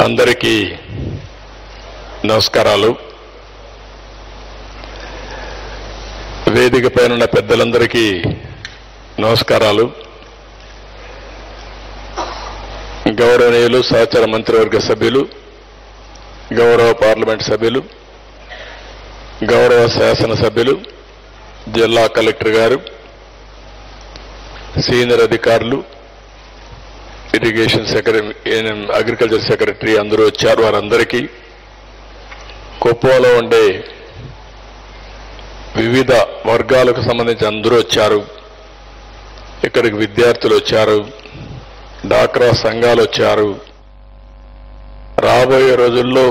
అందరికీ నమస్కారాలు. వేదిక పైన ఉన్న పెద్దలందరికీ నమస్కారాలు. గౌరవనీయులు సహచర మంత్రివర్గ సభ్యులు, గౌరవ పార్లమెంట్ సభ్యులు, గౌరవ శాసన సభ్యులు, జిల్లా కలెక్టర్ గారు, సీనియర్ అధికారులు, ఇరిగేషన్ సెక్రటరీ, అగ్రికల్చర్ సెక్రటరీ అందరూ వచ్చారు. వారందరికీ, కుప్పంలో ఉండే వివిధ వర్గాలకు సంబంధించి అందరూ వచ్చారు. ఇక్కడికి విద్యార్థులు వచ్చారు, డాక్రా సంఘాలు వచ్చారు. రాబోయే రోజుల్లో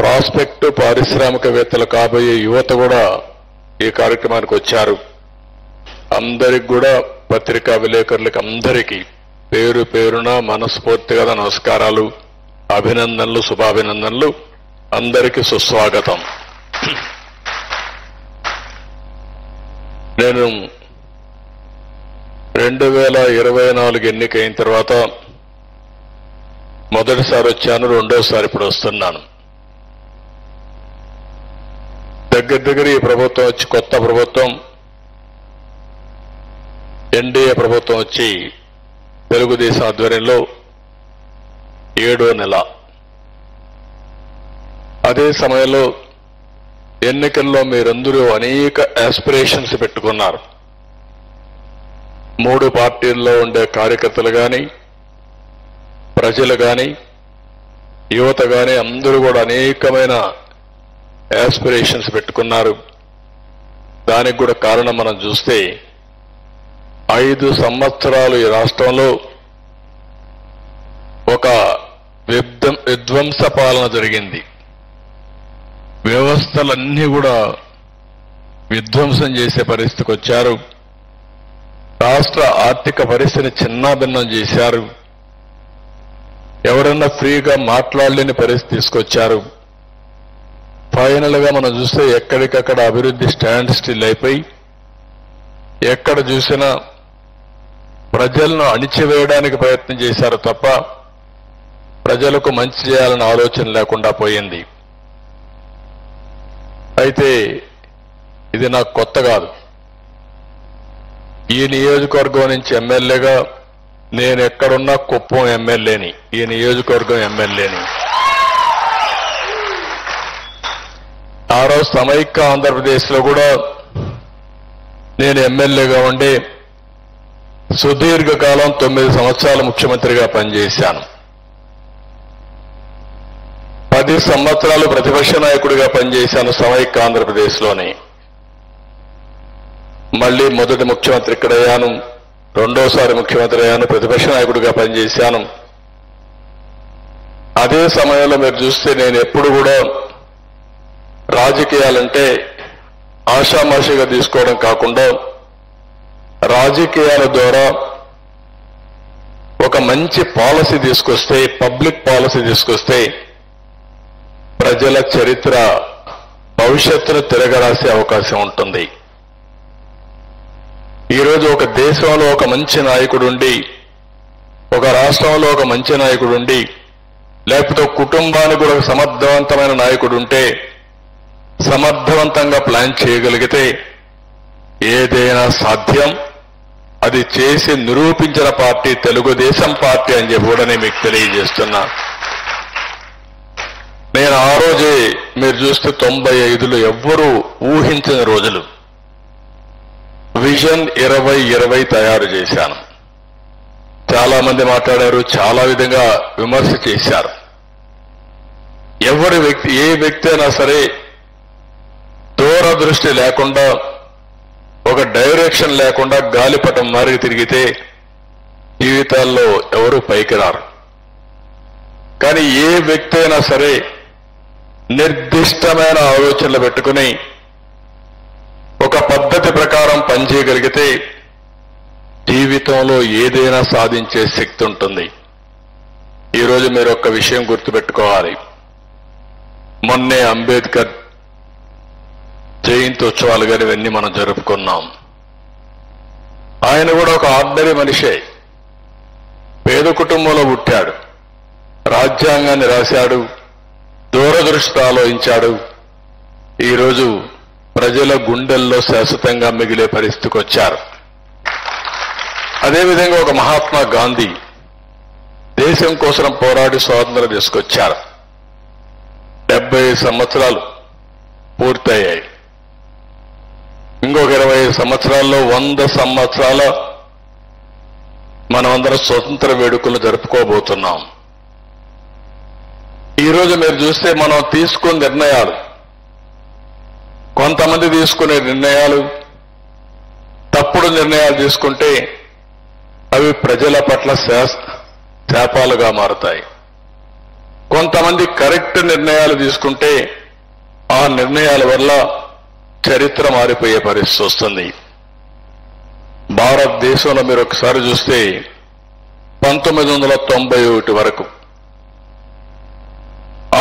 ప్రాస్పెక్ట్ పారిశ్రామికవేత్తలు కాబోయే యువత కూడా ఈ కార్యక్రమానికి వచ్చారు. అందరికి కూడా, పత్రికా విలేకరులకు అందరికీ పేరు పేరున మనస్ఫూర్తిగా నమస్కారాలు, అభినందనలు, శుభాభినందనలు. అందరికీ సుస్వాగతం. నేను 2024 ఎన్నికైన తర్వాత మొదటిసారి వచ్చాను, రెండోసారి ఇప్పుడు వస్తున్నాను. దగ్గర ఈ ప్రభుత్వం వచ్చి, కొత్త ప్రభుత్వం ఎన్డీఏ ప్రభుత్వం వచ్చి తెలుగుదేశం ఆధ్వర్యంలో 7వ నెల. అదే సమయంలో ఎన్నికల్లో మీరందరూ అనేక ఆస్పిరేషన్స్ పెట్టుకున్నారు. 3 పార్టీల్లో ఉండే కార్యకర్తలు కానీ, ప్రజలు కానీ, యువత కానీ అందరూ కూడా అనేకమైన ఆస్పిరేషన్స్ పెట్టుకున్నారు. దానికి కూడా కారణం మనం చూస్తే 5 సంవత్సరాలు ఈ రాష్ట్రంలో ఒక విధ్వంస పాలన జరిగింది. వ్యవస్థలన్నీ కూడా విధ్వంసం చేసే పరిస్థితికి వచ్చారు. రాష్ట్ర ఆర్థిక పరిస్థితిని చిన్నాభిన్నం చేశారు. ఎవరన్నా ఫ్రీగా మాట్లాడలేని పరిస్థితి తీసుకొచ్చారు. ఫైనల్ గా మనం చూస్తే ఎక్కడికక్కడ అభివృద్ధి స్టాండ్ స్టిల్ అయిపోయి, ఎక్కడ చూసినా ప్రజలను అణిచివేయడానికి ప్రయత్నం చేశారు తప్ప ప్రజలకు మంచి చేయాలన్న ఆలోచన లేకుండా పోయింది. అయితే ఇది నాకు కొత్త కాదు. ఈ నియోజకవర్గం నుంచి ఎమ్మెల్యేగా నేను ఎక్కడున్నా కుప్పం ఎమ్మెల్యేని, ఈ నియోజకవర్గం ఎమ్మెల్యేని. ఆ రోజు సమైక్య ఆంధ్రప్రదేశ్లో కూడా నేను ఎమ్మెల్యేగా ఉండి సుదీర్ఘకాలం 9 సంవత్సరాలు ముఖ్యమంత్రిగా పనిచేశాను. 10 సంవత్సరాలు ప్రతిపక్ష నాయకుడిగా పనిచేశాను సమైక్య ఆంధ్రప్రదేశ్లోని. మళ్లీ మొదటి ముఖ్యమంత్రి ఇక్కడ అయ్యాను, రెండోసారి ముఖ్యమంత్రి అయ్యాను, ప్రతిపక్ష నాయకుడిగా పనిచేశాను. అదే సమయంలో మీరు చూస్తే నేను ఎప్పుడు కూడా రాజకీయాలంటే ఆషామాషిగా తీసుకోవడం కాకుండా, రాజకీయాల ద్వారా ఒక మంచి పాలసీ తీసుకొస్తే, పబ్లిక్ పాలసీ తీసుకొస్తే ప్రజల చరిత్ర, భవిష్యత్తును తిరగరాసే అవకాశం ఉంటుంది. ఈరోజు ఒక దేశంలో ఒక మంచి నాయకుడు ఉండి, ఒక రాష్ట్రంలో ఒక మంచి నాయకుడు ఉండి, లేకపోతే కుటుంబానికి కూడా ఒక సమర్థవంతమైన నాయకుడు ఉంటే, సమర్థవంతంగా ప్లాన్ చేయగలిగితే ఏదైనా సాధ్యం. అది చేసి నిరూపించిన పార్టీ తెలుగుదేశం పార్టీ అని చెప్పి కూడా నేను మీకు తెలియజేస్తున్నా. నేను ఆ రోజే మీరు చూస్తే 95లో ఎవ్వరూ ఊహించని రోజులు విజన్ 2020 తయారు చేశాను. చాలా మంది మాట్లాడారు, చాలా విధంగా విమర్శ చేశారు. ఏ వ్యక్తి అయినా సరే దూరదృష్టి లేకుండా, ఒక డైరెక్షన్ లేకుండా గాలిపటం మారి తిరిగితే జీవితాల్లో ఎవరు పైకి రారు. కానీ ఏ వ్యక్తి అయినా సరే నిర్దిష్టమైన ఆలోచనలు పెట్టుకుని ఒక పద్ధతి ప్రకారం పనిచేయగలిగితే జీవితంలో ఏదైనా సాధించే శక్తి ఉంటుంది. ఈరోజు మీరు ఒక్క విషయం గుర్తుపెట్టుకోవాలి. మొన్నే అంబేద్కర్ జయంతి ఉత్సవాలు కానీ ఇవన్నీ మనం జరుపుకున్నాం. ఆయన కూడా ఒక ఆర్డినరీ మనిషే, పేద కుటుంబంలో పుట్టాడు. రాజ్యాంగాన్ని రాశాడు, దూరదృష్టి ఆలోచించాడు. ఈరోజు ప్రజల గుండెల్లో శాశ్వతంగా మిగిలే పరిస్థితికి వచ్చారు. అదేవిధంగా ఒక మహాత్మా గాంధీ దేశం కోసం పోరాడి స్వాతంత్రం తీసుకొచ్చారు. 75 సంవత్సరాలు పూర్తయ్యాయి. ఇంకొక 25 సంవత్సరాల్లో 100 సంవత్సరాల మనమందరం స్వతంత్ర వేడుకలు జరుపుకోబోతున్నాం. ఈరోజు మీరు చూస్తే మనం తీసుకున్న నిర్ణయాలు, కొంతమంది తీసుకునే నిర్ణయాలు తప్పుడు నిర్ణయాలు తీసుకుంటే అవి ప్రజల పట్ల శాపాలుగా మారుతాయి. కొంతమంది కరెక్ట్ నిర్ణయాలు తీసుకుంటే ఆ నిర్ణయాల వల్ల చరిత్ర మారిపోయే పరిస్థితి వస్తుంది. భారతదేశంలో మీరు ఒకసారి చూస్తే 1991 వరకు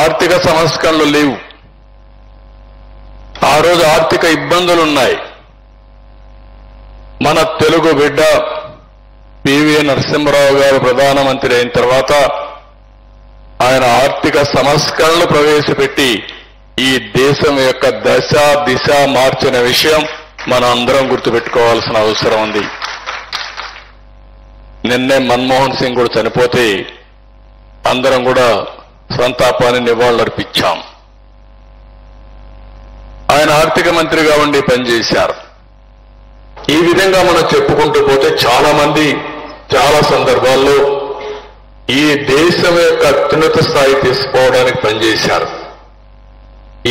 ఆర్థిక సంస్కరణలు లేవు. ఆ రోజు ఆర్థిక ఇబ్బందులున్నాయి. మన తెలుగు బిడ్డ పివి నరసింహారావు గారు ప్రధానమంత్రి అయిన తర్వాత ఆయన ఆర్థిక సంస్కరణలు ప్రవేశపెట్టి ఈ దేశం యొక్క దశ దిశ మార్చిన విషయం మనం అందరం గుర్తుపెట్టుకోవాల్సిన అవసరం ఉంది. నిన్నే మన్మోహన్ సింగ్ కూడా చనిపోతే అందరం కూడా సంతాపాన్ని నివాళులర్పించాం. ఆయన ఆర్థిక మంత్రిగా ఉండి పనిచేశారు. ఈ విధంగా మనం చెప్పుకుంటూ పోతే చాలా మంది చాలా సందర్భాల్లో ఈ దేశం యొక్క అత్యున్నత స్థాయి తీసుకోవడానికి పనిచేశారు.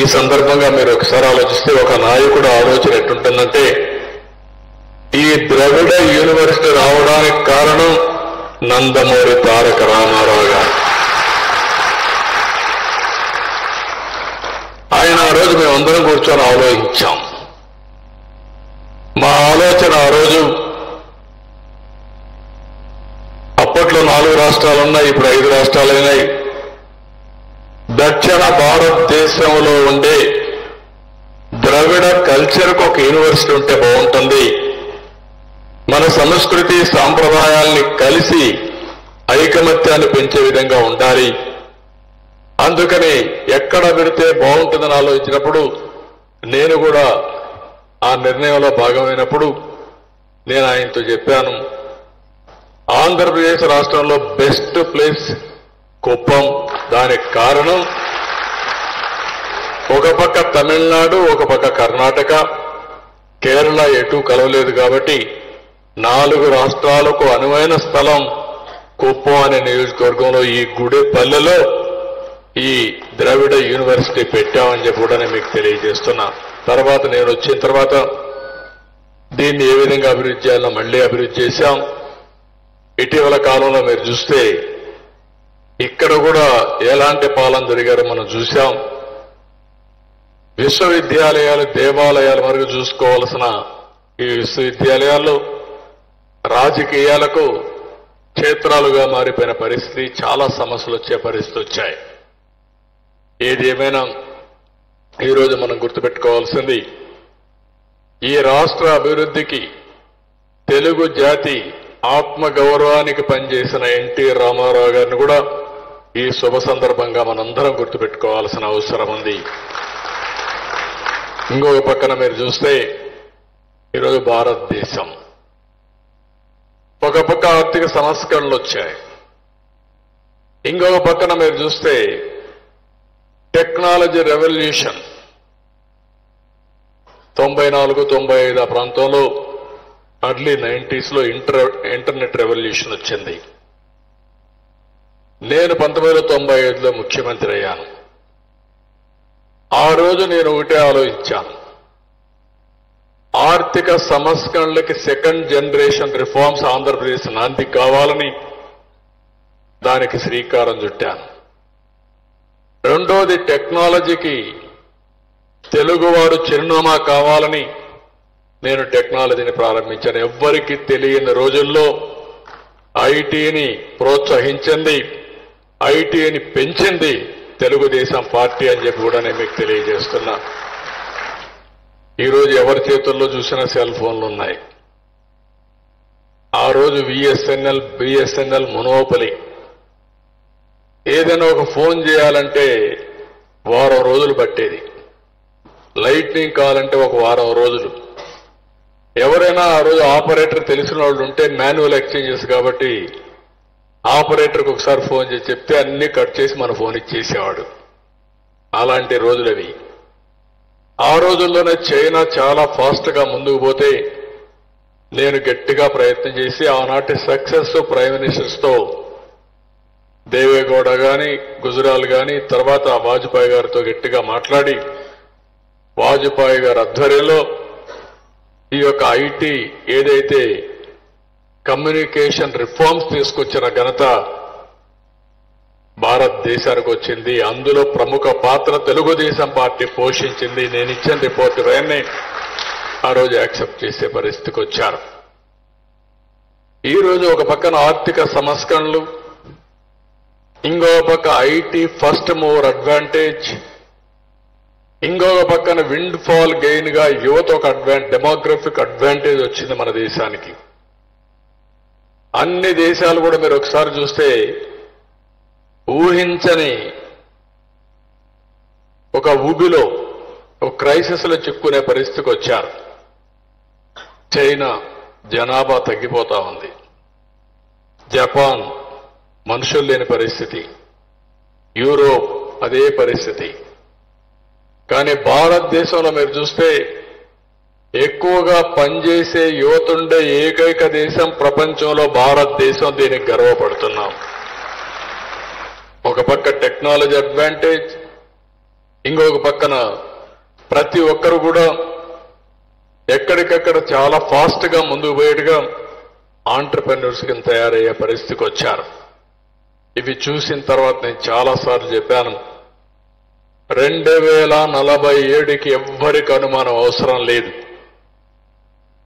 ఈ సందర్భంగా మీరు ఒకసారి ఆలోచిస్తే ఒక నాయకుడు ఆలోచన ఎట్టుంటుందంటే, ఈ ద్రవిడ యూనివర్సిటీ రావడానికి కారణం నందమూరి తారక రామారావు గారు. ఆయన ఆ రోజు మేమందరం కూర్చొని ఆలోచించాం. మా ఆలోచన ఆ రోజు, అప్పట్లో 4 రాష్ట్రాలు ఉన్నాయి, ఇప్పుడు 5 రాష్ట్రాలు అయినాయి. దక్షిణ భారతదేశంలో ఉండే ద్రవిడ కల్చర్కు ఒక యూనివర్సిటీ ఉంటే బాగుంటుంది. మన సంస్కృతి సాంప్రదాయాల్ని కలిసి ఐకమత్యాన్ని పెంచే విధంగా ఉండాలి. అందుకని ఎక్కడ పెడితే బాగుంటుందని ఆలోచించినప్పుడు నేను కూడా ఆ నిర్ణయంలో భాగమైనప్పుడు నేను ఆయనతో చెప్పాను, ఆంధ్రప్రదేశ్ రాష్ట్రంలో బెస్ట్ ప్లేస్ కుప్పం. దానికి కారణం ఒక పక్క తమిళనాడు, ఒక పక్క కర్ణాటక, కేరళ ఎటూ కలవలేదు కాబట్టి 4 రాష్ట్రాలకు అనువైన స్థలం కుప్పం అనే నియోజకవర్గంలో ఈ గుడిపల్లెలో ఈ ద్రవిడ యూనివర్సిటీ పెట్టామని చెప్పి కూడా నేను మీకు తెలియజేస్తున్నా. తర్వాత నేను వచ్చిన తర్వాత దీన్ని ఏ విధంగా అభివృద్ధి చేయాలో మళ్లీ అభివృద్ధి చేశాం. ఇటీవల కాలంలో మీరు చూస్తే ఇక్కడ కూడా ఎలాంటి పాలన జరిగారో మనం చూశాం. విశ్వవిద్యాలయాలు దేవాలయాల వరకు చూసుకోవాల్సిన ఈ విశ్వవిద్యాలయాల్లో రాజకీయాలకు క్షేత్రాలుగా మారిపోయిన పరిస్థితి, చాలా సమస్యలు వచ్చే పరిస్థితి వచ్చాయి. ఏది ఏమైనా ఈరోజు మనం గుర్తుపెట్టుకోవాల్సింది, ఈ రాష్ట్ర అభివృద్ధికి తెలుగు జాతి ఆత్మగౌరవానికి పనిచేసిన ఎన్టీ రామారావు గారిని కూడా ఈ శుభ సందర్భంగా మనందరం గుర్తుపెట్టుకోవాల్సిన అవసరం ఉంది. ఇంకొక పక్కన మీరు చూస్తే ఈరోజు భారతదేశం ఒక పక్క ఆర్థిక సంస్కరణలు వచ్చాయి, ఇంకొక పక్కన మీరు చూస్తే టెక్నాలజీ రెవల్యూషన్ 94-95 ఆ ప్రాంతంలో అర్లీ 90s లో ఇంటర్నెట్ రెవల్యూషన్ వచ్చింది. నేను 1995లో ముఖ్యమంత్రి అయ్యాను. ఆ రోజు నేను ఒకటే ఆలోచించాను, ఆర్థిక సంస్కరణలకి సెకండ్ జనరేషన్ రిఫార్మ్స్ ఆంధ్రప్రదేశ్ నాంది కావాలని దానికి శ్రీకారం చుట్టాను. రెండోది, టెక్నాలజీకి తెలుగువాడు చిరునామా కావాలని నేను టెక్నాలజీని ప్రారంభించాను. ఎవ్వరికీ తెలియని రోజుల్లో ఐటీని ప్రోత్సహించింది, ఐటీని పెంచింది తెలుగుదేశం పార్టీ అని చెప్పి కూడా నేను మీకు తెలియజేస్తున్నా. ఈరోజు ఎవరి చేతుల్లో చూసినా సెల్ ఫోన్లు ఉన్నాయి. ఆ రోజు బిఎస్ఎన్ఎల్ మొనోపలి ఏదైనా ఒక ఫోన్ చేయాలంటే వారం రోజులు పట్టేది. లైట్నింగ్ కావాలంటే ఒక వారం రోజులు. ఎవరైనా ఆ రోజు ఆపరేటర్ తెలిసిన వాళ్ళు ఉంటే మాన్యువల్ ఎక్స్చేంజెస్ కాబట్టి ఆపరేటర్కి ఒకసారి ఫోన్ చేసి చెప్తే అన్ని కట్ చేసి మన ఫోన్ ఇచ్చేసేవాడు. అలాంటి రోజులు అవి. ఆ రోజుల్లోనే చైనా చాలా ఫాస్ట్గా ముందుకు పోతే నేను గట్టిగా ప్రయత్నం చేసి ఆనాటి సక్సెస్ ప్రైమ్ మినిస్టర్స్తో దేవేగౌడ గాని గుజరాల్ గాని తర్వాత వాజ్పేయి గారితో గట్టిగా మాట్లాడి వాజ్పేయి గారి ఆధ్వర్యంలో ఈ యొక్క ఐటీ ఏదైతే కమ్యూనికేషన్ రిఫార్మ్స్ తీసుకొచ్చిన ఘనత భారతదేశానికి వచ్చింది. అందులో ప్రముఖ పాత్ర తెలుగుదేశం పార్టీ పోషించింది. నేను ఇచ్చిన రిపోర్ట్ వేయని ఆ రోజు యాక్సెప్ట్ చేసే పరిస్థితికి వచ్చారు. ఈ రోజు ఒక పక్కన ఆర్థిక సంస్కరణలు, ఇంకొక పక్క ఐటీ ఫస్ట్ మూవర్ అడ్వాంటేజ్, ఇంకొక పక్కన విండ్ ఫాల్ గెయిన్ గా యువత ఒక డెమోగ్రఫిక్ అడ్వాంటేజ్ వచ్చింది మన దేశానికి. అన్ని దేశాలు కూడా మీరు ఒకసారి చూస్తే ఊహించని ఒక ఊబిలో ఒక క్రైసిస్ లో చిక్కునే పరిస్థితికి వచ్చారు. చైనా జనాభా తగ్గిపోతా ఉంది. జపాన్ మనుషులు లేని పరిస్థితి. యూరోప్ అదే పరిస్థితి. కానీ భారతదేశంలో మీరు చూస్తే ఎక్కువగా పనిచేసే యువతుండే ఏకైక దేశం ప్రపంచంలో భారతదేశం. దీనికి గర్వపడుతున్నాం. ఒక పక్క టెక్నాలజీ అడ్వాంటేజ్, ఇంకొక పక్కన ప్రతి ఒక్కరు కూడా ఎక్కడికక్కడ చాలా ఫాస్ట్ గా ముందుకు పోయేట్టుగా ఆంటర్‌ప్రెన్యూర్స్ కింద తయారయ్యే పరిస్థితికి వచ్చారు. ఇవి చూసిన తర్వాత నేను చాలాసార్లు చెప్పాను, 2047కి ఎవ్వరికి అనుమానం అవసరం లేదు.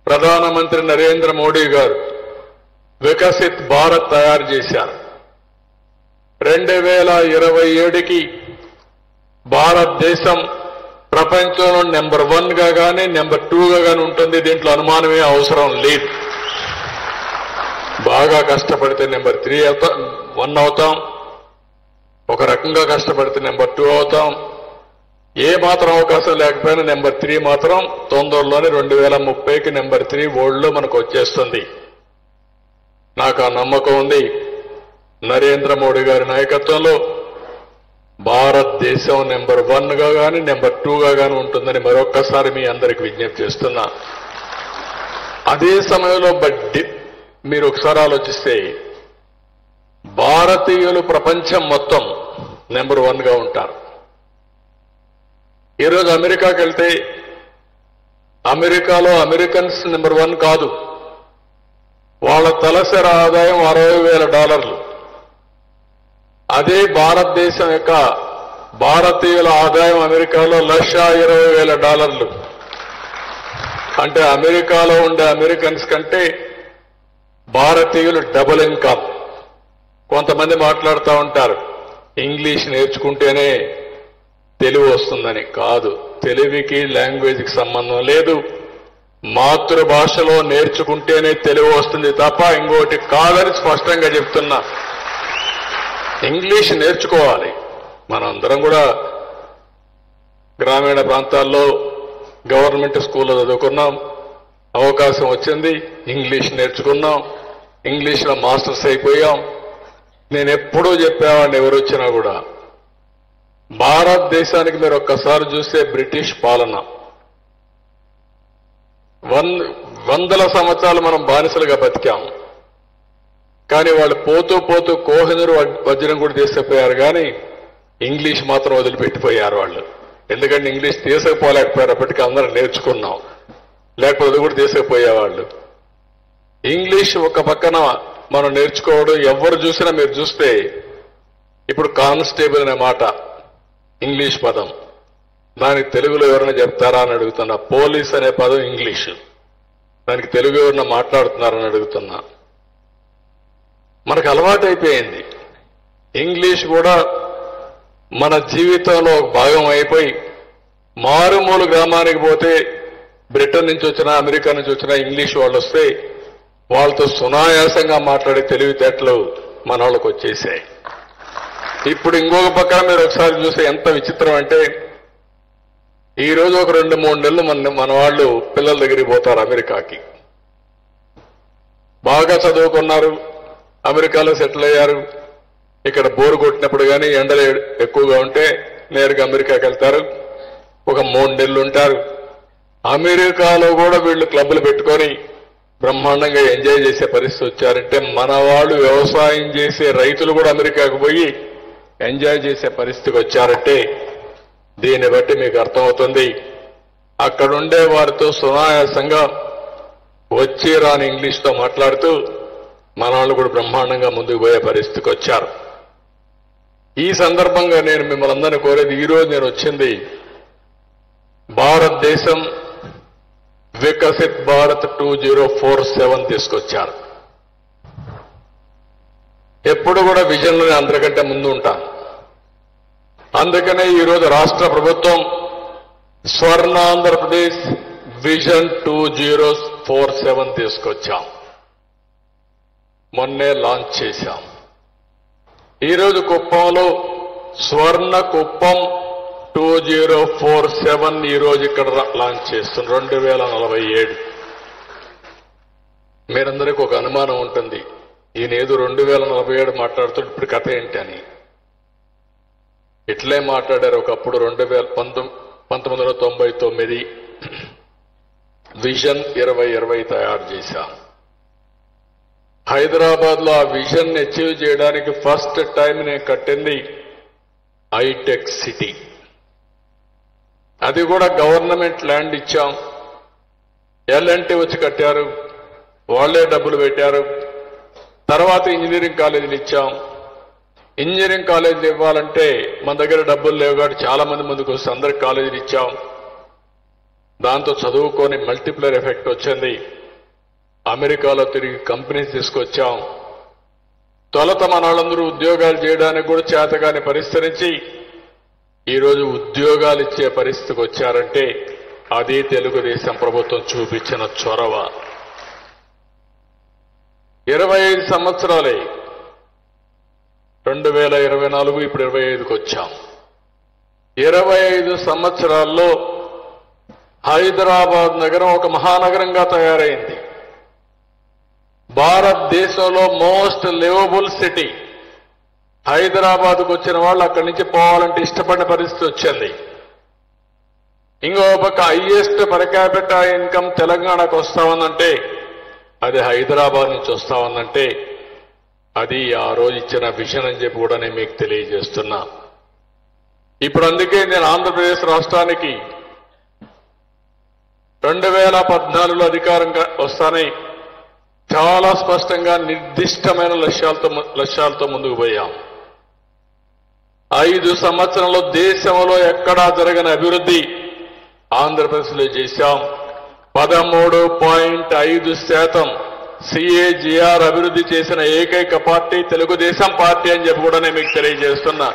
ప్రధానమంత్రి నరేంద్ర మోడీ గారు వికసిత్ భారత్ తయారు చేశారు. 2027కి భారతదేశం ప్రపంచంలో నెంబర్ 1 గా కానీ నెంబర్ 2 గా కానీ ఉంటుంది. దీంట్లో అనుమానమే అవసరం లేదు. బాగా కష్టపడితే నెంబర్ 1 అవుతాం, ఒక రకంగా కష్టపడితే నెంబర్ 2 అవుతాం. ఏ మాత్రం అవకాశం లేకపోయినా నెంబర్ 3 మాత్రం తొందరలోనే 2030కి నెంబర్ 3 వరల్డ్లో మనకు వచ్చేస్తుంది. నాకు ఆ నమ్మకం ఉంది. నరేంద్ర మోడీ గారి నాయకత్వంలో భారతదేశం నెంబర్ 1 గా కానీ నెంబర్ 2 గా కానీ ఉంటుందని మరొక్కసారి మీ అందరికి విజ్ఞప్తి చేస్తున్నా. అదే సమయంలో మీరు ఒకసారి ఆలోచిస్తే భారతీయులు ప్రపంచం మొత్తం నెంబర్ 1 గా ఉంటారు. ఈరోజు అమెరికాకి వెళ్తే అమెరికాలో అమెరికన్స్ నెంబర్ 1 కాదు. వాళ్ళ తలసరి ఆదాయం $60,000. అదే భారతదేశం యొక్క భారతీయుల ఆదాయం అమెరికాలో $1,20,000. అంటే అమెరికాలో ఉండే అమెరికన్స్ కంటే భారతీయులు డబుల్ ఇన్కమ్. కొంతమంది మాట్లాడుతూ ఉంటారు ఇంగ్లీష్ నేర్చుకుంటేనే తెలివి వస్తుందని. కాదు, తెలివికి లాంగ్వేజ్కి సంబంధం లేదు. మాతృభాషలో నేర్చుకుంటేనే తెలివి వస్తుంది తప్ప ఇంకోటి కాదని స్పష్టంగా చెప్తున్నా. ఇంగ్లీష్ నేర్చుకోవాలి. మనందరం కూడా గ్రామీణ ప్రాంతాల్లో గవర్నమెంట్ స్కూల్లో చదువుకున్నాం, అవకాశం వచ్చింది, ఇంగ్లీష్ నేర్చుకున్నాం, ఇంగ్లీష్లో మాస్టర్స్ అయిపోయాం. నేను ఎప్పుడూ చెప్పేవాడిని ఎవరు వచ్చినా కూడా, భారతదేశానికి మీరు ఒక్కసారి చూస్తే బ్రిటిష్ పాలన 100 సంవత్సరాలు మనం బానిసలుగా బతికాం. కానీ వాళ్ళు పోతూ పోతూ కోహినూరు వజ్రం కూడా తీసుకుపోయారు, కానీ ఇంగ్లీష్ మాత్రం వదిలిపెట్టిపోయారు వాళ్ళు. ఎందుకంటే ఇంగ్లీష్ తీసుకుపోలేకపోయారు. అప్పటికి అందరం నేర్చుకున్నాం, లేకపోతే అది కూడా తీసుకుపోయేవాళ్ళు. ఇంగ్లీష్ ఒక పక్కన మనం నేర్చుకోవడం, ఎవరు చూసినా మీరు చూస్తే ఇప్పుడు కానిస్టేబుల్ అనే మాట ఇంగ్లీష్ పదం, దానికి తెలుగులో ఎవరైనా చెప్తారా అని అడుగుతున్నా. పోలీస్ అనే పదం ఇంగ్లీషు, దానికి తెలుగు ఎవరైనా మాట్లాడుతున్నారని అడుగుతున్నా. మనకు అలవాటు అయిపోయింది. ఇంగ్లీష్ కూడా మన జీవితంలో ఒక భాగం అయిపోయి, మారుమూల గ్రామానికి పోతే బ్రిటన్ నుంచి వచ్చినా అమెరికా నుంచి వచ్చినా ఇంగ్లీష్ వాళ్ళు వస్తే వాళ్ళతో సునాయాసంగా మాట్లాడే తెలివితేటలు మన వాళ్ళకు వచ్చేసాయి. ఇప్పుడు ఇంకొక పక్కన మీరు ఒకసారి చూస్తే ఎంత విచిత్రం అంటే ఈ రోజు ఒక 2-3 నెలలు మన వాళ్ళు పిల్లల దగ్గరికి పోతారు అమెరికాకి. బాగా చదువుకున్నారు, అమెరికాలో సెటిల్ అయ్యారు. ఇక్కడ బోరు కొట్టినప్పుడు కానీ ఎండలు ఎక్కువగా ఉంటే నేరుగా అమెరికాకి వెళ్తారు. ఒక 3 నెలలు ఉంటారు. అమెరికాలో కూడా వీళ్ళు క్లబ్లు పెట్టుకొని బ్రహ్మాండంగా ఎంజాయ్ చేసే పరిస్థితి వచ్చారంటే మన వాళ్ళు వ్యవసాయం చేసే రైతులు కూడా అమెరికాకు పోయి ఎంజాయ్ చేసే పరిస్థితికి వచ్చారంటే దీన్ని బట్టి మీకు అర్థమవుతుంది. అక్కడుండే వారితో సునాయాసంగా వచ్చి రాని ఇంగ్లీష్తో మాట్లాడుతూ మన వాళ్ళు కూడా బ్రహ్మాండంగా ముందుకు పోయే పరిస్థితికి వచ్చారు. ఈ సందర్భంగా నేను మిమ్మల్ని అందరినీ కోరేది, ఈరోజు నేను వచ్చింది భారతదేశం వికసిత్ భారత్ 2047 తీసుకొచ్చారు. ఎప్పుడు కూడా విజన్లోనే అందరికంటే ముందు ఉంటాను. అందుకనే ఈరోజు రాష్ట్ర ప్రభుత్వం స్వర్ణాంధ్రప్రదేశ్ విజన్ 2047 తీసుకొచ్చాం. మొన్నే లాంచ్ చేశాం. ఈరోజు కుప్పంలో స్వర్ణ కుప్పం 2047 ఈరోజు ఇక్కడ లాంచ్ చేస్తున్నాం. 2047. మీరందరికీ ఒక అనుమానం ఉంటుంది, ఈయనేదో 2047 మాట్లాడుతూ ఇప్పుడు కథ ఏంటి అని. ఇట్లే మాట్లాడారు ఒకప్పుడు. 1999 విజన్ 2020 తయారు చేశాం. హైదరాబాద్ లో ఆ విజన్ అచీవ్ చేయడానికి ఫస్ట్ టైం నేను కట్టింది హైటెక్ సిటీ. అది కూడా గవర్నమెంట్ ల్యాండ్ ఇచ్చాం. ఎల్ఎన్టీ వచ్చి కట్టారు, వాళ్లే డబ్బులు పెట్టారు. తర్వాత ఇంజనీరింగ్ కాలేజీలు ఇచ్చాం. ఇంజనీరింగ్ కాలేజీలు ఇవ్వాలంటే మన దగ్గర డబ్బులు లేవు కాబట్టి చాలా మంది ముందుకు వస్తే అందరికి కాలేజీలు ఇచ్చాం. దాంతో చదువుకొని మల్టిప్లర్ ఎఫెక్ట్ వచ్చింది. అమెరికాలో తిరిగి కంపెనీస్ తీసుకొచ్చాం. తొలత మన వాళ్ళందరూ ఉద్యోగాలు చేయడానికి కూడా చేతగాని పరిస్థితి నుంచి ఈరోజు ఉద్యోగాలు ఇచ్చే పరిస్థితికి వచ్చారంటే అది తెలుగుదేశం ప్రభుత్వం చూపించిన చొరవ. 25 సంవత్సరాలే. 2024 ఇప్పుడు 25కి వచ్చాం. 25 సంవత్సరాల్లో హైదరాబాద్ నగరం ఒక మహానగరంగా తయారైంది. భారతదేశంలో మోస్ట్ లివబుల్ సిటీ. హైదరాబాద్కు వచ్చిన వాళ్ళు అక్కడి నుంచి పోవాలంటే ఇష్టపడిన పరిస్థితి వచ్చింది. ఇంకో పక్క హైయెస్ట్ పర్ క్యాపిటా ఇన్కమ్ తెలంగాణకు వస్తా ఉందంటే అది హైదరాబాద్ నుంచి వస్తా ఉందంటే అది ఆ రోజు ఇచ్చిన విజన్ అని చెప్పి కూడా నేను మీకు తెలియజేస్తున్నా. ఇప్పుడు అందుకే నేను ఆంధ్రప్రదేశ్ రాష్ట్రానికి 2014లో అధికారంగా వస్తానే చాలా స్పష్టంగా నిర్దిష్టమైన లక్ష్యాలతో ముందుకు పోయాం. 5 సంవత్సరంలో దేశంలో ఎక్కడా జరగని అభివృద్ధి ఆంధ్రప్రదేశ్లో చేశాం. 13.5% CAGR అభివృద్ధి చేసిన ఏకైక పార్టీ తెలుగుదేశం పార్టీ అని చెప్పి కూడా నేను మీకు తెలియజేస్తున్నా.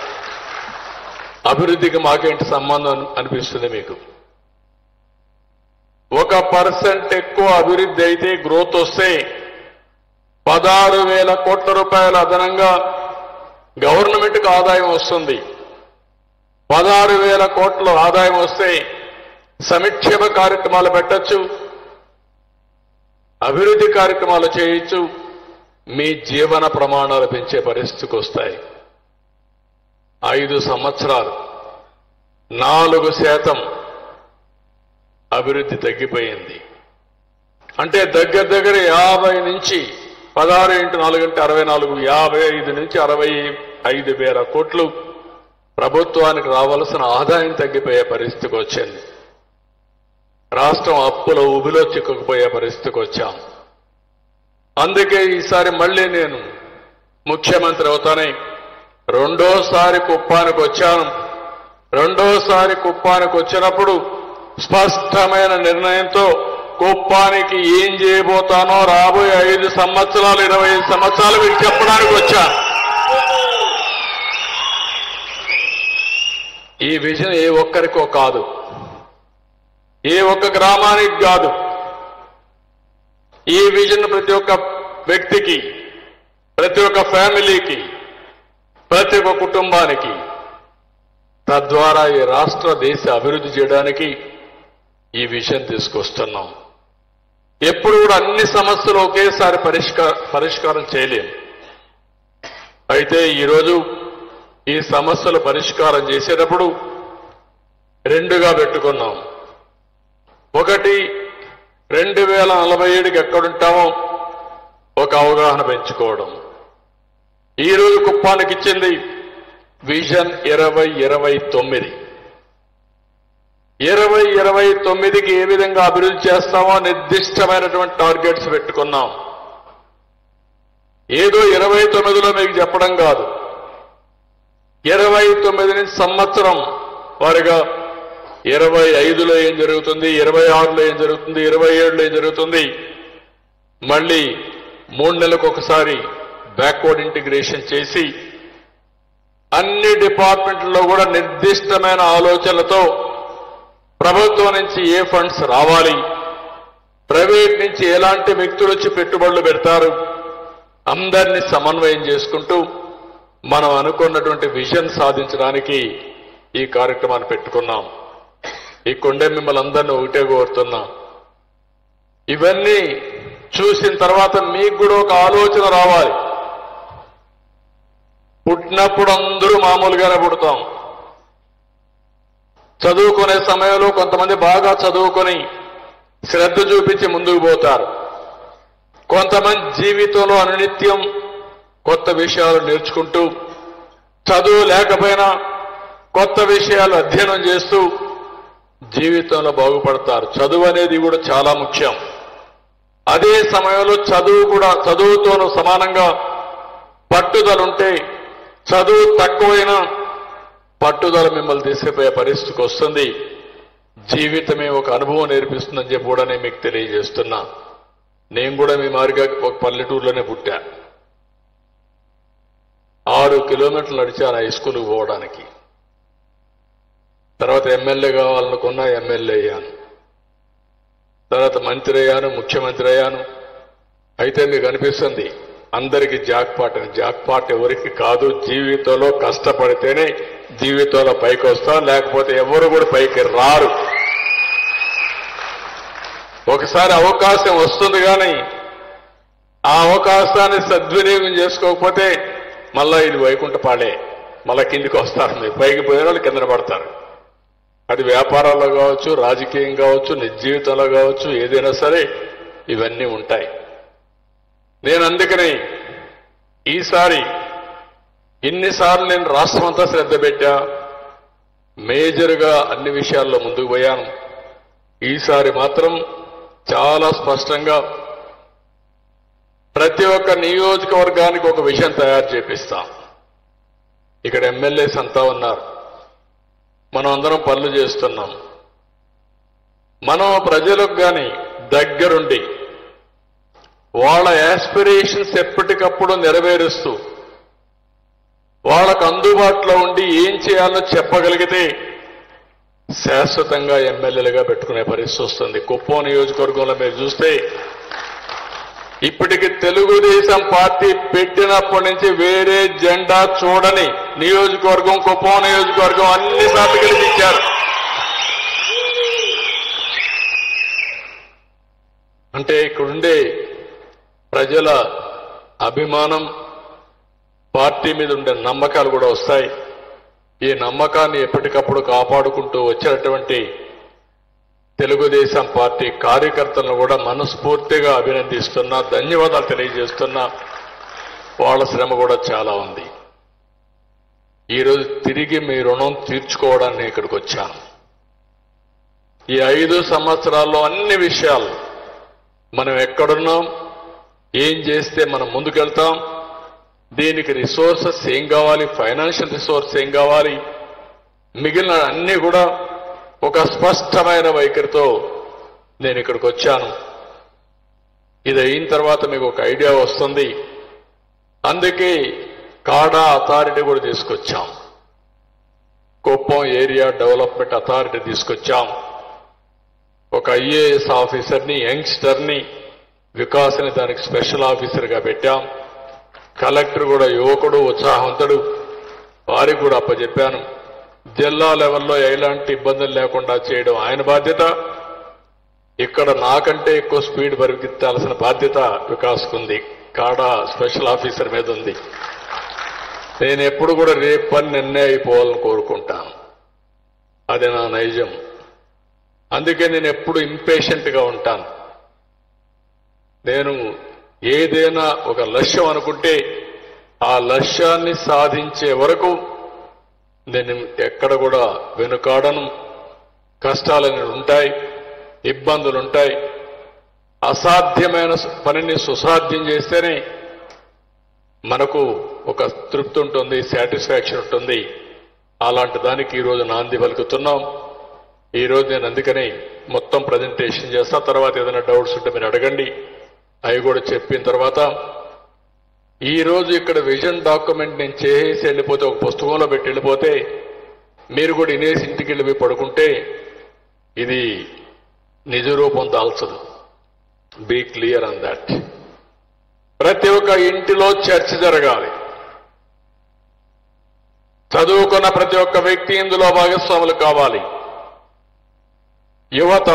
అభివృద్ధికి మాకేంటి సంబంధం అనిపిస్తుంది మీకు? 1% ఎక్కువ అభివృద్ధి అయితే, గ్రోత్ వస్తే 16,000 కోట్ల రూపాయల అదనంగా గవర్నమెంట్కి ఆదాయం వస్తుంది. 16,000 కోట్ల ఆదాయం వస్తే సంక్షేమ కార్యక్రమాలు పెట్టచ్చు, అభివృద్ధి కార్యక్రమాలు చేయొచ్చు, మీ జీవన ప్రమాణాలు పెంచే పరిస్థితికి వస్తాయి. 5 సంవత్సరాలు 4% అభివృద్ధి తగ్గిపోయింది. అంటే దగ్గర 50 నుంచి 16 × 4 = 64, 55 నుంచి 65,000 కోట్లు ప్రభుత్వానికి రావాల్సిన ఆదాయం తగ్గిపోయే పరిస్థితికి వచ్చింది. రాష్ట్రం అప్పుల ఊబిలో చిక్కుకుపోయే పరిస్థితికి వచ్చాం. అందుకే ఈసారి మళ్ళీ నేను ముఖ్యమంత్రి అవుతానే రెండోసారి కుప్పానికి వచ్చాను. రెండోసారి కుప్పానికి వచ్చినప్పుడు స్పష్టమైన నిర్ణయంతో కుప్పానికి ఏం చేయబోతానో రాబోయే 5 సంవత్సరాలు 25 సంవత్సరాలు మీకు చెప్పడానికి వచ్చాను. ఈ విజన్ ఏ ఒక్కరికో కాదు, ఏ ఒక్క గ్రామానికి కాదు. ఈ విజన్ ప్రతి ఒక్క వ్యక్తికి, ప్రతి ఒక్క ఫ్యామిలీకి, ప్రతి ఒక్క కుటుంబానికి, తద్వారా ఈ రాష్ట్ర దేశ అభివృద్ధి చేయడానికి ఈ విషయం తీసుకొస్తున్నాం. ఎప్పుడు కూడా అన్ని సమస్యలు ఒకేసారి పరిష్కారం చేయలేము. అయితే ఈరోజు ఈ సమస్యలు పరిష్కారం చేసేటప్పుడు రెండుగా పెట్టుకున్నాం. ఒకటి, 2047కి ఎక్కడుంటామో ఒక అవగాహన పెంచుకోవడం. ఈరోజు కుప్పానికి ఇచ్చింది విజన్ 2029. 2029కి ఏ విధంగా అభివృద్ధి చేస్తామో నిర్దిష్టమైనటువంటి టార్గెట్స్ పెట్టుకున్నాం. ఏదో 29లో మీకు చెప్పడం కాదు, 29 నుంచి సంవత్సరం వారిగా 25లో ఏం జరుగుతుంది, 26లో ఏం జరుగుతుంది, 27లో ఏం జరుగుతుంది, మళ్ళీ 3 నెలలకు ఒకసారి బ్యాక్వర్డ్ ఇంటిగ్రేషన్ చేసి అన్ని డిపార్ట్మెంట్లలో కూడా నిర్దిష్టమైన ఆలోచనలతో ప్రభుత్వం నుంచి ఏ ఫండ్స్ రావాలి, ప్రైవేట్ నుంచి ఎలాంటి వ్యక్తులు వచ్చి పెట్టుబడులు పెడతారు, అందరినీ సమన్వయం చేసుకుంటూ మనం అనుకున్నటువంటి విజన్ సాధించడానికి ఈ కార్యక్రమాన్ని పెట్టుకున్నాం. ఈ కొండే మిమ్మల్ని అందరినీ ఒకటే కోరుతున్నా, ఇవన్నీ చూసిన తర్వాత మీకు కూడా ఒక ఆలోచన రావాలి. పుట్టినప్పుడు అందరూ మామూలుగానే పుడతాం. చదువుకునే సమయంలో కొంతమంది బాగా చదువుకొని శ్రద్ధ చూపించి ముందుకు పోతారు. కొంతమంది జీవితంలో అనునిత్యం కొత్త విషయాలు నేర్చుకుంటూ, చదువు లేకపోయినా కొత్త విషయాలు అధ్యయనం చేస్తూ జీవితంలో బాగుపడతారు. చదువు అనేది కూడా చాలా ముఖ్యం. అదే సమయంలో చదువుతోనూ సమానంగా పట్టుదలుంటే, చదువు తక్కువైనా పట్టుదల మిమ్మల్ని తీసుకుపోయే పరిస్థితికి వస్తుంది. జీవితమే ఒక అనుభవం నేర్పిస్తుందని చెప్పి కూడా నేను మీకు తెలియజేస్తున్నా. నేను కూడా మీ మారిగా ఒక పల్లెటూరులోనే పుట్టా. 6 కిలోమీటర్లు నడిచాను హై స్కూల్కి పోవడానికి. తర్వాత ఎమ్మెల్యే కావాలనుకున్నా ఎమ్మెల్యే అయ్యాను. తర్వాత మంత్రి అయ్యాను, ముఖ్యమంత్రి అయ్యాను. అయితే మీకు అనిపిస్తుంది అందరికీ జాక్పాట్ అని. జాక్పాట్ ఎవరికి కాదు. జీవితంలో కష్టపడితేనే జీవితంలో పైకి వస్తాం, లేకపోతే ఎవరు కూడా పైకి రారు. ఒకసారి అవకాశం వస్తుంది కానీ ఆ అవకాశాన్ని సద్వినియోగం చేసుకోకపోతే మళ్ళా ఇది వైకుంఠపాడే, మళ్ళా కిందికి వస్తారు. మీరు పైకి పోయిన వాళ్ళు కింద పడతారు. అది వ్యాపారాల్లో కావచ్చు, రాజకీయం కావచ్చు, నిజ జీవితంలో కావచ్చు, ఏదైనా సరే ఇవన్నీ ఉంటాయి. నేను అందుకని ఈసారి ఇన్నిసార్లు నేను రాష్ట్రమంతా శ్రద్ధ పెట్టా, మేజర్గా అన్ని విషయాల్లో ముందుకు పోయాను. ఈసారి మాత్రం చాలా స్పష్టంగా ప్రతి ఒక్క నియోజకవర్గానికి ఒక విషయం తయారు చేపిస్తాం. ఇక్కడ ఎమ్మెల్యేస్ అంతా ఉన్నారు, మనం అందరం పనులు చేస్తున్నాం. మనం ప్రజలకు కానీ దగ్గరుండి వాళ్ళ యాస్పిరేషన్స్ ఎప్పటికప్పుడు నెరవేరుస్తూ వాళ్ళకు అందుబాటులో ఉండి ఏం చేయాలో చెప్పగలిగితే శాశ్వతంగా ఎమ్మెల్యేలుగా పెట్టుకునే పరిస్థితి వస్తుంది. కుప్పం నియోజకవర్గంలో మీరు చూస్తే ఇప్పటికి తెలుగుదేశం పార్టీ పెట్టినప్పటి నుంచి వేరే జెండా చూడని నియోజకవర్గం కుప్పం నియోజకవర్గం అన్నిసార్లు గెలిపించారు. అంటే ఇక్కడుండే ప్రజల అభిమానం, పార్టీ మీద ఉండే నమ్మకాలు కూడా వస్తాయి. ఈ నమ్మకాన్ని ఎప్పటికప్పుడు కాపాడుకుంటూ వచ్చినటువంటి తెలుగుదేశం పార్టీ కార్యకర్తలను కూడా మనస్ఫూర్తిగా అభినందిస్తున్నా, ధన్యవాదాలు తెలియజేస్తున్నా. వాళ్ళ శ్రమ కూడా చాలా ఉంది. ఈరోజు తిరిగి మీ రుణం తీర్చుకోవడానికి ఇక్కడికి వచ్చాను. ఈ 5 సంవత్సరాల్లో అన్ని విషయాలు మనం ఎక్కడున్నాం, ఏం చేస్తే మనం ముందుకెళ్తాం, దీనికి రిసోర్సెస్ ఏం కావాలి, ఫైనాన్షియల్ రిసోర్స్ ఏం కావాలి, మిగిలిన అన్నీ కూడా ఒక స్పష్టమైన వైఖరితో నేను ఇక్కడికి వచ్చాను. ఇది అయిన తర్వాత మీకు ఒక ఐడియా వస్తుంది. అందుకే కాడా అథారిటీ కూడా తీసుకొచ్చాం, కుప్పం ఏరియా డెవలప్మెంట్ అథారిటీ తీసుకొచ్చాం. ఒక ఐఏఎస్ ఆఫీసర్ని, యంగ్స్టర్ని, వికాస్ని దానికి స్పెషల్ ఆఫీసర్గా పెట్టాం. కలెక్టర్ కూడా యువకుడు, ఉత్సాహవంతుడు, వారికి కూడా అప్పచెప్పాను. జిల్లా లెవెల్లో ఎలాంటి ఇబ్బందులు లేకుండా చేయడం ఆయన బాధ్యత. ఇక్కడ నాకంటే ఎక్కువ స్పీడ్ పరిగెత్తాల్సిన బాధ్యత వికాస్కుంది. కాడా స్పెషల్ ఆఫీసర్ మీద ఉంది. నేను ఎప్పుడు కూడా రేపు పని నిన్నే అయిపోవాలని కోరుకుంటాను. అది నా నైజం. అందుకే నేను ఎప్పుడు ఇంపేషెంట్గా ఉంటాను. నేను ఏదైనా ఒక లక్ష్యం అనుకుంటే ఆ లక్ష్యాన్ని సాధించే వరకు నేను ఎక్కడ కూడా వెనుకాడను. కష్టాలని ఉంటాయి, ఇబ్బందులుంటాయి. అసాధ్యమైన పనిని సుసాధ్యం చేస్తేనే మనకు ఒక తృప్తి ఉంటుంది, సాటిస్ఫాక్షన్ ఉంటుంది. అలాంటి దానికి ఈరోజు నాంది పలుకుతున్నాం. ఈరోజు నేను అందుకని మొత్తం ప్రజెంటేషన్ చేస్తా. తర్వాత ఏదైనా డౌట్స్ ఉంటే మీరు అడగండి. అవి కూడా చెప్పిన తర్వాత ఈరోజు ఇక్కడ విజన్ డాక్యుమెంట్ నేను చేసి వెళ్ళిపోతే, ఒక పుస్తకంలో పెట్టి వెళ్ళిపోతే, మీరు కూడా ఇనేసి ఇంటికి వెళ్ళి పడుకుంటే ఇది నిజ రూపం దాల్చదు. Be clear on that. ప్రతి ఒక్క ఇంటిలో చర్చ జరగాలి. చదువుకున్న ప్రతి ఒక్క వ్యక్తి ఇందులో భాగస్వాములు కావాలి. యువత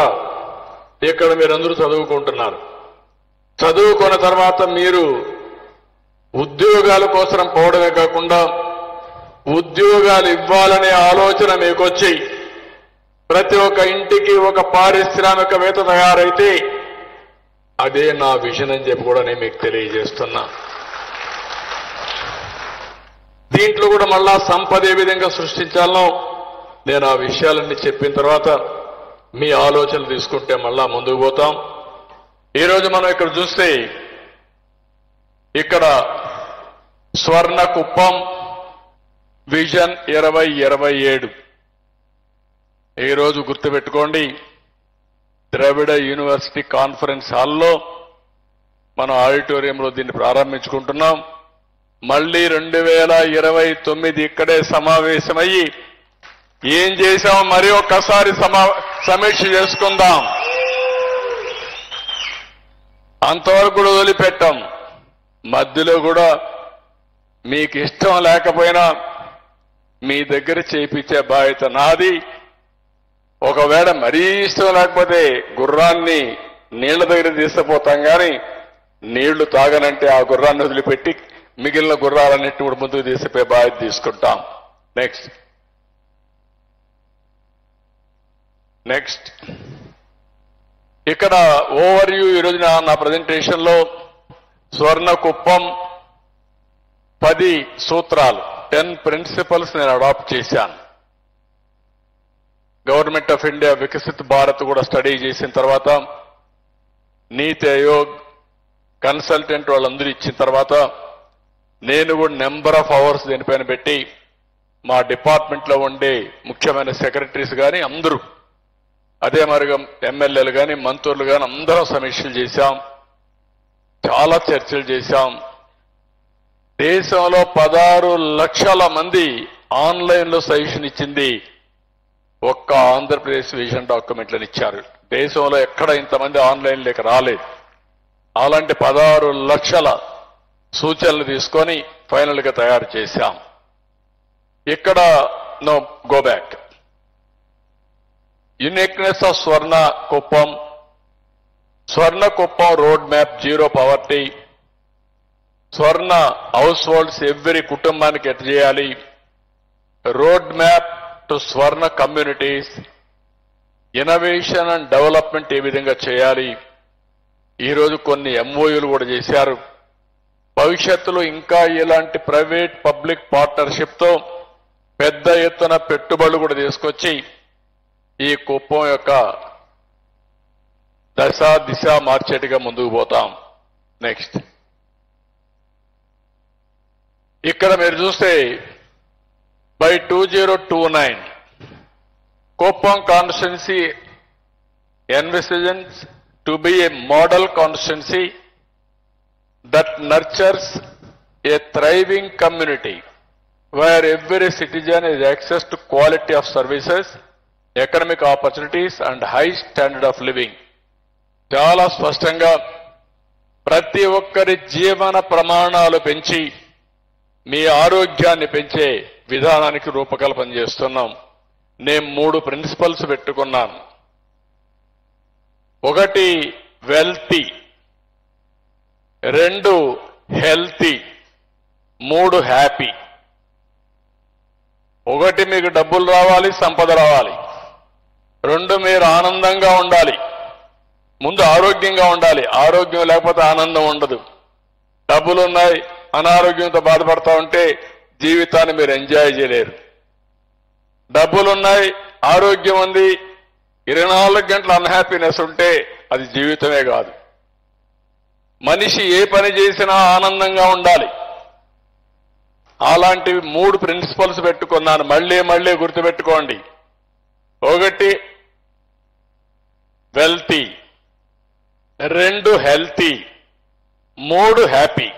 ఇక్కడ మీరందరూ చదువుకుంటున్నారు. చదువుకున్న తర్వాత మీరు ఉద్యోగాల కోసం పోవడమే కాకుండా ఉద్యోగాలు ఇవ్వాలనే ఆలోచన మీకొచ్చి ప్రతి ఒక్క ఇంటికి ఒక పారిశ్రామికవేత్త తయారైతే అదే నా విజన్ అని చెప్పి కూడా నేను మీకు తెలియజేస్తున్నా. దీంట్లో కూడా మళ్ళా సంపద ఏ విధంగా సృష్టించాలనో నేను ఆ విషయాలన్నీ చెప్పిన తర్వాత మీ ఆలోచనలు తీసుకుంటే మళ్ళా ముందుకు పోతాం. ఈరోజు మనం ఇక్కడ చూస్తే ఇక్కడ స్వర్ణ కుప్పం విజన్ 2027 ఈరోజు గుర్తుపెట్టుకోండి. ద్రవిడ యూనివర్సిటీ కాన్ఫరెన్స్ హాల్లో మనం ఆడిటోరియంలో దీన్ని ప్రారంభించుకుంటున్నాం. మళ్ళీ 2029 ఇక్కడే సమావేశమయ్యి ఏం చేశాం మరి ఒక్కసారి సమీక్ష చేసుకుందాం. అంతవరకు కూడా వదిలిపెట్టాం. మధ్యలో కూడా మీకు ఇష్టం లేకపోయినా మీ దగ్గర చేయించే బాధ్యత నాది. ఒకవేళ మరీ ఇష్టం లేకపోతే గుర్రాన్ని నీళ్ల దగ్గర తీసుకుపోతాం, కానీ నీళ్లు తాగనంటే ఆ గుర్రాన్ని వదిలిపెట్టి మిగిలిన గుర్రాలన్నింటి కూడా ముందుకు తీసుకుపోయే బాధ్యత తీసుకుంటాం. నెక్స్ట్ ఇక్కడ ఓవర్ వ్యూ ఈరోజు నా ప్రజెంటేషన్లో స్వర్ణ కుప్పం 10 సూత్రాలు 10 ప్రిన్సిపల్స్ నేను అడాప్ట్ చేశాను. Government of India Viksit Bharat కూడా స్టడీ చేసిన తర్వాత నీతి ఆయోగ్ కన్సల్టెంట్ వాళ్ళందరూ ఇచ్చిన తర్వాత నేను కూడా నెంబర్ ఆఫ్ అవర్స్ దీనిపైన పెట్టి మా డిపార్ట్మెంట్లో ఉండే ముఖ్యమైన సెక్రటరీస్ కానీ అందరూ, అదే మరిగా ఎమ్మెల్యేలు కానీ మంత్రులు కానీ అందరం సమీక్షలు చేశాం. చాలా చర్చలు చేశాం. దేశంలో 16 లక్షల మంది ఆన్లైన్లో సజెషన్ ఇచ్చింది ఒక్క ఆంధ్రప్రదేశ్ విజన్ డాక్యుమెంట్లను ఇచ్చారు. దేశంలో ఎక్కడ ఇంతమంది ఆన్లైన్ లేక రాలేదు. అలాంటి 16 లక్షల సూచనలు తీసుకొని ఫైనల్గా తయారు చేశాం. ఇక్కడ no go back. Uniqueness of Swarna Kuppam road map, zero poverty, Swarna households every కుటుంబానికి ఎట్లా చేయాలి, road map to Swarna communities, innovation and development ఏ విధంగా చేయాలి. ఈరోజు కొన్ని ఎంఓయూలు కూడా చేశారు. భవిష్యత్తులో ఇంకా ఇలాంటి ప్రైవేట్ పబ్లిక్ పార్ట్నర్షిప్తో పెద్ద ఎత్తున పెట్టుబడులు కూడా తీసుకొచ్చి ఈ కుప్పం యొక్క దిశ మార్చేట్టుగా ముందుకు పోతాం. నెక్స్ట్ ఇక్కడ మీరు చూస్తే by 2029 Kuppam constituency envisages to be a model constituency that nurtures a thriving community where every citizen has access to quality of services, economic opportunities and high standard of living. చాలా స్పష్టంగా ప్రతి ఒక్కరి జీవన ప్రమాణాలు పెంచి మీ ఆరోగ్యాన్ని పెంచే విధానానికి రూపకల్పన చేస్తున్నాం. నేను 3 ప్రిన్సిపల్స్ పెట్టుకున్నాను. 1 వెల్తీ, 2 హెల్తీ, 3 హ్యాపీ. 1 మీకు డబ్బులు రావాలి, సంపద రావాలి. 2 మీరు ఆనందంగా ఉండాలి. ముందు ఆరోగ్యంగా ఉండాలి. ఆరోగ్యం లేకపోతే ఆనందం ఉండదు. డబ్బులు ఉన్నాయి, అనారోగ్యంతో బాధపడతా ఉంటే జీవితాన్ని మీరు ఎంజాయ్ చేయలేరు. డబ్బులున్నాయి, ఆరోగ్యం ఉంది, 24 గంటల అన్హ్యాపీనెస్ ఉంటే అది జీవితమే కాదు. మనిషి ఏ పని చేసినా ఆనందంగా ఉండాలి. అలాంటివి 3 ప్రిన్సిపల్స్ పెట్టుకున్నాను. మళ్ళీ గుర్తుపెట్టుకోండి. 1 వెల్తీ, 2 హెల్తీ, 3 హ్యాపీ.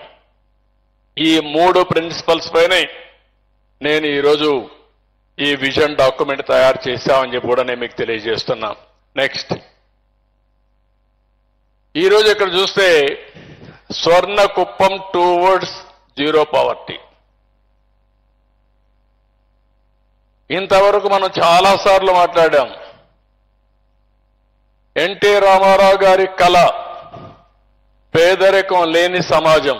ఈ 3 ప్రిన్సిపల్స్ పైనే నేను ఈరోజు ఈ విజన్ డాక్యుమెంట్ తయారు చేశామని చెప్పి కూడా నేను మీకు తెలియజేస్తున్నా. నెక్స్ట్, ఈరోజు ఇక్కడ చూస్తే స్వర్ణ కుప్పం టువర్డ్స్ జీరో పావర్టీ. ఇంతవరకు మనం చాలాసార్లు మాట్లాడాం. ఎన్టీ రామారావు గారి కళ పేదరికం లేని సమాజం.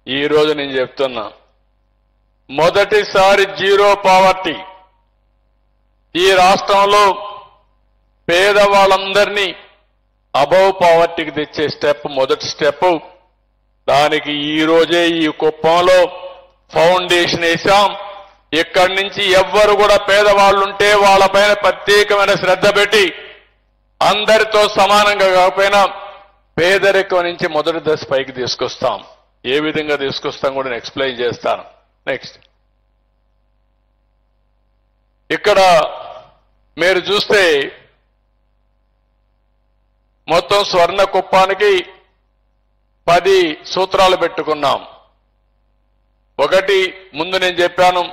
ఈరోజు నేను చెప్తున్నా, మొదటిసారి జీరో పావర్టీ. ఈ రాష్ట్రంలో పేదవాళ్ళందరినీ అబవ్ పావర్టీకి తెచ్చే మొదటి స్టెప్. దానికి ఈ రోజే ఈ కుప్పంలో ఫౌండేషన్ వేశాం. ఇక్కడి నుంచి ఎవ్వరు కూడా పేదవాళ్ళుంటే వాళ్ళపైన ప్రత్యేకమైన శ్రద్ధ పెట్టి అందరితో సమానంగా కాకపోయినా పేదరికం నుంచి మొదటి దశ పైకి తీసుకొస్తాం. ఏ విధంగా తీసుకొస్తాం కూడా నేను ఎక్స్ప్లెయిన్ చేస్తాను. నెక్స్ట్, ఇక్కడ మీరు చూస్తే మొత్తం స్వర్ణ కుప్పానికి 10 సూత్రాలు పెట్టుకున్నాం. 1 ముందు నేను చెప్పాను,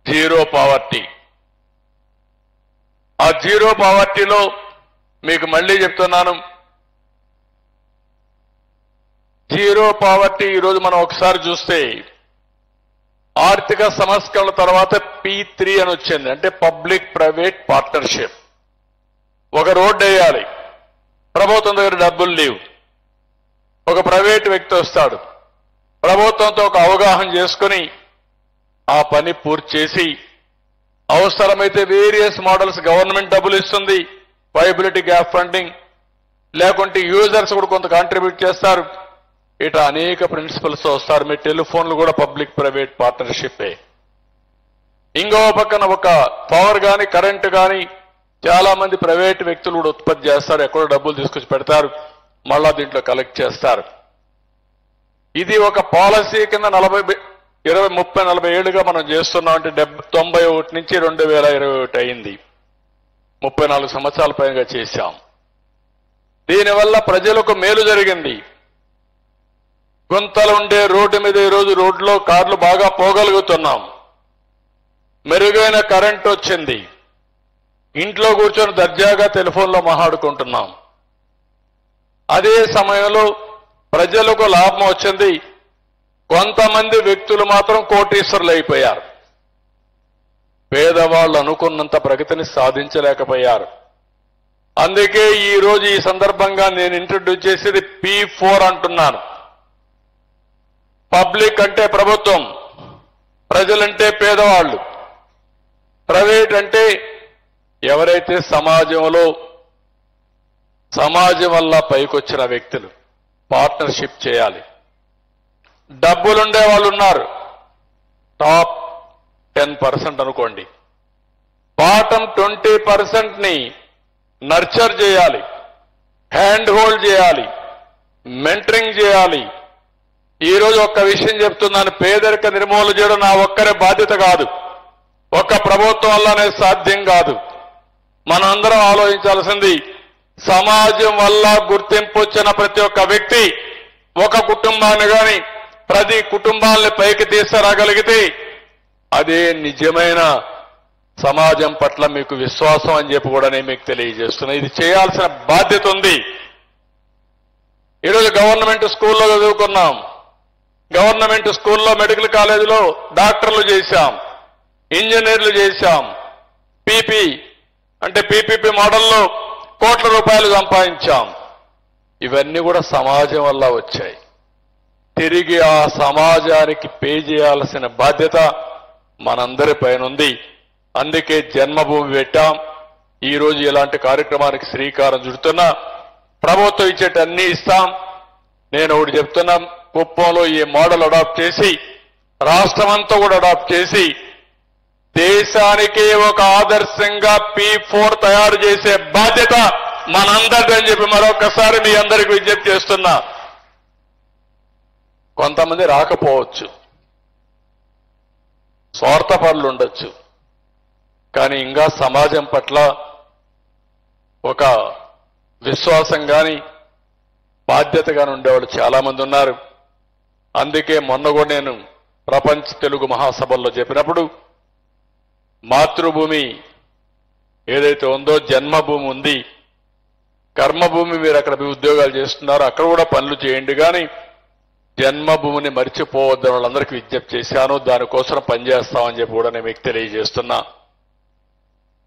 జీరో పావర్టీ. ఆ జీరో పావర్టీలో మీకు మళ్ళీ చెప్తున్నాను, జీరో పావర్టీ ఈరోజు మనం ఒకసారి చూస్తే ఆర్థిక సంస్కరణల తర్వాత P3 అని వచ్చింది. అంటే పబ్లిక్ ప్రైవేట్ పార్ట్నర్షిప్. ఒక రోడ్డు వేయాలి, ప్రభుత్వం దగ్గర డబ్బులు లేవు, ఒక ప్రైవేట్ వ్యక్తి వస్తాడు, ప్రభుత్వంతో ఒక అవగాహన చేసుకుని ఆ పని పూర్తి చేసి అవసరమైతే వేరియస్ మోడల్స్ గవర్నమెంట్ డబ్బులు ఇస్తుంది, వైబిలిటీ గ్యాప్ ఫండింగ్, లేకుంటే యూజర్స్ కూడా కొంత కాంట్రిబ్యూట్ చేస్తారు. ఇట్లా అనేక ప్రిన్సిపల్స్ వస్తారు. మీ టెలిఫోన్లు కూడా పబ్లిక్ ప్రైవేట్ పార్ట్నర్షిప్పే. ఇంకో పక్కన ఒక పవర్ కానీ కరెంటు కానీ చాలా మంది ప్రైవేట్ వ్యక్తులు కూడా ఉత్పత్తి చేస్తారు. ఎక్కడో డబ్బులు తీసుకొచ్చి పెడతారు, మళ్ళా దీంట్లో కలెక్ట్ చేస్తారు. ఇది ఒక పాలసీ కింద 20, 30, 40 ఏళ్లుగా మనం చేస్తున్నాం. అంటే 91 నుంచి 2021 అయింది. 34 సంవత్సరాల పైగా చేశాం. దీనివల్ల ప్రజలకు మేలు జరిగింది. గుంతలు ఉండే రోడ్డు మీద ఈరోజు రోడ్లో కార్లు బాగా పోగలుగుతున్నాం. మెరుగైన కరెంట్ వచ్చింది. ఇంట్లో కూర్చొని దర్జాగా టెలిఫోన్లో మాట్లాడుకుంటున్నాం. అదే సమయంలో ప్రజలకు లాభం వచ్చింది. కొంతమంది వ్యక్తులు మాత్రం కోటీశ్వరులు అయిపోయారు. పేదవాళ్ళు అనుకున్నంత ప్రగతిని సాధించలేకపోయారు. అందుకే ఈ రోజు ఈ సందర్భంగా నేను ఇంట్రడ్యూస్ చేసేది P4 అంటున్నాను. పబ్లిక్ అంటే ప్రభుత్వం, ప్రజలంటే పేదవాళ్ళు, ప్రైవేట్ అంటే ఎవరైతే సమాజం వల్ల పైకొచ్చిన వ్యక్తులు. పార్ట్నర్షిప్ చేయాలి. డబ్బులుండే వాళ్ళు ఉన్నారు, టాప్ 10% అనుకోండి. బాటమ్ 20%ని నర్చర్ చేయాలి, హ్యాండ్ హోల్డ్ చేయాలి, మెంటరింగ్ చేయాలి. ఈరోజు ఒక్క విషయం చెప్తున్నాను, పేదరిక నిర్మూలన చేయడం నా ఒక్కరే బాధ్యత కాదు, ఒక్క ప్రభుత్వం వల్లనే సాధ్యం కాదు. మనందరం ఆలోచించాల్సింది, సమాజం వల్ల గుర్తింపు వచ్చిన ప్రతి ఒక్క వ్యక్తి ఒక కుటుంబాన్ని కానీ 10 కుటుంబాలని పైకి తీసుకురాగలిగితే అదే నిజమైన సమాజం పట్ల మీకు విశ్వాసం అని చెప్పి కూడా నేను మీకు తెలియజేస్తున్నా. ఇది చేయాల్సిన బాధ్యత ఉంది. ఈరోజు గవర్నమెంట్ స్కూల్లో చదువుకున్నాం. గవర్నమెంట్ స్కూల్లో మెడికల్ కాలేజీలో డాక్టర్లు చేశాం, ఇంజనీర్లు చేశాం, పీపీపీ మోడల్లో కోట్ల రూపాయలు సంపాదించాం. ఇవన్నీ కూడా సమాజం వల్ల వచ్చాయి. తిరిగి ఆ సమాజానికి పే చేయాల్సిన బాధ్యత మనందరి పైన ఉంది. అందుకే జన్మభూమి పెట్టాం. ఈరోజు ఇలాంటి కార్యక్రమానికి శ్రీకారం చుడుతున్నా. ప్రభుత్వం ఇచ్చేట అన్ని ఇస్తాం. నేను ఒకటి చెప్తున్నా, కుప్పంలో ఈ మోడల్ అడాప్ట్ చేసి రాష్ట్రమంతా కూడా అడాప్ట్ చేసి దేశానికి ఒక ఆదర్శంగా P4 తయారు చేసే బాధ్యత మనందరిదని చెప్పి మరొకసారి మీ అందరికీ విజ్ఞప్తి చేస్తున్నా. కొంతమంది రాకపోవచ్చు, స్వార్థపరులు ఉండొచ్చు, కానీ ఇంకా సమాజం పట్ల ఒక విశ్వాసం కానీ బాధ్యతగానే ఉండేవాళ్ళు చాలా మంది ఉన్నారు. అందుకే మొన్న కూడా నేను ప్రపంచ తెలుగు మహాసభల్లో చెప్పినప్పుడు మాతృభూమి ఏదైతే ఉందో జన్మభూమి ఉంది, కర్మభూమి మీరు అక్కడ మీ ఉద్యోగాలు చేస్తున్నారు, అక్కడ కూడా పనులు చేయండి, కానీ జన్మభూమిని మర్చిపోవద్దని వాళ్ళందరికీ విజ్ఞప్తి చేశాను. దానికోసం పనిచేస్తామని చెప్పి కూడా నేను మీకు తెలియజేస్తున్నా.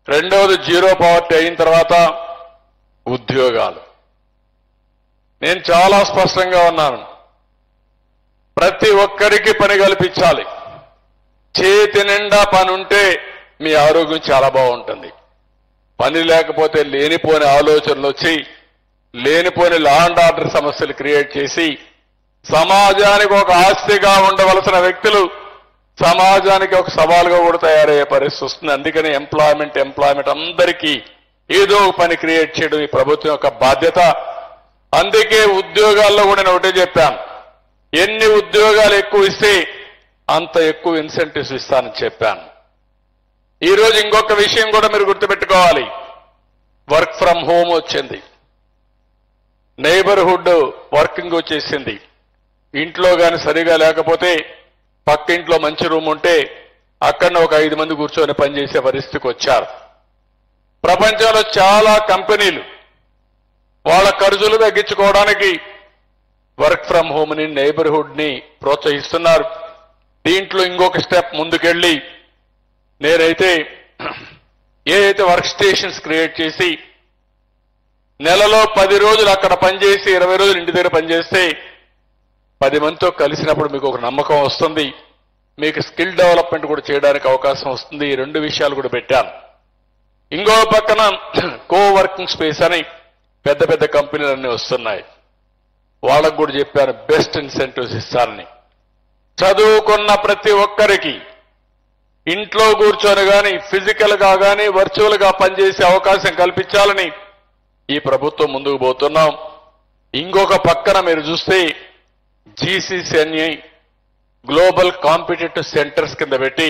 రెండవది, జీరో పావర్టీ అయిన తర్వాత ఉద్యోగాలు. నేను చాలా స్పష్టంగా ఉన్నాను, ప్రతి ఒక్కరికి పని కల్పించాలి. చేతి నిండా పని ఉంటే మీ ఆరోగ్యం చాలా బాగుంటుంది. పని లేకపోతే లేనిపోని ఆలోచనలు వచ్చి లేనిపోని లా అండ్ ఆర్డర్ సమస్యలు క్రియేట్ చేసి సమాజానికి ఒక ఆస్తిగా ఉండవలసిన వ్యక్తులు సమాజానికి ఒక సవాలుగా కూడా తయారయ్యే పరిస్థితి వస్తుంది. అందుకని ఎంప్లాయ్మెంట్ అందరికీ ఏదో ఒక పని క్రియేట్ చేయడం ఈ ప్రభుత్వం యొక్క బాధ్యత. అందుకే ఉద్యోగాల్లో కూడా నేను ఒకటే చెప్పాను, ఎన్ని ఉద్యోగాలు ఎక్కువ ఇస్తే అంత ఎక్కువ ఇన్సెంటివ్స్ ఇస్తానని చెప్పాను. ఈరోజు ఇంకొక విషయం కూడా మీరు గుర్తుపెట్టుకోవాలి, వర్క్ ఫ్రమ్ హోమ్ వచ్చింది, నైబర్హుడ్ వర్కింగ్ వచ్చేసింది. ఇంట్లో కానీ సరిగా లేకపోతే పక్కింట్లో మంచి రూమ్ ఉంటే అక్కడ ఒక 5 మంది కూర్చొని పనిచేసే పరిస్థితికి వచ్చారు. ప్రపంచంలో చాలా కంపెనీలు వాళ్ళ ఖర్చులు తగ్గించుకోవడానికి వర్క్ ఫ్రమ్ హోమ్ ని, నైబర్హుడ్ ని ప్రోత్సహిస్తున్నారు. దీంట్లో ఇంకొక స్టెప్ ముందుకెళ్ళి నేనైతే ఏదైతే వర్క్ స్టేషన్స్ క్రియేట్ చేసి నెలలో 10 రోజులు అక్కడ పనిచేసి 20 రోజులు ఇంటి దగ్గర పనిచేస్తే 10 మందితో కలిసినప్పుడు మీకు ఒక నమ్మకం వస్తుంది, మీకు స్కిల్ డెవలప్మెంట్ కూడా చేయడానికి అవకాశం వస్తుంది. ఈ 2 విషయాలు కూడా పెట్టాను. ఇంకో పక్కన కో వర్కింగ్ స్పేస్ అని పెద్ద పెద్ద కంపెనీలన్నీ వస్తున్నాయి. వాళ్ళకు కూడా చెప్పాను బెస్ట్ ఇన్సెంటివ్స్ ఇస్తానని. చదువుకున్న ప్రతి ఒక్కరికి ఇంట్లో కూర్చొని కానీ ఫిజికల్ గా కానీ వర్చువల్ గా పనిచేసే అవకాశం కల్పించాలని ఈ ప్రభుత్వం ముందుకు పోతున్నాం. ఇంకొక పక్కన మీరు చూస్తే GCCNI గ్లోబల్ కాంపిటేటివ్ సెంటర్స్ కింద పెట్టి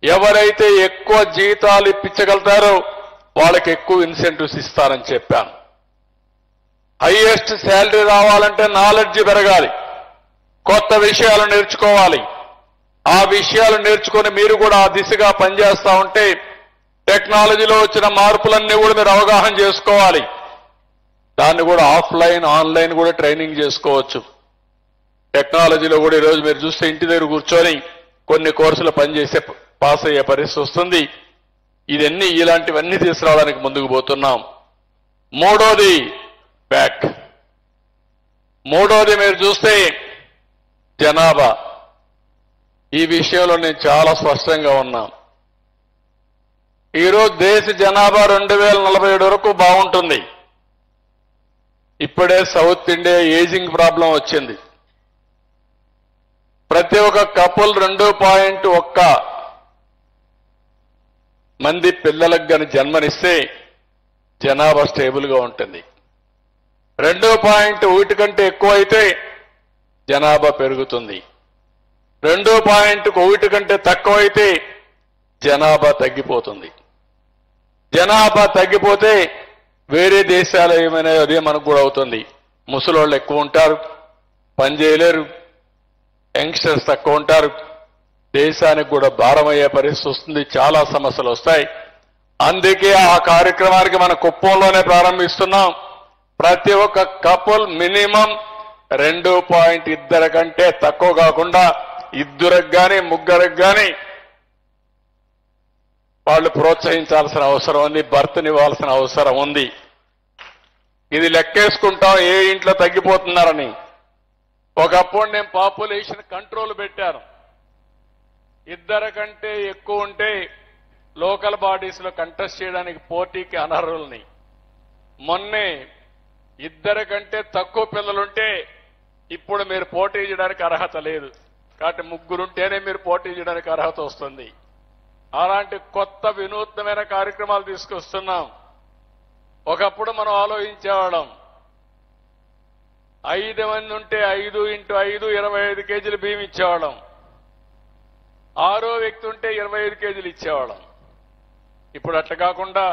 ఎవరైతే ఎక్కువ జీతాలు ఇప్పించగలుగుతారో వాళ్ళకి ఎక్కువ ఇన్సెంటివ్స్ ఇస్తారని చెప్పాను. హైయెస్ట్ శాలరీ రావాలంటే నాలెడ్జ్ పెరగాలి, కొత్త విషయాలు నేర్చుకోవాలి. ఆ విషయాలు నేర్చుకొని మీరు కూడా ఆ దిశగా పనిచేస్తా ఉంటే టెక్నాలజీలో వచ్చిన మార్పులన్నీ కూడా మీరు అవగాహన చేసుకోవాలి. దాన్ని కూడా ఆఫ్లైన్ ఆన్లైన్ కూడా ట్రైనింగ్ చేసుకోవచ్చు. టెక్నాలజీలో కూడా ఈరోజు మీరు చూస్తే ఇంటి దగ్గర కూర్చొని కొన్ని కోర్సులు పనిచేసే పాస్ అయ్యే పరిస్థితి వస్తుంది. ఇలాంటివన్నీ తీసుకురావడానికి ముందుకు పోతున్నాం. మూడోది బ్యాక్. మూడోది మీరు చూస్తే జనాభా. ఈ విషయంలో నేను చాలా స్పష్టంగా ఉన్నా. ఈరోజు దేశ జనాభా 2047 వరకు బాగుంటుంది. ఇప్పుడే సౌత్ ఇండియా ఏజింగ్ ప్రాబ్లం వచ్చింది. ప్రతి ఒక్క కపుల్ 2.1 మంది పిల్లలకు గాని జన్మనిస్తే జనాభా స్టేబుల్ గా ఉంటుంది. 2.1 కంటే ఎక్కువ అయితే జనాభా పెరుగుతుంది. 2.1 కంటే తక్కువ అయితే జనాభా తగ్గిపోతుంది. జనాభా తగ్గిపోతే వేరే దేశాలు ఏమైనా అదే మనకు కూడా అవుతుంది. ముసలోళ్ళు ఎక్కువ ఉంటారు, పని చేయలేరు, యంగ్స్టర్స్ తక్కువ ఉంటారు, దేశానికి కూడా భారమయ్యే పరిస్థితి వస్తుంది, చాలా సమస్యలు వస్తాయి. అందుకే ఆ కార్యక్రమానికి మన కుప్పంలోనే ప్రారంభిస్తున్నాం. ప్రతి ఒక్క కపుల్ మినిమం 2.2 కంటే తక్కువ కాకుండా ఇద్దరికి గాని ముగ్గురికి గాని వాళ్ళు ప్రోత్సహించాల్సిన అవసరం ఉంది, భర్తనివ్వాల్సిన అవసరం ఉంది. ఇది లెక్కేసుకుంటాం ఏ ఇంట్లో తగ్గిపోతున్నారని. ఒకప్పుడు నేను పాపులేషన్ కంట్రోల్ పెట్టాను. 2 కంటే ఎక్కువ ఉంటే లోకల్ బాడీస్ లో కంటెస్ట్ చేయడానికి పోటీకి అనర్హుల్ని. మొన్నే 2 కంటే తక్కువ పిల్లలుంటే ఇప్పుడు మీరు పోటీ చేయడానికి అర్హత లేదు. కాబట్టి 3 ఉంటేనే మీరు పోటీ చేయడానికి అర్హత వస్తుంది. అలాంటి కొత్త వినూత్నమైన కార్యక్రమాలు తీసుకొస్తున్నాం. ఒకప్పుడు మనం ఆలోచించేవాళ్ళం 5 మంది ఉంటే 5 × 5 25 కేజీలు బియ్యం ఇచ్చేవాళ్ళం. 6వ వ్యక్తి ఉంటే 25 కేజీలు ఇచ్చేవాళ్ళం. ఇప్పుడు అట్లా కాకుండా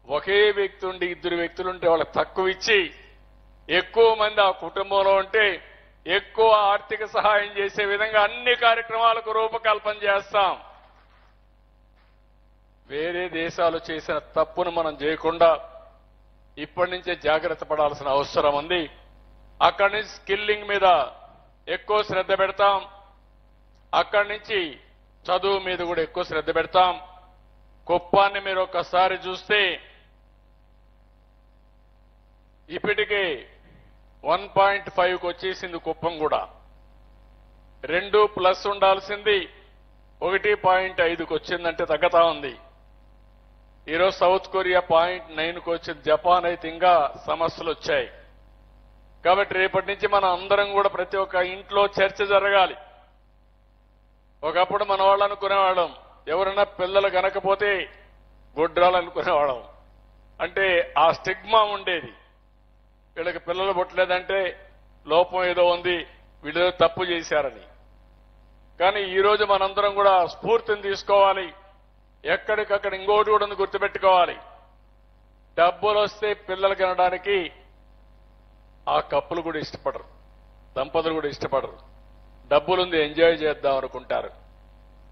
ఒకే వ్యక్తి ఉండి 2 వ్యక్తులు ఉంటే వాళ్ళకి తక్కువ ఇచ్చి ఎక్కువ మంది ఆ కుటుంబంలో ఉంటే ఎక్కువ ఆర్థిక సహాయం చేసే విధంగా అన్ని కార్యక్రమాలకు రూపకల్పన చేస్తాం. వేరే దేశాలు చేసిన తప్పును మనం చేయకుండా ఇప్పటి నుంచే జాగ్రత్త పడాల్సిన అవసరం ఉంది. అక్కడి నుంచి స్కిల్లింగ్ మీద ఎక్కువ శ్రద్ధ పెడతాం. అక్కడి నుంచి చదువు మీద కూడా ఎక్కువ శ్రద్ధ పెడతాం. కుప్పాన్ని మీరు ఒక్కసారి చూస్తే ఇప్పటికే 1.5కు వచ్చేసింది కుప్పం కూడా. 2+ ఉండాల్సింది 1.5కు వచ్చిందంటే తగ్గతా ఉంది. ఈరోజు సౌత్ కొరియా 0.9కు వచ్చింది. జపాన్ అయితే ఇంకా సమస్యలు వచ్చాయి. కాబట్టి రేపటి నుంచి మనం అందరం కూడా ప్రతి ఒక్క ఇంట్లో చర్చ జరగాలి. ఒకప్పుడు మన వాళ్ళు అనుకునేవాళ్ళం ఎవరైనా పిల్లలు కనకపోతే గొడ్రాలు అనుకునేవాళ్ళం. అంటే ఆ స్టిగ్మా ఉండేది. వీళ్ళకి పిల్లలు పుట్టలేదంటే లోపం ఏదో ఉంది, వీళ్ళు తప్పు చేశారని. కానీ ఈరోజు మనందరం కూడా స్ఫూర్తిని తీసుకోవాలి. ఎక్కడికక్కడ ఇంకోటి కూడా గుర్తుపెట్టుకోవాలి. డబ్బులు వస్తే పిల్లలు కనడానికి ఆ కప్పులు కూడా ఇష్టపడరు, దంపతులు కూడా ఇష్టపడరు. డబ్బులుంది ఎంజాయ్ చేద్దాం అనుకుంటారు.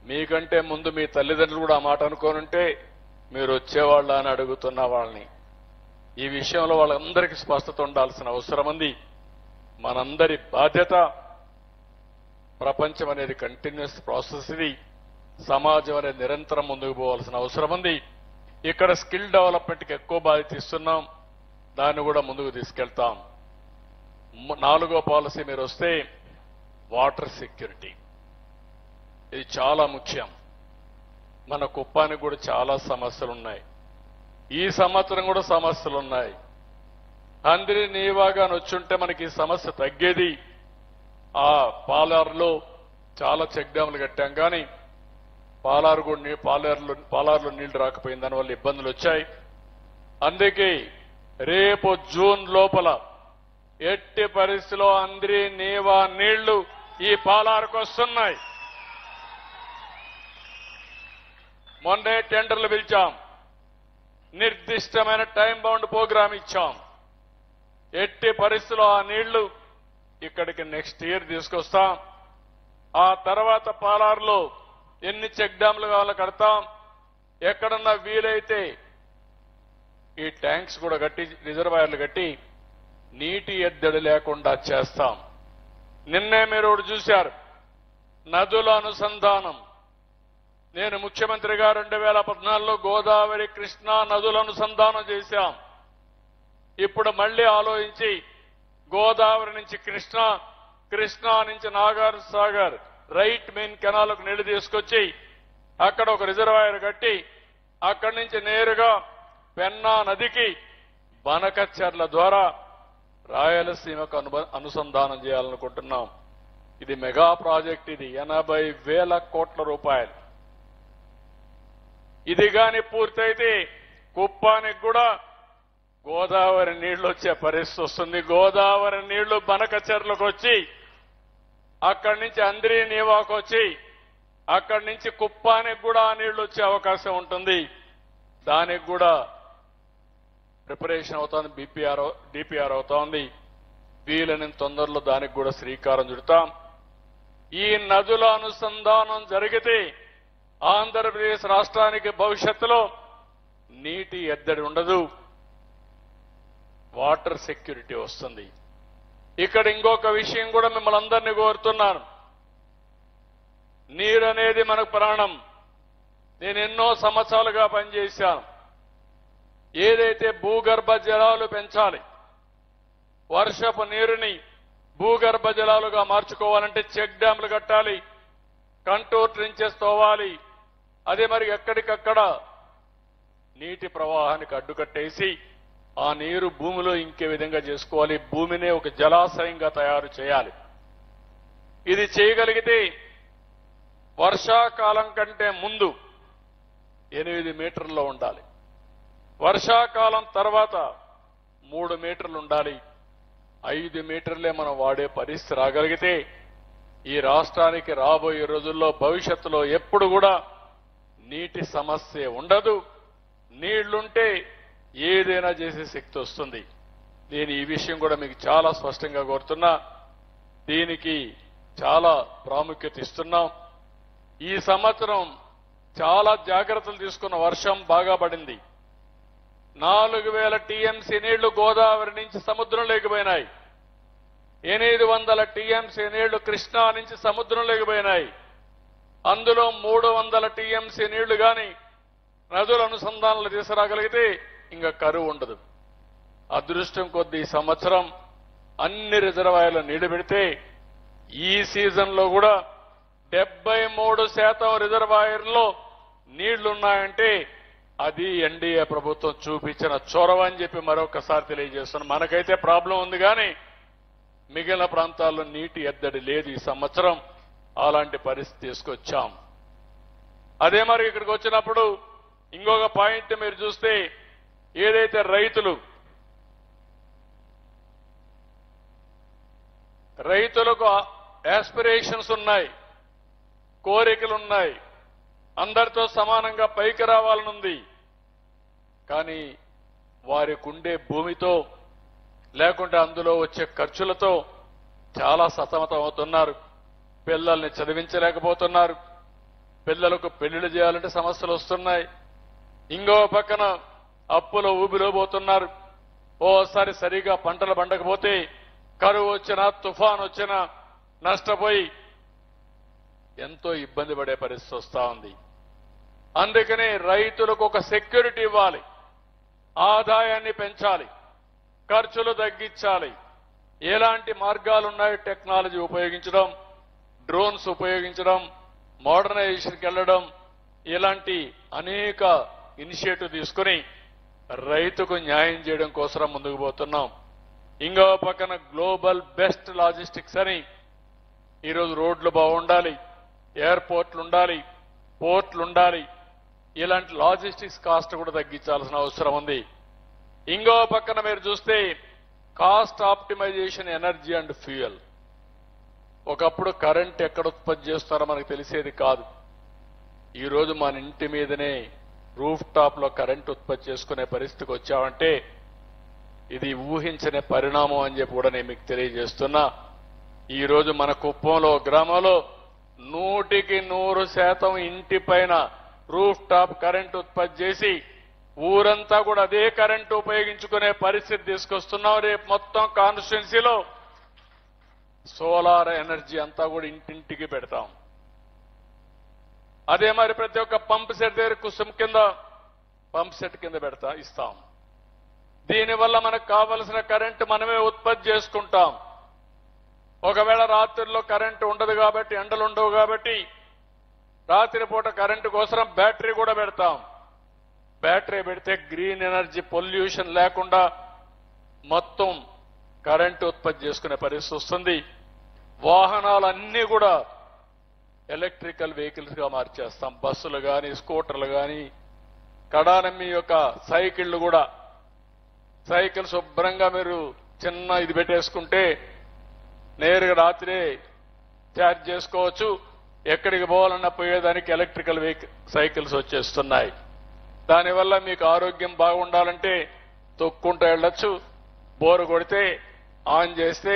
మీకంటే ముందు మీ తల్లిదండ్రులు కూడా ఆ మాట అనుకోనుంటే మీరు వచ్చేవాళ్ళ అని అడుగుతున్న వాళ్ళని. ఈ విషయంలో వాళ్ళందరికీ స్పష్టత ఉండాల్సిన అవసరం ఉంది. మనందరి బాధ్యత. ప్రపంచం అనేది కంటిన్యూస్ ప్రాసెస్. ఇది సమాజం అనేది నిరంతరం ముందుకు పోవాల్సిన అవసరం ఉంది. ఇక్కడ స్కిల్ డెవలప్మెంట్కి ఎక్కువ బాధ్యత ఇస్తున్నాం. దాన్ని కూడా ముందుకు తీసుకెళ్తాం. 4వ పాలసీ మీరు వస్తే వాటర్ సెక్యూరిటీ. ఇది చాలా ముఖ్యం. మన కుప్పానికి కూడా చాలా సమస్యలు ఉన్నాయి. ఈ సంవత్సరం కూడా సమస్యలు ఉన్నాయి. అందరి నీవాగా వచ్చుంటే మనకి ఈ సమస్య తగ్గేది. ఆ పాలారులో చాలా చెక్ డ్యాములు కట్టాం, కానీ పాలారులో నీళ్లు రాకపోయింది. దానివల్ల ఇబ్బందులు వచ్చాయి. అందుకే రేపు జూన్ లోపల ఎట్టి పరిస్థితిలో అందరి నీవా నీళ్లు ఈ పాలారుకు వస్తున్నాయి. మొన్నే టెండర్లు పిలిచాం. నిర్దిష్టమైన టైం బౌండ్ ప్రోగ్రాం ఇచ్చాం. ఎట్టి పరిస్థితిలో ఆ నీళ్లు ఇక్కడికి నెక్స్ట్ ఇయర్ తీసుకొస్తాం. ఆ తర్వాత పాలారులో ఎన్ని చెక్ డ్యామ్లు కావాలో కడతాం. ఎక్కడన్నా వీలైతే ఈ ట్యాంక్స్ కూడా కట్టి, రిజర్వాయర్లు కట్టి నీటి ఎద్దడి లేకుండా చేస్తాం. నిన్నే మీరు ఒకటి చూశారు, నదుల అనుసంధానం. నేను ముఖ్యమంత్రిగా 2014లో గోదావరి, కృష్ణా నదుల అనుసంధానం చేశాం. ఇప్పుడు మళ్లీ ఆలోచించి గోదావరి నుంచి కృష్ణా, కృష్ణా నుంచి నాగార్ సాగర్ రైట్ మెయిన్ కెనాల్కు నీళ్లు తీసుకొచ్చి అక్కడ ఒక రిజర్వాయర్ కట్టి అక్కడి నుంచి నేరుగా పెన్నా నదికి బనకచెర్ల ద్వారా రాయలసీమకు అనుసంధానం చేయాలనుకుంటున్నాం. ఇది మెగా ప్రాజెక్ట్. ఇది 80,000 కోట్ల రూపాయలు. ఇది గాని పూర్తయితే కుప్పానికి కూడా గోదావరి నీళ్లు వచ్చే పరిస్థితి వస్తుంది. గోదావరి నీళ్లు బనకచెర్లకు వచ్చి అక్కడి నుంచి అంద్రీ నీవాకు వచ్చి అక్కడి నుంచి కుప్పానికి కూడా నీళ్లు వచ్చే అవకాశం ఉంటుంది. దానికి కూడా ప్రిపరేషన్ అవుతోంది. డిపిఆర్ అవుతోంది. వీలైన తొందరలో దానికి కూడా శ్రీకారం చుడతాం. ఈ నదుల అనుసంధానం జరిగితే ఆంధ్రప్రదేశ్ రాష్ట్రానికి భవిష్యత్తులో నీటి ఎద్దడి ఉండదు, వాటర్ సెక్యూరిటీ వస్తుంది. ఇక్కడ ఇంకొక విషయం కూడా మిమ్మల్ని అందరినీ కోరుతున్నాను. నీరు అనేది మనకు ప్రాణం. నేను ఎన్నో సంవత్సరాలుగా పనిచేశాను. ఏదైతే భూగర్భ జలాలు పెంచాలి, వర్షపు నీరుని భూగర్భ జలాలుగా మార్చుకోవాలంటే చెక్ డ్యాంలు కట్టాలి, కంటూర్ ట్రించెస్ తోవాలి. అదే మరి ఎక్కడికక్కడ నీటి ప్రవాహానికి అడ్డుకట్టేసి ఆ నీరు భూమిలో ఇంకే విధంగా చేసుకోవాలి. భూమినే ఒక జలాశయంగా తయారు చేయాలి. ఇది చేయగలిగితే వర్షాకాలం కంటే ముందు 8 మీటర్లలో ఉండాలి, వర్షాకాలం తర్వాత 3 మీటర్లు ఉండాలి. 5 మీటర్లే మనం వాడే పరిస్థితి రాగలిగితే ఈ రాష్ట్రానికి రాబోయే రోజుల్లో భవిష్యత్తులో ఎప్పుడు కూడా నీటి సమస్య ఉండదు. నీళ్లుంటే ఏదైనా చేసే శక్తి వస్తుంది. నేను ఈ విషయం కూడా మీకు చాలా స్పష్టంగా కోరుతున్నా. దీనికి చాలా ప్రాముఖ్యత ఇస్తున్నాం. ఈ సంవత్సరం చాలా జాగ్రత్తలు తీసుకున్న వర్షం బాగా పడింది. 4000 టీఎంసీ నీళ్లు గోదావరి నుంచి సముద్రంలోకి పోయినాయి. 800 టీఎంసీ నీళ్లు కృష్ణా నుంచి సముద్రంలోకి పోయినాయి. అందులో 300 టీఎంసీ నీళ్లు గాని నదుల అనుసంధానాలు తీసుకురాగలిగితే ఇంకా కరువు ఉండదు. అదృష్టం కొద్దీ ఈ సంవత్సరం అన్ని రిజర్వాయర్లు నీళ్లు పెడితే ఈ సీజన్లో కూడా 73% రిజర్వాయర్లో నీళ్లున్నాయంటే అది ఎన్డీఏ ప్రభుత్వం చూపించిన చొరవ అని చెప్పి మరొకసారి తెలియజేస్తున్నాం. మనకైతే ప్రాబ్లం ఉంది కానీ మిగిలిన ప్రాంతాల్లో నీటి ఎద్దడి లేదు. ఈ సంవత్సరం అలాంటి పరిస్థితి తీసుకొచ్చాం. అదే మరి ఇక్కడికి వచ్చినప్పుడు ఇంకొక పాయింట్ మీరు చూస్తే ఏదైతే రైతులకు యాస్పిరేషన్స్ ఉన్నాయి, కోరికలున్నాయి, అందరితో సమానంగా పైకి రావాలనుంది. కానీ వారికి ఉండే భూమితో లేకుంటే అందులో వచ్చే ఖర్చులతో చాలా సతమతం అవుతున్నారు. పిల్లల్ని చదివించలేకపోతున్నారు. పిల్లలకు పెళ్లిళ్ళు చేయాలంటే సమస్యలు వస్తున్నాయి. ఇంకో పక్కన అప్పుల ఊబిలో పోతున్నారు. ఓసారి సరిగా పంటలు పండకపోతే కరువు వచ్చినా తుఫాన్ వచ్చినా నష్టపోయి ఎంతో ఇబ్బంది పడే పరిస్థితి వస్తా ఉంది. అందుకనే రైతులకు ఒక సెక్యూరిటీ ఇవ్వాలి, ఆదాయాన్ని పెంచాలి, ఖర్చులు తగ్గించాలి. ఎలాంటి మార్గాలున్నాయో టెక్నాలజీ ఉపయోగించడం, డ్రోన్స్ ఉపయోగించడం, మోడర్నైజేషన్కి వెళ్లడం, ఇలాంటి అనేక ఇనిషియేటివ్ తీసుకుని రైతుకు న్యాయం చేయడం కోసం ముందుకు పోతున్నాం. ఇంకో పక్కన గ్లోబల్ బెస్ట్ లాజిస్టిక్స్ అని ఈరోజు రోడ్లు బాగుండాలి, ఎయిర్పోర్ట్లు ఉండాలి, పోర్ట్లు ఉండాలి. ఇలాంటి లాజిస్టిక్స్ కాస్ట్ కూడా తగ్గించాల్సిన అవసరం ఉంది. ఇంకో పక్కన మీరు చూస్తే cost optimisation energy and fuel. ఒకప్పుడు కరెంట్ ఎక్కడ ఉత్పత్తి చేస్తారో మనకు తెలిసేది కాదు. ఈరోజు మన ఇంటి మీదనే రూఫ్ టాప్ లో కరెంట్ ఉత్పత్తి చేసుకునే పరిస్థితికి వచ్చామంటే ఇది ఊహించని పరిణామం అని చెప్పి కూడా నేను మీకు తెలియజేస్తున్నా. ఈరోజు మన కుప్పంలో గ్రామంలో 100% ఇంటి పైన రూఫ్ టాప్ కరెంట్ ఉత్పత్తి చేసి ఊరంతా కూడా అదే కరెంటు ఉపయోగించుకునే పరిస్థితి తీసుకొస్తున్నాం. రేపు మొత్తం కాన్స్టిట్యున్సీలో సోలార్ ఎనర్జీ అంతా కూడా ఇంటింటికి పెడతాం. అదే మరి ప్రతి ఒక్క పంప్ సెట్ దగ్గర కుసుమ్ కింద పంప్ సెట్ కింద ఇస్తాం. దీనివల్ల మనకు కావలసిన కరెంటు మనమే ఉత్పత్తి చేసుకుంటాం. ఒకవేళ రాత్రిలో కరెంటు ఉండదు కాబట్టి, ఎండలు ఉండవు కాబట్టి రాత్రిపూట కరెంటు కోసం బ్యాటరీ కూడా పెడతాం. బ్యాటరీ పెడితే గ్రీన్ ఎనర్జీ పొల్యూషన్ లేకుండా మొత్తం కరెంటు ఉత్పత్తి చేసుకునే పరిస్థితి వస్తుంది. వాహనాలన్నీ కూడా ఎలక్ట్రికల్ వెహికల్స్ గా మార్చేస్తాం. బస్సులు కానీ, స్కూటర్లు కానీ, కడాన మీ యొక్క సైకిళ్లు కూడా. సైకిల్ శుభ్రంగా మీరు చిన్న ఇది పెట్టేసుకుంటే నేరుగా రాత్రే ఛార్జ్ చేసుకోవచ్చు. ఎక్కడికి పోవాలన్నా పోయేదానికి ఎలక్ట్రికల్ సైకిల్స్ వచ్చేస్తున్నాయి. దానివల్ల మీకు ఆరోగ్యం బాగుండాలంటే తొక్కుంటూ వెళ్ళొచ్చు. బోరు కొడితే ఆన్ చేస్తే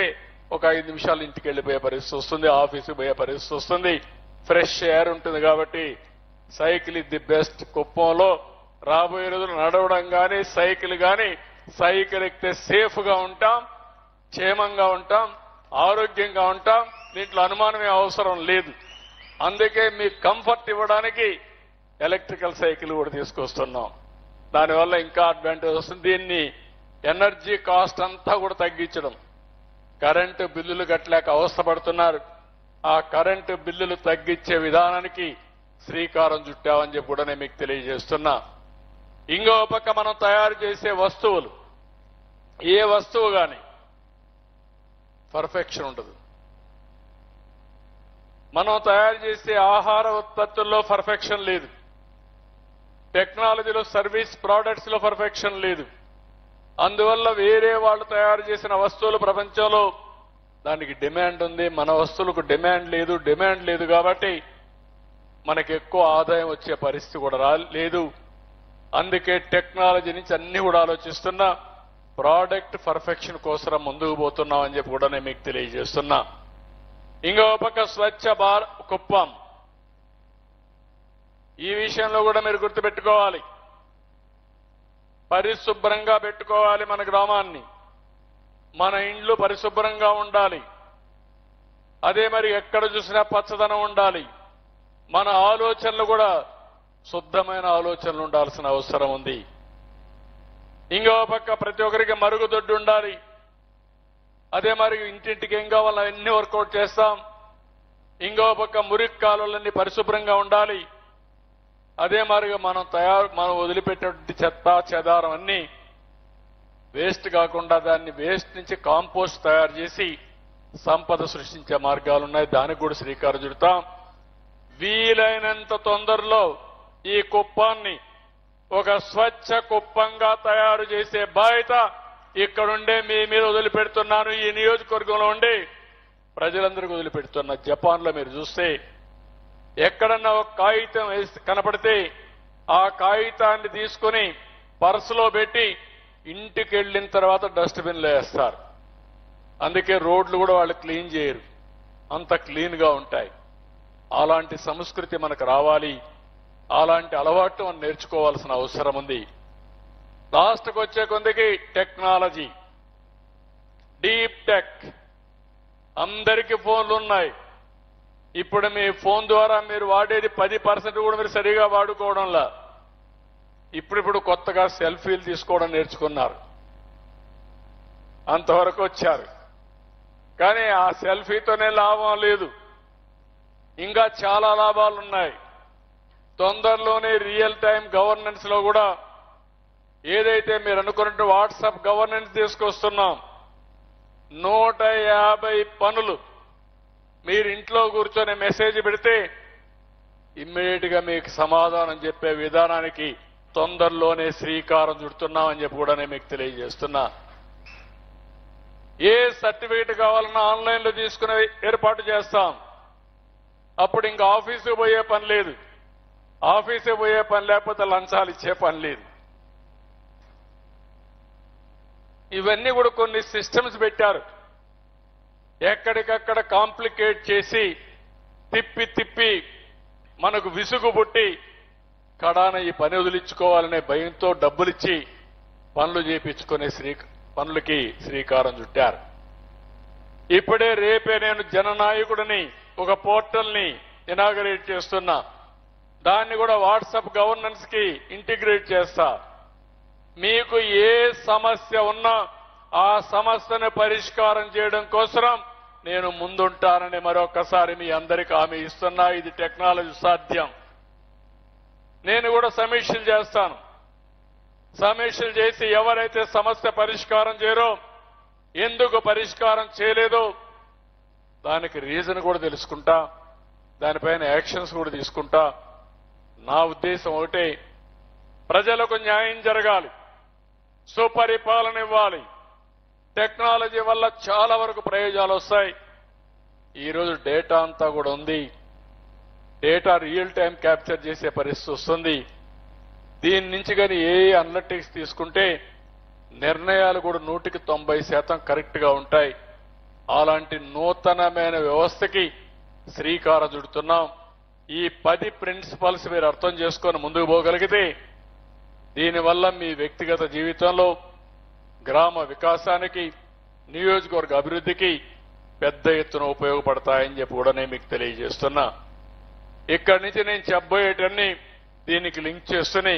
ఒక 5 నిమిషాలు ఇంటికి వెళ్ళిపోయే పరిస్థితి వస్తుంది, ఆఫీసుకు పోయే పరిస్థితి వస్తుంది. ఫ్రెష్ ఎయిర్ ఉంటుంది కాబట్టి సైకిల్ ఇది ది బెస్ట్. కుప్పంలో రాబోయే రోజులు నడవడం కానీ, సైకిల్ ఎక్కితే సేఫ్ గా ఉంటాం. క్షేమంగా ఉంటాం, ఆరోగ్యంగా ఉంటాం. దీంట్లో అనుమానమే అవసరం లేదు. అందుకే మీకు కంఫర్ట్ ఇవ్వడానికి ఎలక్ట్రికల్ సైకిల్ కూడా తీసుకొస్తున్నాం. దానివల్ల ఇంకా అడ్వాంటేజ్ వస్తుంది. దీన్ని ఎనర్జీ కాస్ట్ అంతా కూడా తగ్గించడం. కరెంటు బిల్లులు కట్టలేక అవస్థపడుతున్నారు. ఆ కరెంటు బిల్లులు తగ్గించే విధానానికి శ్రీకారం చుట్టామని చెప్పి కూడా నేను మీకు తెలియజేస్తున్నా. ఇంకో పక్క మనం తయారు చేసే వస్తువులు, ఏ వస్తువు కానీ పర్ఫెక్షన్ ఉండదు. మనం తయారు చేసే ఆహార ఉత్పత్తుల్లో పర్ఫెక్షన్ లేదు, టెక్నాలజీలో సర్వీస్ ప్రోడక్ట్స్ లో పర్ఫెక్షన్ లేదు. అందువల్ల వేరే వాళ్ళు తయారు చేసిన వస్తువులు ప్రపంచంలో దానికి డిమాండ్ ఉంది, మన వస్తువులకు డిమాండ్ లేదు. డిమాండ్ లేదు కాబట్టి మనకి ఎక్కువ ఆదాయం వచ్చే పరిస్థితి కూడా లేదు. అందుకే టెక్నాలజీ నుంచి అన్ని కూడా ఆలోచిస్తున్నా, ప్రోడక్ట్ పర్ఫెక్షన్ కోసం ముందుకు పోతున్నాం అని చెప్పి కూడా నేను మీకు తెలియజేస్తున్నా. ఇంకో పక్క స్వచ్ఛ భారత్ కుప్పం, ఈ విషయంలో కూడా మీరు గుర్తుపెట్టుకోవాలి. పరిశుభ్రంగా పెట్టుకోవాలి మన గ్రామాన్ని, మన ఇండ్లు పరిశుభ్రంగా ఉండాలి. అదే మరి ఎక్కడ చూసినా పచ్చదనం ఉండాలి. మన ఆలోచనలు కూడా శుద్ధమైన ఆలోచనలు ఉండాల్సిన అవసరం ఉంది. ఇంకో పక్క ప్రతి ఒక్కరికి మరుగుదొడ్డు ఉండాలి. అదే మరి ఇంటింటికి ఏం కావాలో అన్ని వర్కౌట్ చేస్తాం. ఇంకో పక్క మురికి కాలువలన్నీ పరిశుభ్రంగా ఉండాలి. అదే మరిగా మనం వదిలిపెట్టినటువంటి చెత్త చెదారం అన్ని వేస్ట్ కాకుండా దాన్ని వేస్ట్ నుంచి కాంపోస్ట్ తయారు చేసి సంపద సృష్టించే మార్గాలున్నాయి. దానికి కూడా శ్రీకారం చుడతాం. వీలైనంత తొందరలో ఈ కుప్పాన్ని ఒక స్వచ్ఛ కుప్పంగా తయారు చేసే బాధ్యత ఇక్కడుండే మీ మీద వదిలిపెడుతున్నాను. ఈ నియోజకవర్గంలో ఉండి ప్రజలందరికీ వదిలిపెడుతున్నా. జపాన్లో మీరు చూస్తే ఎక్కడన్నా ఒక కాగితం కనపడితే ఆ కాగితాన్ని తీసుకుని పర్సులో పెట్టి ఇంటికి వెళ్ళిన తర్వాత డస్ట్బిన్లో వేస్తారు. అందుకే రోడ్లు కూడా వాళ్ళు క్లీన్ చేయరు, అంత క్లీన్ గా ఉంటాయి. అలాంటి సంస్కృతి మనకు రావాలి. అలాంటి అలవాటు మనం నేర్చుకోవాల్సిన అవసరం ఉంది. లాస్ట్కి వచ్చే కొందికి టెక్నాలజీ, డీప్ టెక్. అందరికీ ఫోన్లు ఉన్నాయి. ఇప్పుడు మీ ఫోన్ ద్వారా మీరు వాడేది 10% కూడా మీరు సరిగా వాడుకోవడంలా. ఇప్పుడు కొత్తగా సెల్ఫీలు తీసుకోవడం నేర్చుకున్నారు, అంతవరకు వచ్చారు. కానీ ఆ సెల్ఫీతోనే లాభం లేదు, ఇంకా చాలా లాభాలున్నాయి. తొందరలోనే రియల్ టైం గవర్నెన్స్ లో కూడా ఏదైతే మీరు అనుకున్నట్టు వాట్సాప్ గవర్నెన్స్ తీసుకొస్తున్నాం. 150 పనులు మీరు ఇంట్లో కూర్చొని మెసేజ్ పెడితే ఇమ్మీడియట్ గా మీకు సమాధానం చెప్పే విధానానికి తొందరలోనే శ్రీకారం చుడుతున్నామని చెప్పి కూడా నేను మీకు తెలియజేస్తున్నా. ఏ సర్టిఫికేట్ కావాలన్నా ఆన్లైన్ లో తీసుకునే ఏర్పాటు చేస్తాం. అప్పుడు ఇంకా ఆఫీసుకు పోయే పని లేదు. ఆఫీసుకు పోయే పని లేకపోతే లంచాలు ఇచ్చే పని లేదు. ఇవన్నీ కూడా కొన్ని సిస్టమ్స్ పెట్టారు. ఎక్కడికక్కడ కాంప్లికేట్ చేసి తిప్పి మనకు విసుగు పుట్టి కడాన ఈ పని వదిలించుకోవాలనే భయంతో డబ్బులిచ్చి పనులు చేయించుకునే పనులకి శ్రీకారం చుట్టారు. ఇప్పుడే రేపే నేను జననాయకుడిని ఒక పోర్టల్ని ఇనాగరేట్ చేస్తున్నా. దాన్ని కూడా వాట్సాప్ గవర్నెన్స్ కి ఇంటిగ్రేట్ చేస్తా. మీకు ఏ సమస్య ఉన్నా ఆ సమస్యను పరిష్కారం చేయడం కోసం నేను ముందుంటానని మరొకసారి మీ అందరికీ హామీ ఇస్తున్నా. ఇది టెక్నాలజీ సాధ్యం. నేను కూడా సమీక్షలు చేస్తాను. సమీక్షలు చేసి ఎవరైతే సమస్య పరిష్కారం చేయరో, ఎందుకు పరిష్కారం చేయలేదో దానికి రీజన్ కూడా తెలుసుకుంటా, దానిపైన యాక్షన్స్ కూడా తీసుకుంటా. నా ఉద్దేశం ఒకటే, ప్రజలకు న్యాయం జరగాలి, సుపరిపాలన ఇవ్వాలి. టెక్నాలజీ వల్ల చాలా వరకు ప్రయోజనాలు వస్తాయి. ఈరోజు డేటా అంతా కూడా ఉంది. డేటా రియల్ టైం క్యాప్చర్ చేసే పరిస్థితి వస్తుంది. దీని నుంచి కానీ ఏ అనలిటిక్స్ తీసుకుంటే నిర్ణయాలు కూడా 190% కరెక్ట్ గా ఉంటాయి. అలాంటి నూతనమైన వ్యవస్థకి శ్రీకారం చుడుతున్నాం. ఈ 10 ప్రిన్సిపల్స్ మీరు అర్థం చేసుకొని ముందుకు పోగలిగితే దీనివల్ల మీ వ్యక్తిగత జీవితంలో, గ్రామ వికాసానికి, నియోజకవర్గ అభివృద్ధికి పెద్ద ఎత్తున ఉపయోగపడతాయని చెప్పి కూడా నేను మీకు తెలియజేస్తున్నా. ఇక్కడి నుంచి నేను చెప్పబోయేటన్ని దీనికి లింక్ చేస్తూనే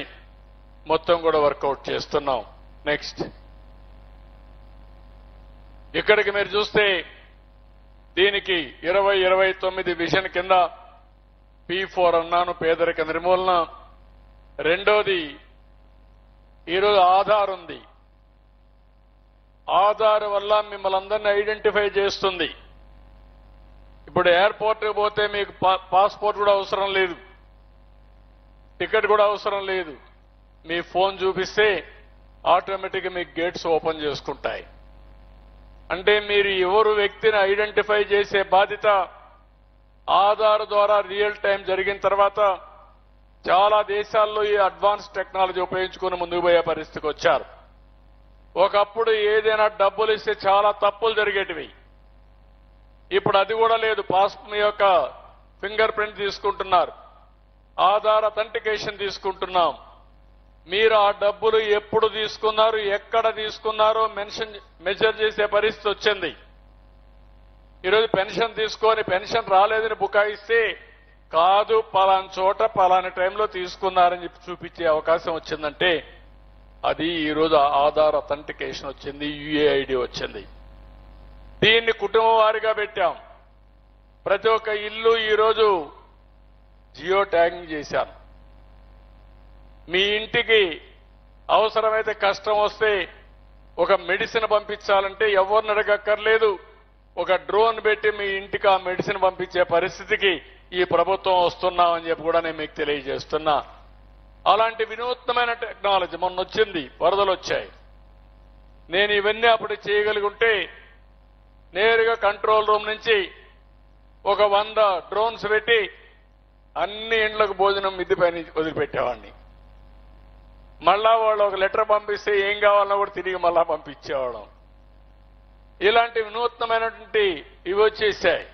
మొత్తం కూడా వర్కౌట్ చేస్తున్నాం. నెక్స్ట్ ఇక్కడికి మీరు చూస్తే దీనికి 2029 విజన్ కింద P4 అన్నాను, పేదరిక నిర్మూలన. రెండోది ఈరోజు ఆధార్ ఉంది. ఆధార్ వల్ల మిమ్మల్ని అందరినీ ఐడెంటిఫై చేస్తుంది. ఇప్పుడు ఎయిర్పోర్ట్కి పోతే మీకు పాస్పోర్ట్ కూడా అవసరం లేదు, టికెట్ కూడా అవసరం లేదు. మీ ఫోన్ చూపిస్తే ఆటోమేటిక్గా మీకు గేట్స్ ఓపెన్ చేసుకుంటాయి. అంటే మీరు ఎవరు వ్యక్తిని ఐడెంటిఫై చేసే బాధ్యత ఆధార్ ద్వారా రియల్ టైం జరిగిన తర్వాత చాలా దేశాల్లో ఈ అడ్వాన్స్ టెక్నాలజీ ఉపయోగించుకుని ముందుకు పోయే పరిస్థితికి వచ్చారు. ఒకప్పుడు ఏదైనా డబ్బులు ఇస్తే చాలా తప్పులు జరిగేటివి. ఇప్పుడు అది కూడా లేదు. మీ యొక్క ఫింగర్ ప్రింట్ తీసుకుంటున్నారు, ఆధార్ అథెంటికేషన్ తీసుకుంటున్నాం. మీరు ఆ డబ్బులు ఎప్పుడు తీసుకున్నారు, ఎక్కడ తీసుకున్నారో మెజర్ చేసే పరిస్థితి వచ్చింది. ఈరోజు పెన్షన్ తీసుకొని పెన్షన్ రాలేదని బుకాయిస్తే కాదు, పలాని చోట పలాని టైంలో తీసుకున్నారని చెప్పి చూపించే అవకాశం వచ్చిందంటే అది ఈరోజు ఆధార్ అథెంటికేషన్ వచ్చింది, యుఏఐడి వచ్చింది. దీన్ని కుటుంబం వారిగా పెట్టాం. ప్రతి ఒక్క ఇల్లు ఈరోజు జియో ట్యాగింగ్ చేశాను. మీ ఇంటికి అవసరమైతే కష్టం వస్తే ఒక మెడిసిన్ పంపించాలంటే ఎవరిని అడగక్కర్లేదు, ఒక డ్రోన్ పెట్టి మీ ఇంటికి ఆ మెడిసిన్ పంపించే పరిస్థితికి ఈ ప్రభుత్వం వస్తున్నామని చెప్పి కూడా నేను మీకు తెలియజేస్తున్నా. అలాంటి వినూత్నమైన టెక్నాలజీ మొన్న వచ్చింది, వరదలు వచ్చాయి. నేను ఇవన్నీ అప్పుడు చేయగలిగి ఉంటే నేరుగా కంట్రోల్ రూమ్ నుంచి ఒక 100 డ్రోన్స్ పెట్టి అన్ని ఇండ్లకు భోజనం మిద్ది పైన వదిలిపెట్టేవాడిని. మళ్ళా వాళ్ళు ఒక లెటర్ పంపిస్తే ఏం కావాలన్నా కూడా తిరిగి మళ్ళా పంపించేవాళ్ళం. ఇలాంటి వినూత్నమైనటువంటి ఇవి వచ్చేసాయి.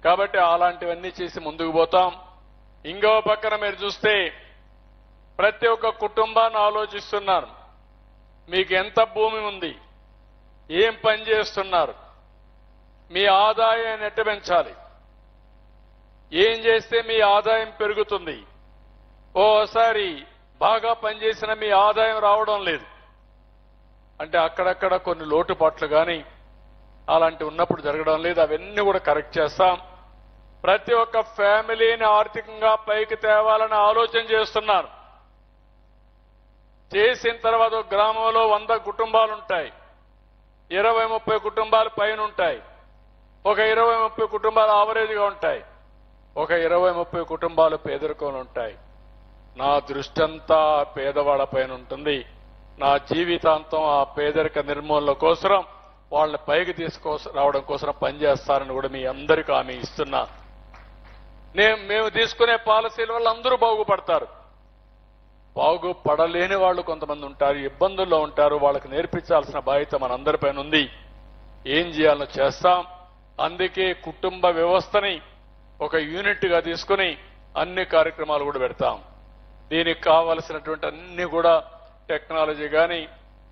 కాబట్టి అలాంటివన్నీ చేసి ముందుకు పోతాం. ఇంకో పక్కన మీరు చూస్తే ప్రతి ఒక్క కుటుంబాన్ని ఆలోచిస్తున్నారు. మీకు ఎంత భూమి ఉంది, ఏం పని చేస్తున్నారు, మీ ఆదాయాన్ని ఎట్ట పెంచాలి, ఏం చేస్తే మీ ఆదాయం పెరుగుతుంది. ఓసారి బాగా పనిచేసిన మీ ఆదాయం రావడం లేదు అంటే అక్కడక్కడ కొన్ని లోటుపాట్లు కానీ అలాంటి ఉన్నప్పుడు జరగడం లేదు. అవన్నీ కూడా కరెక్ట్ చేస్తాం. ప్రతి ఒక్క ఫ్యామిలీని ఆర్థికంగా పైకి తేవాలని ఆలోచన చేస్తున్నారు. చేసిన తర్వాత ఒక గ్రామంలో 100 కుటుంబాలు ఉంటాయి, 20-30 కుటుంబాలు పైన ఉంటాయి, ఒక 20-30 కుటుంబాలు ఆవరేజ్గా ఉంటాయి, ఒక 20-30 కుటుంబాలు పేదరికంలో ఉంటాయి. నా దృష్టి అంతా పేదవాళ్ల పైన ఉంటుంది. నా జీవితాంతం ఆ పేదరిక నిర్మూలన కోసం వాళ్ళని పైకి రావడం కోసం పనిచేస్తారని కూడా మీ అందరికీ హామీ ఇస్తున్నా. మేము తీసుకునే పాలసీల వల్ల అందరూ బాగుపడతారు. బాగుపడలేని వాళ్ళు కొంతమంది ఉంటారు, ఇబ్బందుల్లో ఉంటారు. వాళ్ళకి నేర్పించాల్సిన బాధ్యత మనందరిపైన ఉంది. ఏం చేయాలో చేస్తాం. అందుకే కుటుంబ వ్యవస్థని ఒక యూనిట్గా తీసుకుని అన్ని కార్యక్రమాలు కూడా పెడతాం. దీనికి కావలసినటువంటి అన్ని కూడా టెక్నాలజీ కానీ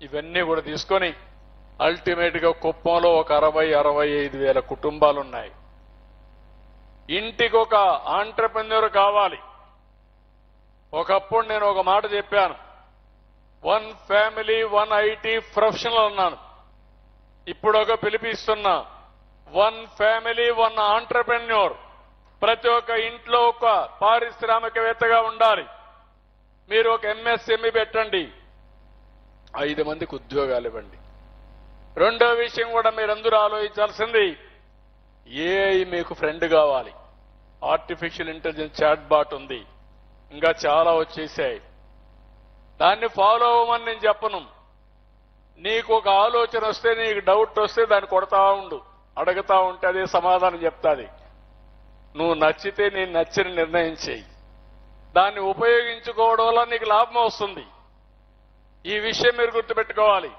ఇవన్నీ కూడా తీసుకొని అల్టిమేట్ గా కుప్పంలో ఒక 60-65 వేల కుటుంబాలు ఉన్నాయి. ఇంటికి ఒక ఆంట్రప్రెన్యూర్ కావాలి. ఒకప్పుడు నేను ఒక మాట చెప్పాను, 1 ఫ్యామిలీ 1 IT ప్రొఫెషనల్ అన్నాను. ఇప్పుడు ఒక పిలిపిస్తున్నా, 1 ఫ్యామిలీ 1 ఆంట్రప్రెన్యూర్. ప్రతి ఒక్క ఇంట్లో ఒక పారిశ్రామికవేత్తగా ఉండాలి. మీరు ఒక MSME పెట్టండి, 5 మందికి ఉద్యోగాలు ఇవ్వండి. రెండో విషయం కూడా మీరందరూ ఆలోచించాల్సింది, AI మీకు ఫ్రెండ్ కావాలి. ఆర్టిఫిషియల్ ఇంటెలిజెన్స్ చాట్ బాట్ ఉంది, ఇంకా చాలా వచ్చేసాయి. దాన్ని ఫాలో అవ్వమని నేను చెప్పను. నీకు ఒక ఆలోచన వస్తే, నీకు డౌట్ వస్తే దాన్ని కొడతా ఉండు, అడుగుతా ఉంటే అదే సమాధానం చెప్తాది. నువ్వు నచ్చితే నేను నచ్చిన నిర్ణయం చేయి. దాన్ని ఉపయోగించుకోవడం వల్ల నీకు లాభం వస్తుంది. ఈ విషయం మీరు గుర్తుపెట్టుకోవాలి.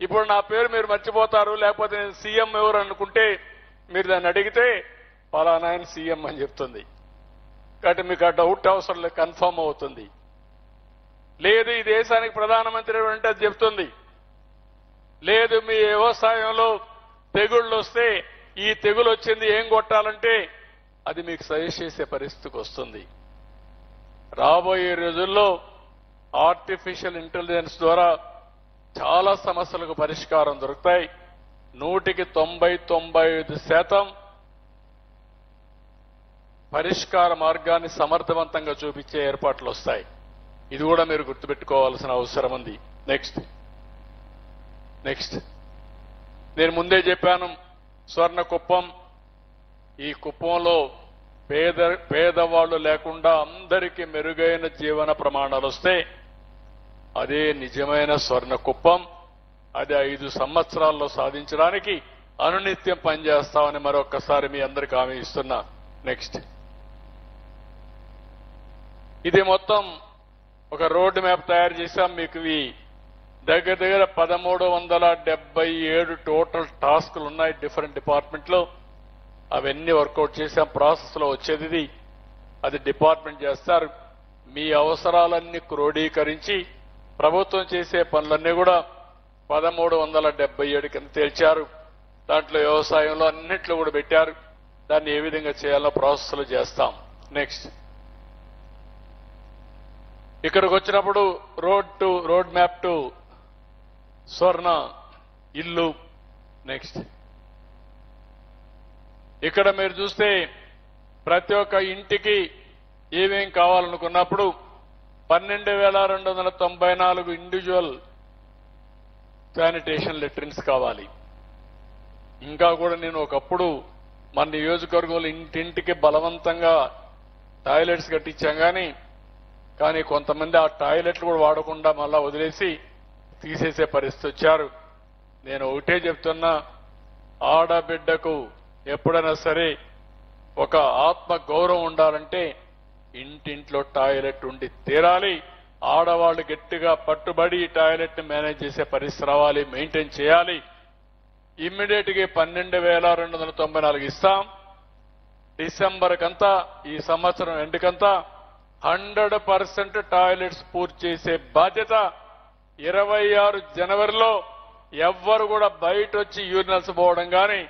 ఇప్పుడు నా పేరు మీరు మర్చిపోతారు, లేకపోతే నేను సీఎం ఎవరు అనుకుంటే మీరు దాన్ని అడిగితే పలానా ఆయన సీఎం అని చెప్తుంది. కాబట్టి మీకు ఆ డౌట్ అవసరం లేదు, కన్ఫర్మ్ అవుతుంది. లేదు ఈ దేశానికి ప్రధానమంత్రి అంటే అది చెప్తుంది. లేదు మీ వ్యవసాయంలో తెగుళ్ళు వస్తే ఈ తెగులు వచ్చింది ఏం కొట్టాలంటే అది మీకు సజెస్ట్ చేసే పరిస్థితికి వస్తుంది. రాబోయే రోజుల్లో ఆర్టిఫిషియల్ ఇంటెలిజెన్స్ ద్వారా చాలా సమస్యలకు పరిష్కారం దొరుకుతాయి. 100-95% పరిష్కార మార్గాన్ని సమర్థవంతంగా చూపించే ఏర్పాట్లు వస్తాయి. ఇది కూడా మీరు గుర్తుపెట్టుకోవాల్సిన అవసరం ఉంది. నెక్స్ట్ నేను ముందే చెప్పాను, స్వర్ణ కుప్పం. ఈ కుప్పంలో పేదవాళ్లు లేకుండా అందరికీ మెరుగైన జీవన ప్రమాణాలు వస్తే అదే నిజమైన స్వర్ణ కుప్పం. అది 5 సంవత్సరాల్లో సాధించడానికి అనునిత్యం పనిచేస్తామని మరొక్కసారి మీ అందరికీ హామీ ఇస్తున్నా. నెక్స్ట్ ఇది మొత్తం ఒక రోడ్ మ్యాప్ తయారు చేశాం. మీకు ఇవి దగ్గర 1377 టోటల్ టాస్కులు ఉన్నాయి డిఫరెంట్ డిపార్ట్మెంట్లో. అవన్నీ వర్కౌట్ చేశాం. ప్రాసెస్ లో వచ్చేది ఇది. అది డిపార్ట్మెంట్ చేస్తారు. మీ అవసరాలన్నీ క్రోడీకరించి ప్రభుత్వం చేసే పనులన్నీ కూడా 1377 కింద తేల్చారు. దాంట్లో వ్యవసాయంలో అన్నిట్లో కూడా పెట్టారు. దాన్ని ఏ విధంగా చేయాలో ప్రాసెస్ లో చేస్తాం. నెక్స్ట్ ఇక్కడికి వచ్చినప్పుడు రోడ్ మ్యాప్ టు స్వర్ణ ఇల్లు. నెక్స్ట్ ఇక్కడ మీరు చూస్తే ప్రతి ఒక్క ఇంటికి ఏమేం కావాలనుకున్నప్పుడు 12,294 ఇండివిజువల్ శానిటేషన్ లెట్రిన్స్ కావాలి. ఇంకా కూడా నేను ఒకప్పుడు మన నియోజకవర్గంలో ఇంటింటికి బలవంతంగా టాయిలెట్స్ కట్టించాం కానీ కొంతమంది ఆ టాయిలెట్లు కూడా వాడకుండా మళ్ళా వదిలేసి తీసేసే పరిస్థితి వచ్చారు. నేను ఒకటే చెప్తున్నా, ఆడబిడ్డకు ఎప్పుడైనా సరే ఒక ఆత్మ గౌరవం ఉండాలంటే ఇంటింట్లో టాయిలెట్ ఉండి తీరాలి. ఆడవాళ్లు గట్టిగా పట్టుబడి ఈ టాయిలెట్ ని మేనేజ్ చేసే పరిస్థితి రావాలి, మెయింటైన్ చేయాలి. ఇమ్మీడియట్ గా 12,294 ఇస్తాం. డిసెంబర్ కంతా ఈ సంవత్సరం ఎండుకంతా 100% టాయిలెట్స్ పూర్తి చేసే బాధ్యత 26 జనవరిలో ఎవ్వరు కూడా బయట వచ్చి యూరినల్స్ పోవడం కానీ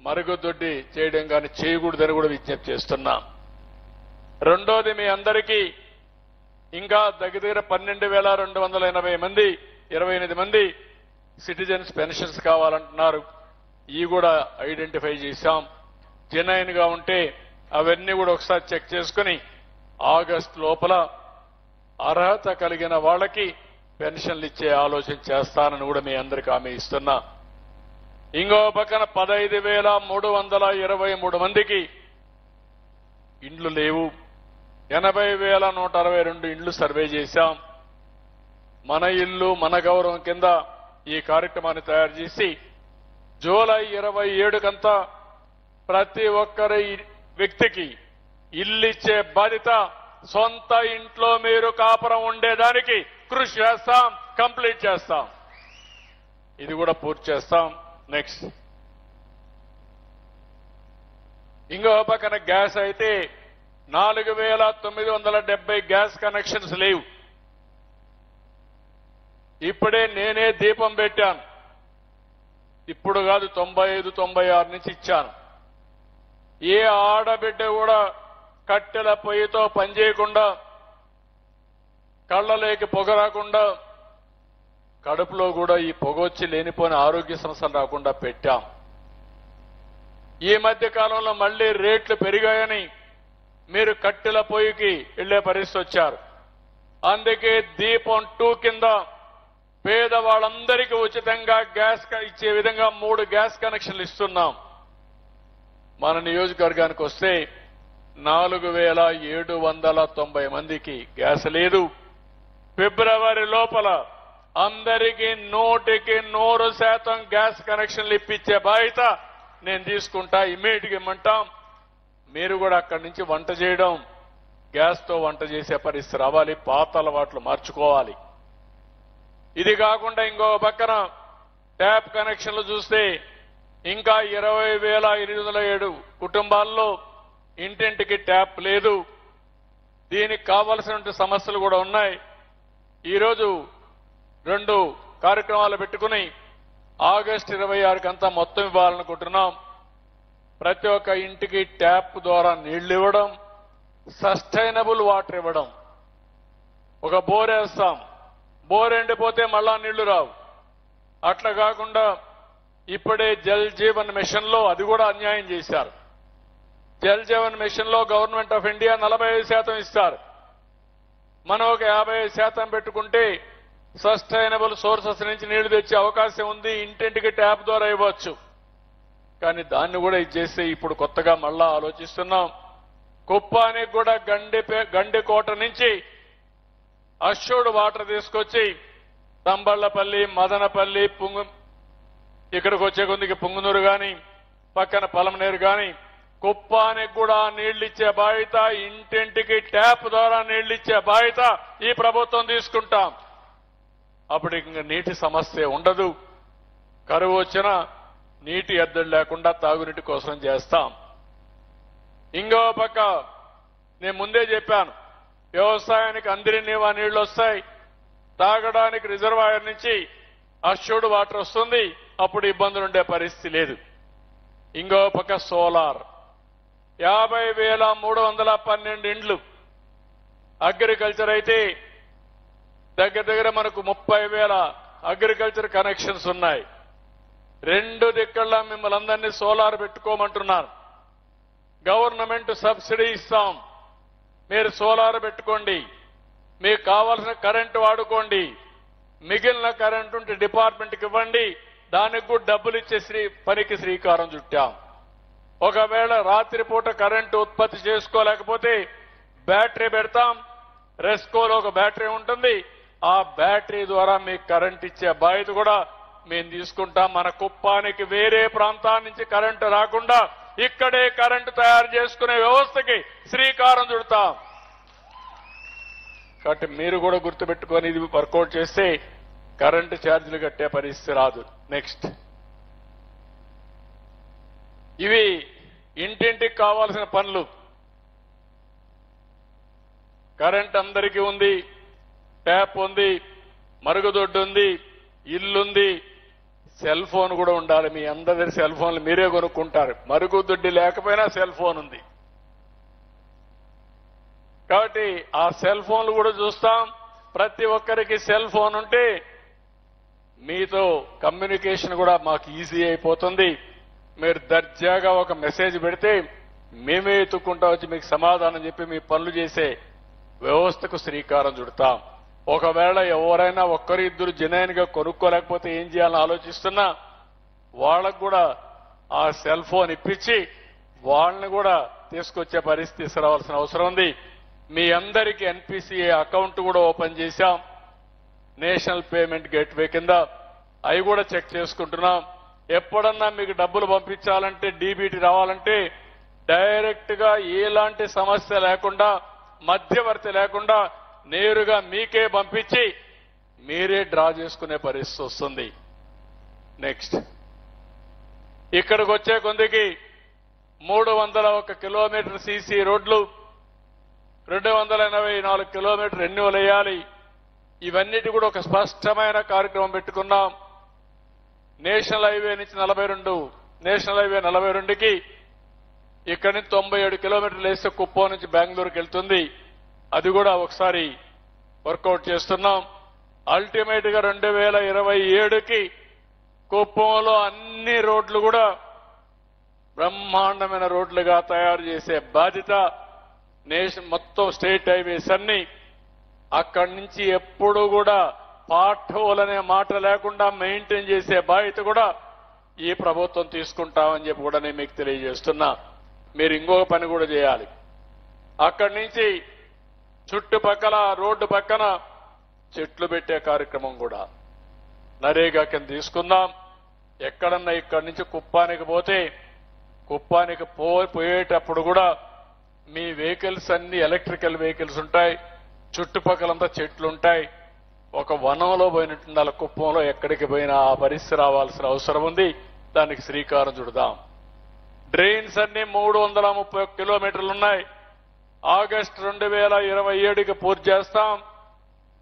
మరుగుదొడ్డి చేయడం కానీ చేయకూడదని కూడా విజ్ఞప్తి చేస్తున్నాం. రెండోది, మీ అందరికీ ఇంకా దగ్గర 12,228 మంది సిటిజన్స్ పెన్షన్స్ కావాలంటున్నారు. ఇవి కూడా ఐడెంటిఫై చేశాం. జెన్యున్ గా ఉంటే అవన్నీ కూడా ఒకసారి చెక్ చేసుకుని ఆగస్టు లోపల అర్హత కలిగిన వాళ్ళకి పెన్షన్లు ఇచ్చే ఆలోచన చేస్తానని కూడా మీ అందరికీ హామీ ఇస్తున్నా. ఇంకో పక్కన 15,323 మందికి ఇండ్లు లేవు. 80,162 ఇండ్లు సర్వే చేశాం. మన ఇల్లు మన గౌరవం కింద ఈ కార్యక్రమాన్ని తయారు చేసి జూలై 27 కంతా ప్రతి ఒక్కరి వ్యక్తికి ఇల్లు ఇచ్చే బాధ్యత సొంత ఇంట్లో మీరు కాపురం ఉండేదానికి కృషి చేస్తాం, కంప్లీట్ చేస్తాం. ఇది కూడా పూర్తి చేస్తాం. నెక్స్ట్ ఇంకో పక్కన గ్యాస్ అయితే 4,970 గ్యాస్ కనెక్షన్స్ లేవు. ఇప్పుడే నేనే దీపం పెట్టాను. ఇప్పుడు కాదు, 95-96 నుంచి ఇచ్చాను. ఏ ఆడబిడ్డ కూడా కట్టెల పొయ్యితో పనిచేయకుండా, కళ్ళలోకి పొగ రాకుండా, కడుపులో కూడా ఈ పొగ వచ్చి లేనిపోయిన ఆరోగ్య సమస్యలు రాకుండా పెట్టాం. ఈ మధ్య కాలంలో మళ్లీ రేట్లు పెరిగాయని మీరు కట్టెల పొయ్యికి వెళ్లే పరిస్థితి వచ్చారు. అందుకే దీపం 2 కింద పేదవాళ్ళందరికీ ఉచితంగా గ్యాస్ ఇచ్చే విధంగా 3 గ్యాస్ కనెక్షన్లు ఇస్తున్నాం. మన నియోజకవర్గానికి వస్తే 4,790 మందికి గ్యాస్ లేదు. ఫిబ్రవరి లోపల అందరికీ 100% గ్యాస్ కనెక్షన్లు ఇప్పించే బాధ్యత నేను తీసుకుంటా. ఇమ్మీడియట్ గా ఇమ్మంటాం. మీరు కూడా అక్కడి నుంచి వంట చేయడం, గ్యాస్ తో వంట చేసే పరిస్థితి రావాలి. పాత అలవాట్లు మార్చుకోవాలి. ఇది కాకుండా ఇంకో పక్కన ట్యాప్ కనెక్షన్లు చూస్తే ఇంకా 20,807 కుటుంబాల్లో ఇంటింటికి ట్యాప్ లేదు. దీనికి కావలసిన సమస్యలు కూడా ఉన్నాయి. ఈరోజు 2 కార్యక్రమాలు పెట్టుకుని ఆగస్టు 26కంతా మొత్తం ఇవ్వాలనుకుంటున్నాం. ప్రతి ఒక్క ఇంటికి ట్యాప్ ద్వారా నీళ్లు ఇవ్వడం, సస్టైనబుల్ వాటర్ ఇవ్వడం. ఒక బోర్ వేస్తాం, బోర్ ఎండిపోతే మళ్ళా నీళ్లు రావు. అట్లా కాకుండా ఇప్పుడే జల్ జీవన్ మిషన్ లో అది కూడా అన్యాయం చేశారు. జల్ జీవన్ మిషన్ లో గవర్నమెంట్ ఆఫ్ ఇండియా 45% ఇస్తారు. మనం ఒక 50% పెట్టుకుంటే సస్టైనబుల్ సోర్సెస్ నుంచి నీళ్లు తెచ్చే అవకాశం ఉంది. ఇంటింటికి ట్యాప్ ద్వారా ఇవ్వచ్చు. కానీ దాన్ని కూడా ఇచ్చేసి ఇప్పుడు కొత్తగా మళ్ళా ఆలోచిస్తున్నాం. కుప్పానికి కూడా గండికోట నుంచి అష్యూర్డ్ వాటర్ తీసుకొచ్చి తంబళ్లపల్లి, మదనపల్లి, ఇక్కడికి వచ్చే కొద్దికి పుంగునూరు గాని, పక్కన పలమనేరు గాని, కుప్పానికి కూడా నీళ్లిచ్చే బాధ్యత, ఇంటింటికి ట్యాప్ ద్వారా నీళ్లిచ్చే బాధ్యత ఈ ప్రభుత్వం తీసుకుంటాం. అప్పుడు ఇంక నీటి సమస్య ఉండదు. కరువు వచ్చినా నీటి ఎద్దడి లేకుండా తాగునీటి కోసం చేస్తాం. ఇంకో పక్క నేను ముందే చెప్పాను, వ్యవసాయానికి అందరి నీవా నీళ్లు వస్తాయి. తాగడానికి రిజర్వాయర్ నుంచి అష్యూర్డ్ వాటర్ వస్తుంది. అప్పుడు ఇబ్బందులు ఉండే పరిస్థితి లేదు. ఇంకో పక్క సోలార్ 50,312 ఇండ్లు. అగ్రికల్చర్ అయితే దగ్గర దగ్గర మనకు 30,000 అగ్రికల్చర్ కనెక్షన్స్ ఉన్నాయి. 2 దిక్కల్లా మిమ్మల్ని అందరినీ సోలార్ పెట్టుకోమంటున్నారు. గవర్నమెంట్ సబ్సిడీ ఇస్తాం, మీరు సోలార్ పెట్టుకోండి, మీకు కావాల్సిన కరెంటు వాడుకోండి, మిగిలిన కరెంటు ఉంటే డిపార్ట్మెంట్కి ఇవ్వండి, దానికి కూడా డబ్బులు ఇచ్చే పనికి శ్రీకారం చుట్టాం. ఒకవేళ రాత్రిపూట కరెంటు ఉత్పత్తి చేసుకోలేకపోతే బ్యాటరీ పెడతాం. రెస్కోలో ఒక బ్యాటరీ ఉంటుంది. ఆ బ్యాటరీ ద్వారా మీకు కరెంట్ ఇచ్చే బాధ్యత కూడా మేము తీసుకుంటాం. మన కుప్పానికి వేరే ప్రాంతాల నుంచి కరెంటు రాకుండా ఇక్కడే కరెంటు తయారు చేసుకునే వ్యవస్థకి శ్రీకారం చుడతాం. కాబట్టి మీరు కూడా గుర్తుపెట్టుకొని ఇది వర్కౌట్ చేస్తే కరెంటు ఛార్జీలు కట్టే పరిస్థితి రాదు. నెక్స్ట్, ఇవి ఇంటింటికి కావాల్సిన పనులు. కరెంట్ అందరికీ ఉంది, ట్యాప్ ఉంది, మరుగుదొడ్డు ఉంది, ఇల్లుంది, సెల్ ఫోన్ కూడా ఉండాలి. మీ అందరి సెల్ ఫోన్లు మీరే కొనుక్కుంటారు. మరుగుదొడ్డి లేకపోయినా సెల్ ఫోన్ ఉంది. కాబట్టి ఆ సెల్ ఫోన్లు కూడా చూస్తాం. ప్రతి ఒక్కరికి సెల్ ఫోన్ ఉంటే మీతో కమ్యూనికేషన్ కూడా మాకు ఈజీ అయిపోతుంది. మీరు దర్జాగా ఒక మెసేజ్ పెడితే మేమే ఎత్తుక్కుంటా వచ్చి మీకు సమాధానం చెప్పి మీ పనులు చేసే వ్యవస్థకు శ్రీకారం చుడతాం. ఒకవేళ ఎవరైనా ఒక్కరు ఇద్దరు జెన్యూన్ గా కొనుక్కోలేకపోతే ఏం చేయాలని ఆలోచిస్తున్నా వాళ్ళకు కూడా ఆ సెల్ ఫోన్ ఇప్పించి వాళ్ళని కూడా తీసుకొచ్చే పరిస్థితి తీసుకురావాల్సిన అవసరం ఉంది. మీ అందరికీ ఎన్పిసిఐ అకౌంట్ కూడా ఓపెన్ చేశాం. నేషనల్ పేమెంట్ గేట్వే కింద అవి కూడా చెక్ చేసుకుంటున్నాం. ఎప్పుడన్నా మీకు డబ్బులు పంపించాలంటే, డీబీటీ రావాలంటే డైరెక్ట్ గా ఎలాంటి సమస్య లేకుండా, మధ్యవర్తి లేకుండా నేరుగా మీకే పంపించి మీరే డ్రా చేసుకునే పరిస్థితి వస్తుంది. నెక్స్ట్, ఇక్కడికి వచ్చే కొందికి 301 కిలోమీటర్ సీసీ రోడ్లు, 284 కిలోమీటర్ రెన్యువల్ వేయాలి. ఇవన్నిటి కూడా ఒక స్పష్టమైన కార్యక్రమం పెట్టుకున్నాం. నేషనల్ హైవే నుంచి 42, నేషనల్ హైవే 42కి ఇక్కడి నుంచి 97 కిలోమీటర్లు వేస్తే కుప్పం నుంచి బెంగళూరుకి వెళ్తుంది. అది కూడా ఒకసారి వర్కౌట్ చేస్తున్నాం. అల్టిమేట్ గా 2027కి కుప్పంలో అన్ని రోడ్లు కూడా బ్రహ్మాండమైన రోడ్లుగా తయారు చేసే బాధ్యత మొత్తం స్టేట్ హైవేస్ అన్ని. అక్కడి నుంచి ఎప్పుడు కూడా పార్ట్ హోల్ అనే మాట లేకుండా మెయింటైన్ చేసే బాధ్యత కూడా ఈ ప్రభుత్వం తీసుకుంటామని చెప్పి కూడా నేను మీకు తెలియజేస్తున్నా. మీరు ఇంకొక పని కూడా చేయాలి. అక్కడి నుంచి చుట్టుపక్కల రోడ్డు పక్కన చెట్లు పెట్టే కార్యక్రమం కూడా నరేగా కింద తీసుకుందాం. ఎక్కడన్నా ఇక్కడి నుంచి కుప్పానికి పోతే కుప్పానికి పోయేటప్పుడు కూడా మీ వెహికల్స్ అన్ని ఎలక్ట్రికల్ వెహికల్స్ ఉంటాయి. చుట్టుపక్కలంతా చెట్లు ఉంటాయి. ఒక వనంలో పోయినట్టుండాలి. కుప్పంలో ఎక్కడికి పోయినా ఆ పరిస్థితి రావాల్సిన అవసరం ఉంది. దానికి శ్రీకారం చుడదాం. డ్రైన్స్ అన్ని 331 కిలోమీటర్లు ఉన్నాయి. ఆగస్టు 2027కి పూర్తి చేస్తాం.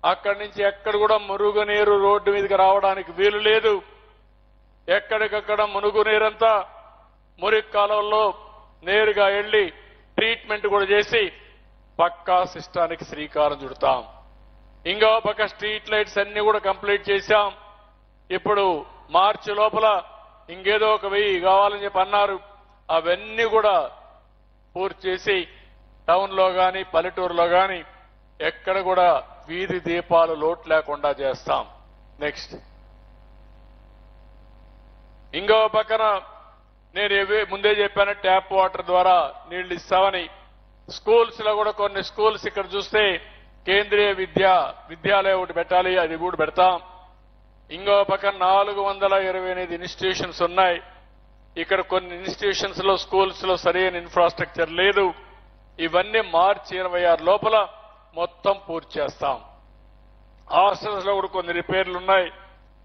అక్కడి నుంచి ఎక్కడ కూడా మురుగునీరు రోడ్డు మీదకి రావడానికి వీలు లేదు. ఎక్కడికక్కడ మురుగునీరంతా మురికి కాలువల్లో నేరుగా వెళ్లి ట్రీట్మెంట్ కూడా చేసి పక్కా సిస్టానికి శ్రీకారం చుడతాం. ఇంకో పక్క స్ట్రీట్ లైట్స్ అన్ని కూడా కంప్లీట్ చేశాం. ఇప్పుడు మార్చి లోపల ఇంకేదో ఒక 1000 కావాలని చెప్పి అన్నారు. అవన్నీ కూడా పూర్తి చేసి టౌన్లో కానీ పల్లెటూరులో కానీ ఎక్కడ కూడా వీధి దీపాలు లోటు లేకుండా చేస్తాం. నెక్స్ట్ ఇంకో పక్కన నేను ముందే చెప్పాను, ట్యాప్ వాటర్ ద్వారా నీళ్లు ఇస్తామని. స్కూల్స్ లో కూడా కొన్ని స్కూల్స్ ఇక్కడ చూస్తే కేంద్రీయ విద్యాలయం ఒకటి పెట్టాలి, అది కూడా పెడతాం. ఇంకో పక్కన 428 ఇన్స్టిట్యూషన్స్ ఉన్నాయి. ఇక్కడ కొన్ని ఇన్స్టిట్యూషన్స్ లో స్కూల్స్ లో సరైన ఇన్ఫ్రాస్ట్రక్చర్ లేదు. ఇవన్నీ మార్చి 26 లోపల మొత్తం పూర్తి చేస్తాం. హాస్టల్స్ లో కూడా కొన్ని రిపేర్లు ఉన్నాయి.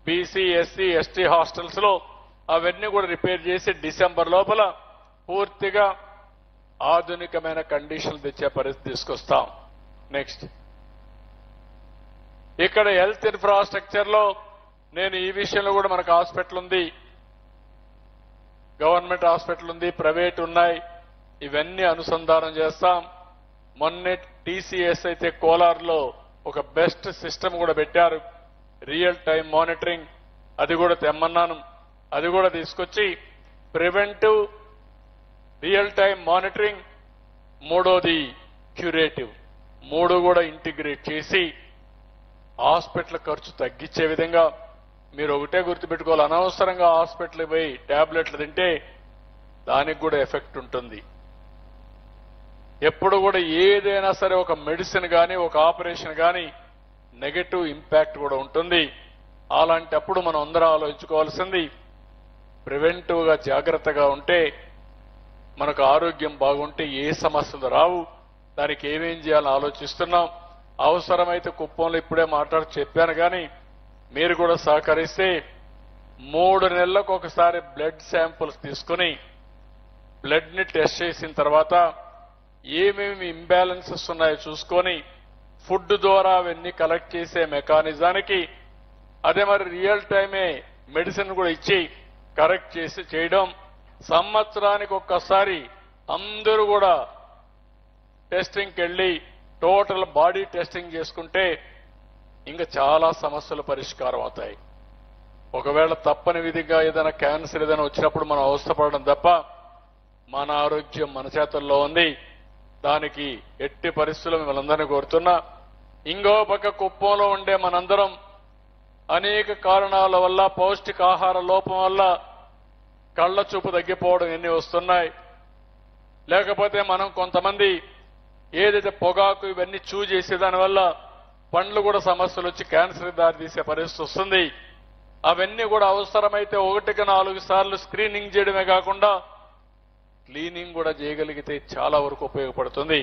బీసీ ఎస్సీ ఎస్టీ హాస్టల్స్ లో అవన్నీ కూడా రిపేర్ చేసి డిసెంబర్ లోపల పూర్తిగా ఆధునికమైన కండిషన్లు తెచ్చే పరిస్థితి తీసుకొస్తాం. నెక్స్ట్ ఇక్కడ హెల్త్ ఇన్ఫ్రాస్ట్రక్చర్ లో నేను ఈ విషయంలో కూడా మనకు హాస్పిటల్ ఉంది, గవర్నమెంట్ హాస్పిటల్ ఉంది, ప్రైవేట్ ఉన్నాయి. ఇవన్నీ అనుసంధానం చేస్తాం. మొన్నే టీసీఎస్ అయితే కోలార్లో ఒక బెస్ట్ సిస్టమ్ కూడా పెట్టారు, రియల్ టైం మానిటరింగ్. అది కూడా తెమ్మన్నాను, అది కూడా తీసుకొచ్చి ప్రివెంటివ్, రియల్ టైం మానిటరింగ్, మూడోది క్యూరేటివ్, 3 కూడా ఇంటిగ్రేట్ చేసి హాస్పిటల్ ఖర్చు తగ్గించే విధంగా. మీరు ఒకటే గుర్తుపెట్టుకోవాలి, అనవసరంగా హాస్పిటల్ పోయి టాబ్లెట్లు తింటే దానికి కూడా ఎఫెక్ట్ ఉంటుంది. ఎప్పుడు కూడా ఏదైనా సరే ఒక మెడిసిన్ కానీ ఒక ఆపరేషన్ కానీ నెగటివ్ ఇంపాక్ట్ కూడా ఉంటుంది. అలాంటప్పుడు మనం అందరూ ఆలోచించుకోవాల్సింది, ప్రివెంటివ్ గా జాగ్రత్తగా ఉంటే మనకు ఆరోగ్యం బాగుంటే ఏ సమస్యలు రావు. దానికి ఏమేం చేయాలని ఆలోచిస్తున్నాం. అవసరమైతే కుప్పంలో ఇప్పుడే చెప్పాను కానీ మీరు కూడా సహకరిస్తే 3 నెలలకు ఒకసారి బ్లడ్ శాంపుల్స్ తీసుకుని బ్లడ్ ని టెస్ట్ చేసిన తర్వాత ఏమేమి ఇంబ్యాలెన్సెస్ ఉన్నాయో చూసుకొని ఫుడ్ ద్వారా అవన్నీ కలెక్ట్ చేసే మెకానిజానికి, అదే మరి రియల్ టైమే మెడిసిన్ కూడా ఇచ్చి కరెక్ట్ చేయడం. సంవత్సరానికి ఒక్కసారి అందరూ కూడా టెస్టింగ్కి వెళ్లి టోటల్ బాడీ టెస్టింగ్ చేసుకుంటే ఇంకా చాలా సమస్యలు పరిష్కారం అవుతాయి. ఒకవేళ తప్పని విధిగా ఏదైనా క్యాన్సర్ ఏదైనా వచ్చినప్పుడు మనం అవస్థపడడం తప్ప మన ఆరోగ్యం మన చేతుల్లో ఉంది. దానికి ఎట్టి పరిస్థితుల్లో మిమ్మల్ని కోరుతున్నా. ఇంకో పక్క కుప్పంలో ఉండే మనందరం అనేక కారణాల వల్ల, పౌష్టికాహార లోపం వల్ల కళ్ల చూపు తగ్గిపోవడం ఎన్ని వస్తున్నాయి. లేకపోతే మనం కొంతమంది ఏదైతే పొగాకు ఇవన్నీ చేసే దానివల్ల పండ్లు కూడా సమస్యలు వచ్చి క్యాన్సర్ దారితీసే పరిస్థితి వస్తుంది. అవన్నీ కూడా అవసరమైతే 1కి 4 సార్లు స్క్రీనింగ్ చేయడమే కాకుండా క్లీనింగ్ కూడా చేయగలిగితే చాలా వరకు ఉపయోగపడుతుంది.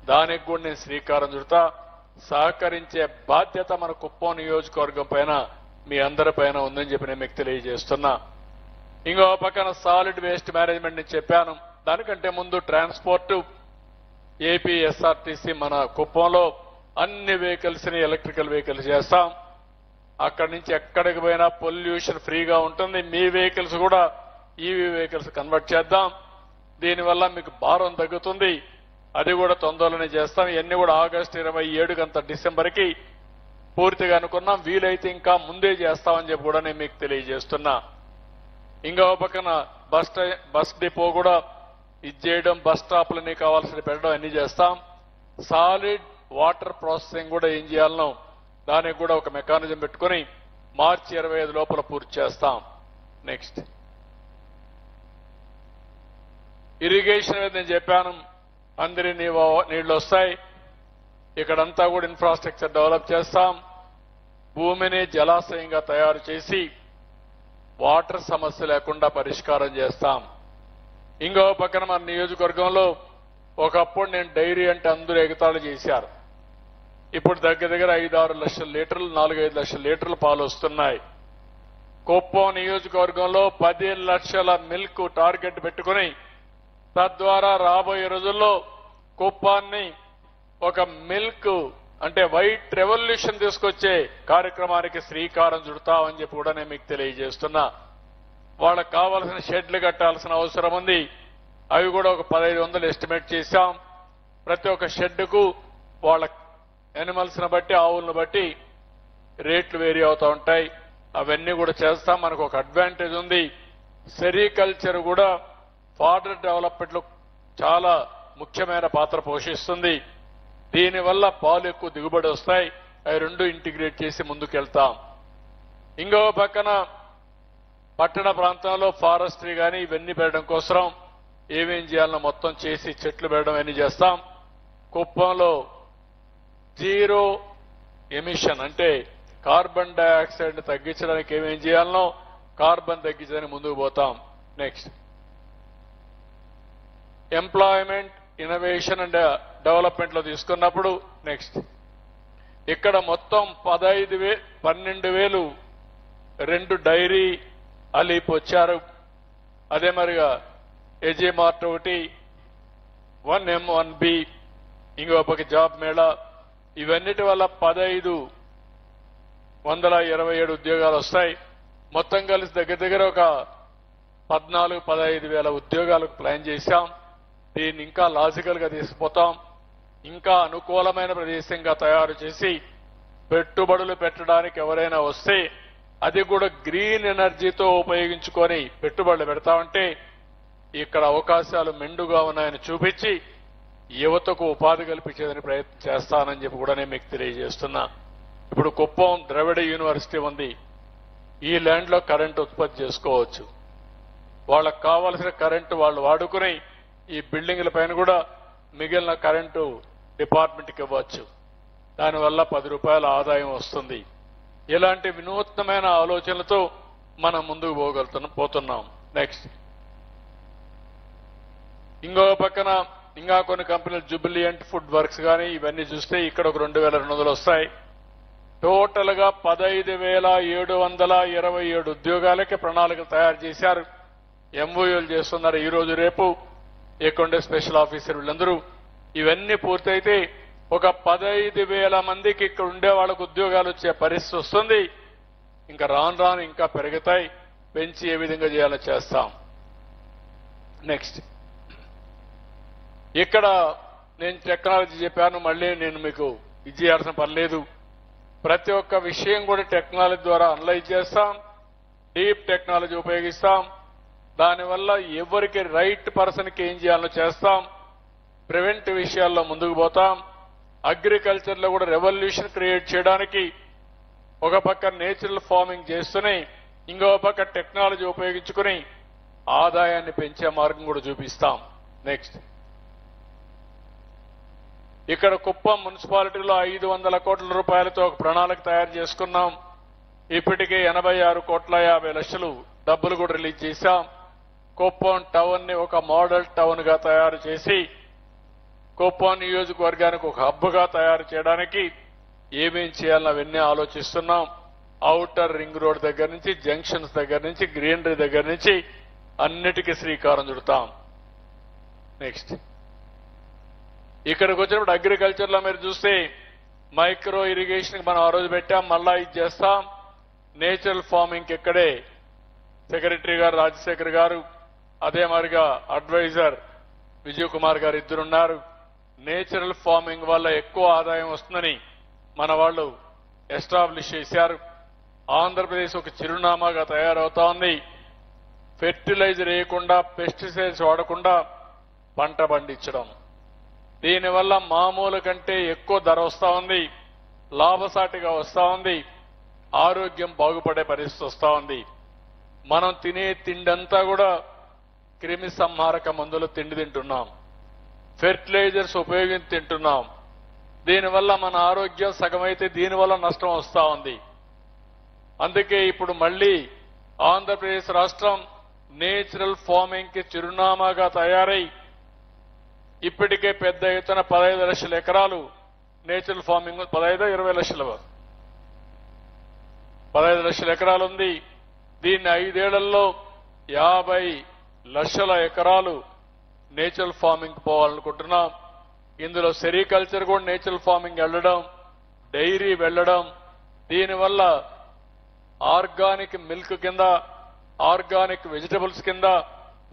దానికి కూడా నేను శ్రీకారం చుడతా. సహకరించే బాధ్యత మన కుప్పం నియోజకవర్గం పైన, మీ అందరి పైన ఉందని చెప్పి నేను మీకు తెలియజేస్తున్నా. ఇంకో పక్కన సాలిడ్ వేస్ట్ మేనేజ్మెంట్ నేను చెప్పాను. దానికంటే ముందు ట్రాన్స్పోర్ట్, ఏపీ ఎస్ఆర్టీసీ మన కుప్పంలో అన్ని వెహికల్స్ ని ఎలక్ట్రికల్ వెహికల్స్ చేస్తాం. అక్కడి నుంచి ఎక్కడికి పోయినా పొల్యూషన్ ఫ్రీగా ఉంటుంది. మీ వెహికల్స్ కూడా ఈవీ వెహికల్స్ కన్వర్ట్ చేద్దాం. దీనివల్ల మీకు భారం తగ్గుతుంది. అది కూడా తొందరలోనే చేస్తాం. ఇవన్నీ కూడా ఆగస్టు 27 డిసెంబర్కి పూర్తిగా అనుకున్నాం. వీలైతే ఇంకా ముందే చేస్తామని చెప్పి కూడా నేను మీకు తెలియజేస్తున్నా. ఇంకో పక్కన బస్ డిపో కూడా చేయడం, బస్ స్టాప్లని కావాల్సిన పెట్టడం అన్ని చేస్తాం. సాలిడ్ వాటర్ ప్రాసెసింగ్ కూడా ఏం చేయాలనో దానికి కూడా ఒక మెకానిజం పెట్టుకుని మార్చి 25 లోపల పూర్తి చేస్తాం. నెక్స్ట్ ఇరిగేషన్ నేను చెప్పాను, అందరి నీళ్లు వస్తాయి. ఇక్కడంతా కూడా ఇన్ఫ్రాస్ట్రక్చర్ డెవలప్ చేస్తాం. భూమిని జలాశయంగా తయారు చేసి వాటర్ సమస్య లేకుండా పరిష్కారం చేస్తాం. ఇంకో పక్కన మన నియోజకవర్గంలో ఒకప్పుడు నేను డైరీ అంటే అందరూ ఎగతాళి చేశారు. ఇప్పుడు దగ్గర 5-6 లక్షల లీటర్లు, 4-5 లక్షల లీటర్లు పాలు వస్తున్నాయి. కుప్పం నియోజకవర్గంలో 10 లక్షల మిల్క్ టార్గెట్ పెట్టుకుని తద్వారా రాబోయే రోజుల్లో కుప్పాన్ని ఒక మిల్క్ అంటే వైట్ రెవల్యూషన్ తీసుకొచ్చే కార్యక్రమానికి శ్రీకారం చుడతామని చెప్పి కూడా నేను మీకు తెలియజేస్తున్నా. వాళ్ళకు కావాల్సిన షెడ్లు కట్టాల్సిన అవసరం ఉంది. అవి కూడా ఒక 1500 ఎస్టిమేట్ చేశాం. ప్రతి ఒక్క షెడ్కు వాళ్ళ యానిమల్స్ ని బట్టి ఆవులను బట్టి రేట్లు వేరీ అవుతూ ఉంటాయి. అవన్నీ కూడా చేస్తాం. మనకు ఒక అడ్వాంటేజ్ ఉంది. సెరికల్చర్ కూడా ఫార్డర్ డెవలప్మెంట్ లో చాలా ముఖ్యమైన పాత్ర పోషిస్తుంది. దీనివల్ల పాలు ఎక్కువ దిగుబడి వస్తాయి. అవి రెండు ఇంటిగ్రేట్ చేసి ముందుకెళ్తాం. ఇంకో పక్కన పట్టణ ప్రాంతంలో ఫారెస్ట్రీ కానీ ఇవన్నీ పెట్టడం కోసం ఏమేం చేయాలనో మొత్తం చేసి చెట్లు పెట్టడం అన్ని చేస్తాం. కుప్పంలో జీరో ఎమిషన్ అంటే కార్బన్ డైఆక్సైడ్ ని తగ్గించడానికి ఏమేం చేయాలనో కార్బన్ తగ్గించడానికి ముందుకు పోతాం. Next employment innovation and development లో తీసుకున్నప్పుడు నెక్స్ట్ ఇక్కడ మొత్తం 12,000 2 డైరీ అలీప్ వచ్చారు. అదే మరిగా ఏజీ మార్ట్ ఒకటి 1M 1B ఇంకో పక్క జాబ్ మేళా ఇవన్నిటి వల్ల 1527 ఉద్యోగాలు వస్తాయి. మొత్తం కలిసి దగ్గర ఒక 14-15 వేల ఉద్యోగాలకు ప్లాన్ చేశాం. దీన్ని ఇంకా లాజికల్ గా తీసుకుపోతాం. ఇంకా అనుకూలమైన ప్రదేశంగా తయారు చేసి పెట్టుబడులు పెట్టడానికి ఎవరైనా వస్తే అది కూడా గ్రీన్ ఎనర్జీతో ఉపయోగించుకొని పెట్టుబడులు పెడతామంటే ఇక్కడ అవకాశాలు మెండుగా ఉన్నాయని చూపించి యువతకు ఉపాధి కల్పించేదని ప్రయత్నం చేస్తానని చెప్పి కూడా నేను మీకు తెలియజేస్తున్నా. ఇప్పుడు కుప్పం ద్రవిడ యూనివర్సిటీ ఉంది. ఈ ల్యాండ్ లో కరెంటు ఉత్పత్తి చేసుకోవచ్చు. వాళ్ళకు కావాల్సిన కరెంటు వాళ్ళు వాడుకుని ఈ బిల్డింగ్ల పైన కూడా మిగిలిన కరెంటు డిపార్ట్మెంట్కి ఇవ్వచ్చు. దానివల్ల 10 రూపాయల ఆదాయం వస్తుంది. ఇలాంటి వినూత్నమైన ఆలోచనలతో మనం ముందుకు పోతున్నాం. నెక్స్ట్ ఇంకో పక్కన ఇంకా కొన్ని కంపెనీలు జుబిలియంట్ ఫుడ్ వర్క్స్ కానీ ఇవన్నీ చూస్తే ఇక్కడ ఒక 2200 వస్తాయి. టోటల్ గా 15,727 ఉద్యోగాలకి ప్రణాళికలు తయారు చేశారు. ఎంఓయూలు చేస్తున్నారు ఈ రోజు రేపు. ఇక్కడ స్పెషల్ ఆఫీసర్ వీళ్ళందరూ ఇవన్నీ పూర్తయితే ఒక 15,000 మందికి ఇక్కడ ఉండే వాళ్ళకు ఉద్యోగాలు వచ్చే పరిస్థితి వస్తుంది. ఇంకా రాను ఇంకా పెరుగుతాయి. పెంచి ఏ విధంగా చేయాలో చేస్తాం. నెక్స్ట్ ఇక్కడ నేను టెక్నాలజీ చెప్పాను. మళ్ళీ నేను మీకు ఇది చేయాల్సిన పని లేదు. ప్రతి ఒక్క విషయం కూడా టెక్నాలజీ ద్వారా అనలైజ్ చేస్తాం. డీప్ టెక్నాలజీ ఉపయోగిస్తాం. దానివల్ల ఎవరికి రైట్ పర్సన్కి ఏం చేయాలో చేస్తాం. ప్రివెంటివ్ విషయాల్లో ముందుకు పోతాం. అగ్రికల్చర్ లో కూడా రెవల్యూషన్ క్రియేట్ చేయడానికి ఒక పక్క నేచురల్ ఫార్మింగ్ చేస్తూనే ఇంకో పక్క టెక్నాలజీ ఉపయోగించుకుని ఆదాయాన్ని పెంచే మార్గం కూడా చూపిస్తాం. నెక్స్ట్ ఇక్కడ కుప్పం మున్సిపాలిటీలో 500 కోట్ల రూపాయలతో ఒక ప్రణాళిక తయారు చేసుకున్నాం. ఇప్పటికే 86,50,00,000 డబ్బులు కూడా రిలీజ్ చేశాం. కుప్పం టౌన్ ని ఒక మోడల్ టౌన్ గా తయారు చేసి కుప్పం నియోజకవర్గానికి ఒక హబ్ గా తయారు చేయడానికి ఏమేం చేయాలని అవన్నీ ఆలోచిస్తున్నాం. ఔటర్ రింగ్ రోడ్ దగ్గర నుంచి జంక్షన్స్ దగ్గర నుంచి గ్రీనరీ దగ్గర నుంచి అన్నిటికీ శ్రీకారం చుడతాం. నెక్స్ట్ ఇక్కడికి వచ్చినప్పుడు అగ్రికల్చర్ లో మీరు చూస్తే మైక్రో ఇరిగేషన్ మనం ఆ రోజు పెట్టాం. మళ్ళా ఇది చేస్తాం. నేచురల్ ఫార్మింగ్ ఇక్కడే సెక్రటరీ గారు రాజశేఖర్ గారు అదే మరిగా అడ్వైజర్ విజయ్ కుమార్ గారు ఇద్దరున్నారు. నేచురల్ ఫార్మింగ్ వల్ల ఎక్కువ ఆదాయం వస్తుందని మన వాళ్ళు ఎస్టాబ్లిష్ చేశారు. ఆంధ్రప్రదేశ్ ఒక చిరునామాగా తయారవుతా ఉంది. ఫెర్టిలైజర్ వేయకుండా పెస్టిసైడ్స్ వాడకుండా పంట పండించడం. దీనివల్ల మామూలు కంటే ఎక్కువ ధర వస్తా ఉంది. లాభసాటిగా వస్తా ఉంది. ఆరోగ్యం బాగుపడే పరిస్థితి వస్తా ఉంది. మనం తినే తిండంతా కూడా క్రిమి సంహారక మందులు తిండి తింటున్నాం. ఫెర్టిలైజర్స్ ఉపయోగించి తింటున్నాం. దీనివల్ల మన ఆరోగ్యం సగమైతే దీనివల్ల నష్టం వస్తా ఉంది. అందుకే ఇప్పుడు మళ్లీ ఆంధ్రప్రదేశ్ రాష్ట్రం నేచురల్ ఫార్మింగ్ కి చిరునామాగా తయారై ఇప్పటికే పెద్ద ఎత్తున 15 లక్షల ఎకరాలు నేచురల్ ఫార్మింగ్ 15-20 లక్షల 15 లక్షల ఎకరాలు ఉంది. దీన్ని 5 ఏళ్లలో 50 లక్షల ఎకరాలు నేచురల్ ఫార్మింగ్ పోవాలనుకుంటున్నాం. ఇందులో సెరికల్చర్ కూడా నేచురల్ ఫార్మింగ్ వెళ్ళడం, డైరీ వెళ్ళడం, దీనివల్ల ఆర్గానిక్ మిల్క్ కింద, ఆర్గానిక్ వెజిటబుల్స్ కింద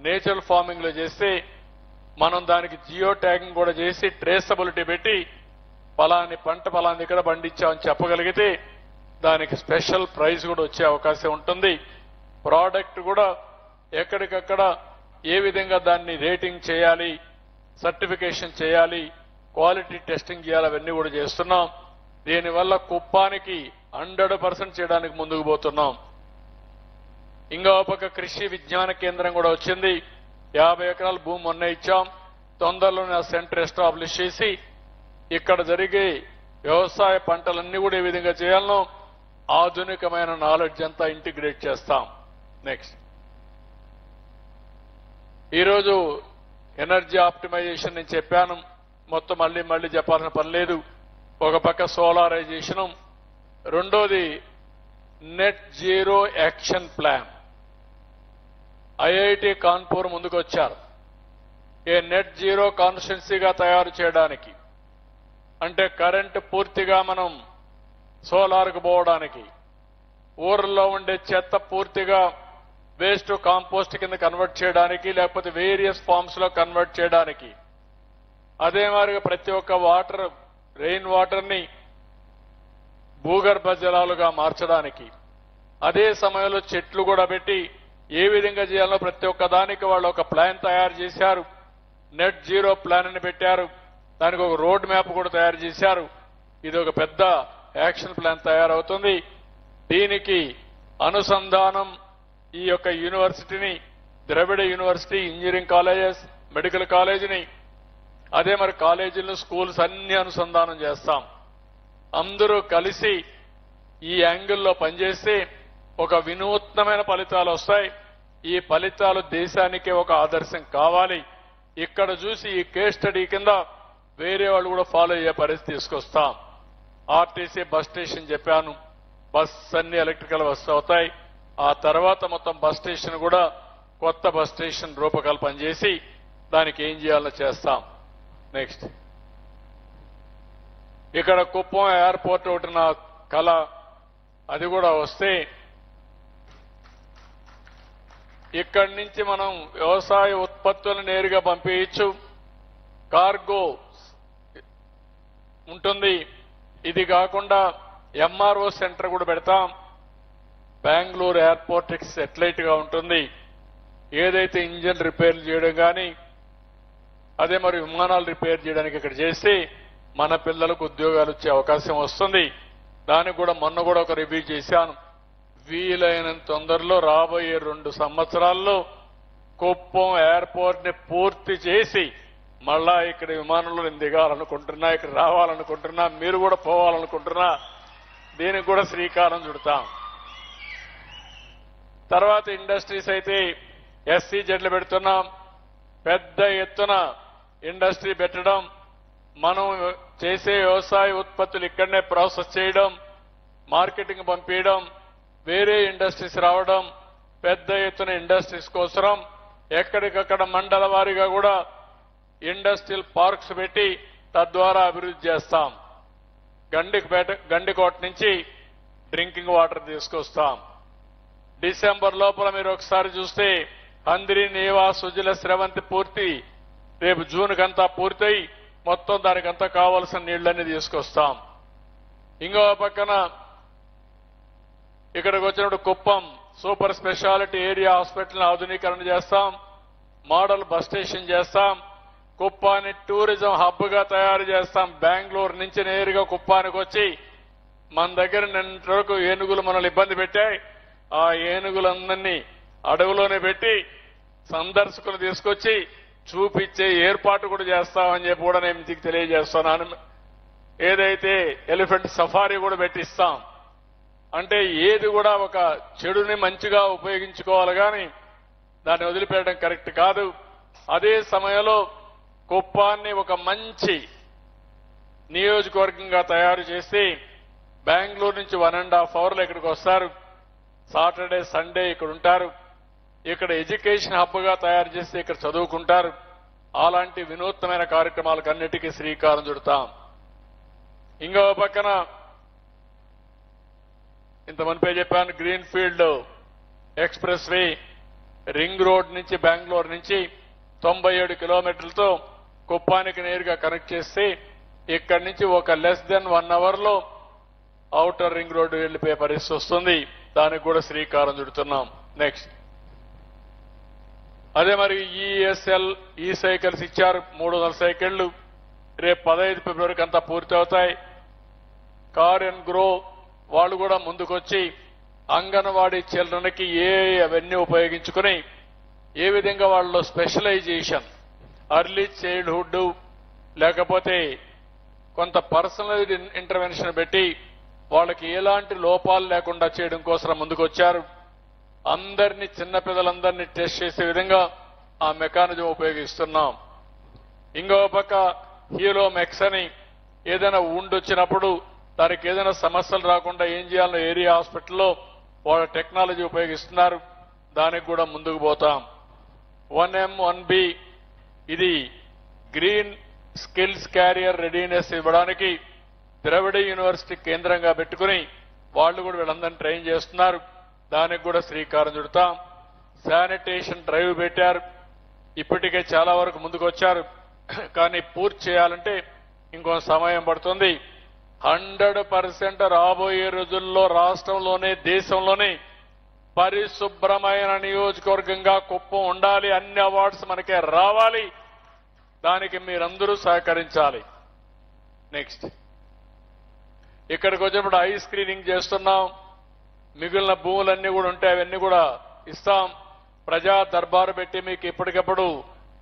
నేచురల్ ఫార్మింగ్ లో చేస్తే మనం దానికి జియో ట్యాగింగ్ కూడా చేసి ట్రేసబిలిటీ పెట్టి పలాని పంట పలాని ఇక్కడ పండించామని చెప్పగలిగితే దానికి స్పెషల్ ప్రైజ్ కూడా వచ్చే అవకాశం ఉంటుంది. ప్రోడక్ట్ కూడా ఎక్కడికక్కడ ఏ విధంగా దాన్ని రేటింగ్ చేయాలి, సర్టిఫికేషన్ చేయాలి, క్వాలిటీ టెస్టింగ్ చేయాలి, అవన్నీ కూడా చేస్తున్నాం. దీనివల్ల కుప్పానికి 100% చేయడానికి ముందుకు పోతున్నాం. ఇంకో పక్క కృషి విజ్ఞాన కేంద్రం కూడా వచ్చింది. 50 ఎకరాల భూమి మొన్న ఇచ్చాం. తొందరలోనే ఆ సెంటర్ ఎస్టాబ్లిష్ చేసి ఇక్కడ జరిగే వ్యవసాయ పంటలన్నీ కూడా ఏ విధంగా చేయాలనో ఆధునికమైన నాలెడ్జ్ అంతా ఇంటిగ్రేట్ చేస్తాం. నెక్స్ట్, ఈరోజు ఎనర్జీ ఆప్టిమైజేషన్ నేను చెప్పాను, మొత్తం మళ్ళీ చెప్పాల్సిన పని లేదు. ఒక పక్క సోలారైజేషను, రెండోది net zero action plan. IIT Kanpur ముందుకు వచ్చారు ఏ నెట్ జీరో కాన్స్టిట్యున్సీగా తయారు చేయడానికి. అంటే కరెంటు పూర్తిగా మనం సోలార్కు పోవడానికి, ఊర్లో ఉండే చెత్త పూర్తిగా వేస్ట్ కాంపోస్ట్ కింద కన్వర్ట్ చేయడానికి, లేకపోతే వేరియస్ ఫార్మ్స్ లో కన్వర్ట్ చేయడానికి, అదే మాదిరిగా ప్రతి ఒక్క వాటర్, రెయిన్ వాటర్ ని భూగర్భ జలాలుగా మార్చడానికి, అదే సమయంలో చెట్లు కూడా పెట్టి ఏ విధంగా చేయాలో ప్రతి ఒక్క దానికి వాళ్ళు ఒక ప్లాన్ తయారు చేశారు. నెట్ జీరో ప్లాన్ అని పెట్టారు. దానికి ఒక రోడ్ మ్యాప్ కూడా తయారు చేశారు. ఇది ఒక పెద్ద యాక్షన్ ప్లాన్ తయారవుతుంది. దీనికి అనుసంధానం ఈ యొక్క యూనివర్సిటీని, ద్రవిడ యూనివర్సిటీ, ఇంజనీరింగ్ కాలేజెస్, మెడికల్ కాలేజీని, అదే మరి కాలేజీలు, స్కూల్స్ అన్ని అనుసంధానం చేస్తాం. అందరూ కలిసి ఈ యాంగిల్లో పనిచేస్తే ఒక వినూత్నమైన ఫలితాలు వస్తాయి. ఈ ఫలితాలు దేశానికే ఒక ఆదర్శం కావాలి. ఇక్కడ చూసి ఈ కేస్ స్టడీ కింద వేరే వాళ్ళు కూడా ఫాలో అయ్యే పరిస్థితి తీసుకొస్తాం. ఆర్టీసీ బస్ స్టేషన్ చెప్పాను, బస్ అన్ని ఎలక్ట్రికల్ బస్ అవుతాయి. ఆ తర్వాత మొత్తం బస్ స్టేషన్ కూడా కొత్త బస్ స్టేషన్ రూపకల్పన చేసి దానికి ఏం చేయాలో చేస్తాం. నెక్స్ట్, ఇక్కడ కుప్పం ఎయిర్పోర్ట్ ఒకటి నా కళ, అది కూడా వస్తే ఇక్కడి నుంచి మనం వ్యవసాయ ఉత్పత్తులను నేరుగా పంపించచ్చు. కార్గో ఉంటుంది. ఇది కాకుండా ఎంఆర్ఓ సెంటర్ కూడా పెడతాం. బెంగళూరు ఎయిర్పోర్ట్ సెటిలైట్ గా ఉంటుంది. ఏదైతే ఇంజిన్ రిపేర్లు చేయడం కానీ, అదే మరి విమానాలు రిపేర్ చేయడానికి ఇక్కడ చేస్తే మన పిల్లలకు ఉద్యోగాలు వచ్చే అవకాశం వస్తుంది. దానికి కూడా మొన్న కూడా ఒక రివ్యూ చేశాను. వీలైనంత తొందరలో రాబోయే 2 సంవత్సరాల్లో కుప్పం ఎయిర్పోర్ట్ ని పూర్తి చేసి మళ్ళా ఇక్కడ విమానంలో నేను దిగాలనుకుంటున్నా, ఇక్కడ రావాలనుకుంటున్నా, మీరు కూడా పోవాలనుకుంటున్నా. దీనికి కూడా శ్రీకారం చుడతాం. తర్వాత ఇండస్ట్రీస్ అయితే SEZలు పెడుతున్నాం. పెద్ద ఎత్తున ఇండస్ట్రీ పెట్టడం, మనం చేసే వ్యవసాయ ఉత్పత్తులు ఇక్కడనే ప్రాసెస్ చేయడం, మార్కెటింగ్ పంపించడం, వేరే ఇండస్ట్రీస్ రావడం, పెద్ద ఎత్తున ఇండస్ట్రీస్ కోసం ఎక్కడికక్కడ మండల వారీగా కూడా ఇండస్ట్రియల్ పార్క్స్ పెట్టి తద్వారా అభివృద్ధి చేస్తాం. గండికోట నుంచి డ్రింకింగ్ వాటర్ తీసుకొస్తాం. డిసెంబర్ లోపల మీరు ఒకసారి చూస్తే హంద్రి, నీవా, సుజల, స్రవంతి పూర్తి, రేపు జూన్ కంతా పూర్తయి మొత్తం దానికంతా కావాల్సిన నీళ్లన్నీ తీసుకొస్తాం. ఇంకో పక్కన ఇక్కడికి వచ్చినప్పుడు Kuppam super speciality area hospital ఆధునీకరణ చేస్తాం. మోడల్ బస్ స్టేషన్ చేస్తాం. కుప్పాన్ని టూరిజం హబ్ గా తయారు చేస్తాం. బెంగళూరు నుంచి నేరుగా కుప్పానికి వచ్చి మన దగ్గర నిన్నటి వరకు ఏనుగులు మనల్ని ఇబ్బంది పెట్టాయి. ఆ ఏనుగులందరినీ అడవిలోనే పెట్టి సందర్శకులు తీసుకొచ్చి చూపించే ఏర్పాటు కూడా చేస్తామని చెప్పి కూడా నేను మీకు తెలియజేస్తున్నాను. ఏదైతే ఎలిఫెంట్ సఫారీ కూడా పెట్టిస్తాం. అంటే ఏది కూడా ఒక చెడుని మంచిగా ఉపయోగించుకోవాలి కానీ దాన్ని వదిలిపెట్టడం కరెక్ట్ కాదు. అదే సమయంలో కుప్పాన్ని ఒక మంచి నియోజకవర్గంగా తయారు చేసి బెంగళూరు నుంచి 1.5 అవర్లు ఇక్కడికి వస్తారు. సాటర్డే, సండే ఇక్కడ ఉంటారు. ఇక్కడ ఎడ్యుకేషన్ హబ్ గా తయారు చేసి ఇక్కడ చదువుకుంటారు. అలాంటి వినూత్నమైన కార్యక్రమాలకు అన్నిటికీ శ్రీకారం చుడతాం. ఇంకో పక్కన ఇంత మునిపే చెప్పాను, green field express way ring road నుంచి బెంగళూరు నుంచి 97 కిలోమీటర్లతో కుప్పానికి నేరుగా కనెక్ట్ చేస్తే ఇక్కడి నుంచి ఒక లెస్ దెన్ 1 అవర్లో ఔటర్ రింగ్ రోడ్డు వెళ్లిపోయే పరిస్థితి వస్తుంది. దానికి కూడా శ్రీకారం చుడుతున్నాం. నెక్స్ట్ అదే మరి ఈఎస్ఎల్ ఈ సైకిల్స్ ఇచ్చారు, 300 సైకిళ్లు రేపు 15 ఫిబ్రవరికి అంతా పూర్తి అవుతాయి. కార్ అండ్ గ్రో వాళ్ళు కూడా ముందుకొచ్చి అంగన్వాడీ చిల్డ్రన్కి అవన్నీ ఉపయోగించుకుని ఏ విధంగా వాళ్ళలో స్పెషలైజేషన్, అర్లీ చైల్డ్హుడ్ లేకపోతే కొంత పర్సనలైజ్డ్ ఇంటర్వెన్షన్ పెట్టి వాళ్ళకి ఎలాంటి లోపాలు లేకుండా చేయడం కోసం ముందుకొచ్చారు. అందరినీ చిన్నపిల్లలందరినీ టెస్ట్ చేసే విధంగా ఆ మెకానిజం ఉపయోగిస్తున్నాం. ఇంకో పక్క హీరో మెక్స్ అని ఏదైనా వచ్చినప్పుడు దానికి ఏదైనా సమస్యలు రాకుండా ఏం చేయాలో ఏరియా హాస్పిటల్లో వాళ్ళ టెక్నాలజీ ఉపయోగిస్తున్నారు. దానికి కూడా ముందుకు పోతాం. 1M 1B ఇది గ్రీన్ స్కిల్స్ క్యారియర్ రెడీనెస్ ఇవ్వడానికి ద్రవిడ యూనివర్సిటీ కేంద్రంగా పెట్టుకుని వాళ్ళు కూడా వీళ్ళందరినీ ట్రైన్ చేస్తున్నారు. దానికి కూడా శ్రీకారం చుడతాం. శానిటేషన్ డ్రైవ్ పెట్టారు. ఇప్పటికే చాలా వరకు ముందుకు వచ్చారు, కానీ పూర్తి చేయాలంటే ఇంకో సమయం పడుతుంది. 100% రాబోయే రోజుల్లో రాష్ట్రంలోనే దేశంలోనే పరిశుభ్రమైన నియోజకవర్గంగా కుప్పం ఉండాలి. అన్ని అవార్డ్స్ మనకే రావాలి. దానికి మీరందరూ సహకరించాలి. నెక్స్ట్ ఇక్కడికి వచ్చినప్పుడు ఐ స్క్రీనింగ్ చేస్తున్నాం. మిగిలిన భూములన్నీ కూడా ఉంటాయి, అవన్నీ కూడా ఇస్తాం. ప్రజా దర్బారు పెట్టి మీకు ఎప్పటికప్పుడు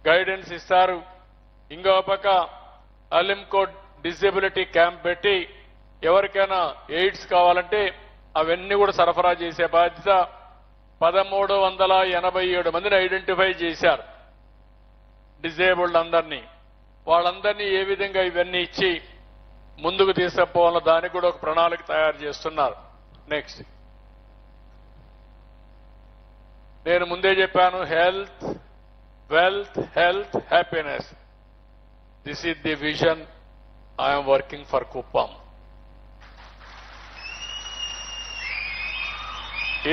గైడెన్స్ ఇస్తారు. ఇంకో పక్క అలింకో డిజబిలిటీ క్యాంప్ పెట్టి ఎవరికైనా ఎయిడ్స్ కావాలంటే అవన్నీ కూడా సరఫరా చేసే బాధ్యత 1387 మందిని ఐడెంటిఫై చేశారు డిజేబుల్డ్ అందరినీ. వాళ్ళందరినీ ఏ విధంగా ఇవన్నీ ఇచ్చి ముందుకు తీసుకుపోవాలో దానికి కూడా ఒక ప్రణాళిక తయారు చేస్తున్నారు. నెక్స్ట్ నేను ముందే చెప్పాను, health wealth health happiness, this is the vision I'm working for Kuppam.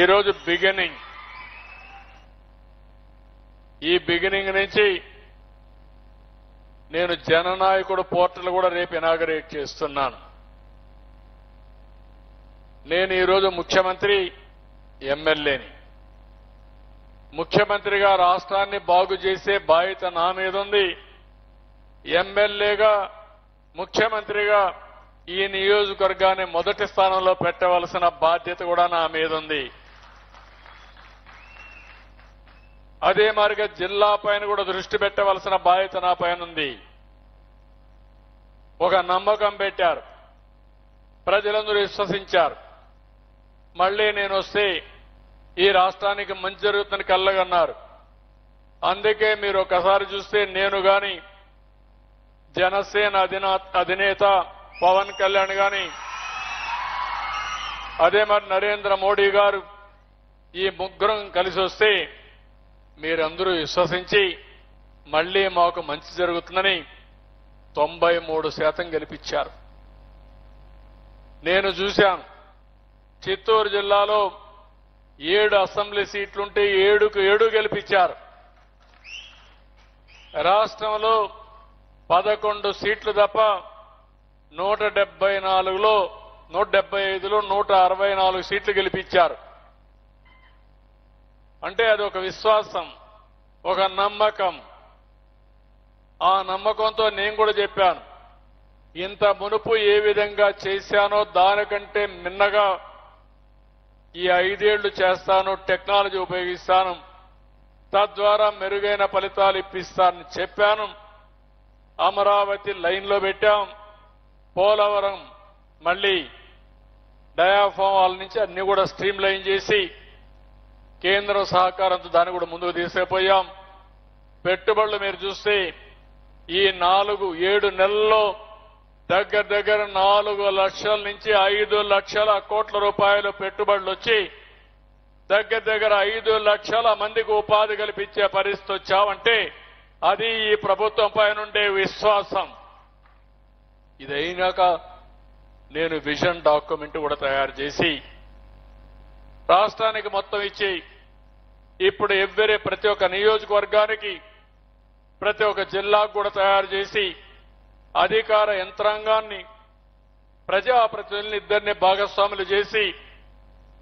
ఈరోజు బిగినింగ్, ఈ బిగినింగ్ నుంచి నేను జననాయకుడు పోర్టల్ కూడా రేపు ఇనాగరేట్ చేస్తున్నాను. నేను ఈరోజు ముఖ్యమంత్రి, ఎమ్మెల్యేని. ముఖ్యమంత్రిగా రాష్ట్రాన్ని బాగు చేసే బాధ్యత నా మీద ఉంది. ఎమ్మెల్యేగా ముఖ్యమంత్రిగా ఈ నియోజకవర్గాన్ని మొదటి స్థానంలో పెట్టవలసిన బాధ్యత కూడా నా మీద ఉంది. అదే మాదిరిగా జిల్లా పైన కూడా దృష్టి పెట్టవలసిన బాధ్యత నా పైన ఉంది. ఒక నమ్మకం పెట్టారు, ప్రజలందరూ విశ్వసించారు. మళ్లీ నేను వస్తే ఈ రాష్ట్రానికి మంచి జరుగుతుందని కళ్ళగన్నారు. అందుకే మీరు ఒకసారి చూస్తే నేను గాని, జనసేన అధినేత పవన్ కళ్యాణ్ గాని, అదే మరి నరేంద్ర మోడీ గారు, ఈ ముగ్గురం కలిసి వస్తే మీరందరూ విశ్వసించి మళ్లీ మాకు మంచి జరుగుతుందని 93% గెలిపించారు. నేను చూశాను, చిత్తూరు జిల్లాలో 7 అసెంబ్లీ సీట్లుంటే 7కు 7 గెలిపించారు. రాష్ట్రంలో 11 సీట్లు తప్ప 175లో 164 సీట్లు గెలిపించారు. అంటే అది ఒక విశ్వాసం, ఒక నమ్మకం. ఆ నమ్మకంతో నేను కూడా చెప్పాను, ఇంత మునుపు ఏ విధంగా చేశానో దానికంటే మిన్నగా ఈ 5 ఏళ్లు చేస్తాను, టెక్నాలజీ ఉపయోగిస్తాను, తద్వారా మెరుగైన ఫలితాలు ఇప్పిస్తానని చెప్పాను. అమరావతి లైన్లో పెట్టాం. పోలవరం మళ్లీ డయాఫామ్ వాళ్ళ నుంచి అన్ని కూడా స్ట్రీమ్ లైన్ చేసి కేంద్ర సహకారంతో దాన్ని కూడా ముందుకు తీసుకుపోయాం. పెట్టుబడులు మీరు చూస్తే ఈ 4-7 నెలల్లో దగ్గర 4 లక్షల నుంచి 5 లక్షల కోట్ల రూపాయలు పెట్టుబడులు వచ్చి దగ్గర 5 లక్షల మందికి ఉపాధి కల్పించే పరిస్థితి వచ్చామంటే అది ఈ ప్రభుత్వం పైనుండే విశ్వాసం. ఇదైనాక నేను విజన్ డాక్యుమెంట్ కూడా తయారు చేసి రాష్ట్రానికి మొత్తం ఇచ్చి ఇప్పుడు ప్రతి ఒక్క నియోజకవర్గానికి ప్రతి ఒక్క జిల్లాకు కూడా తయారు చేసి అధికార యంత్రాంగాన్ని ప్రజాప్రతినిధులను ఇద్దరిని భాగస్వాములు చేసి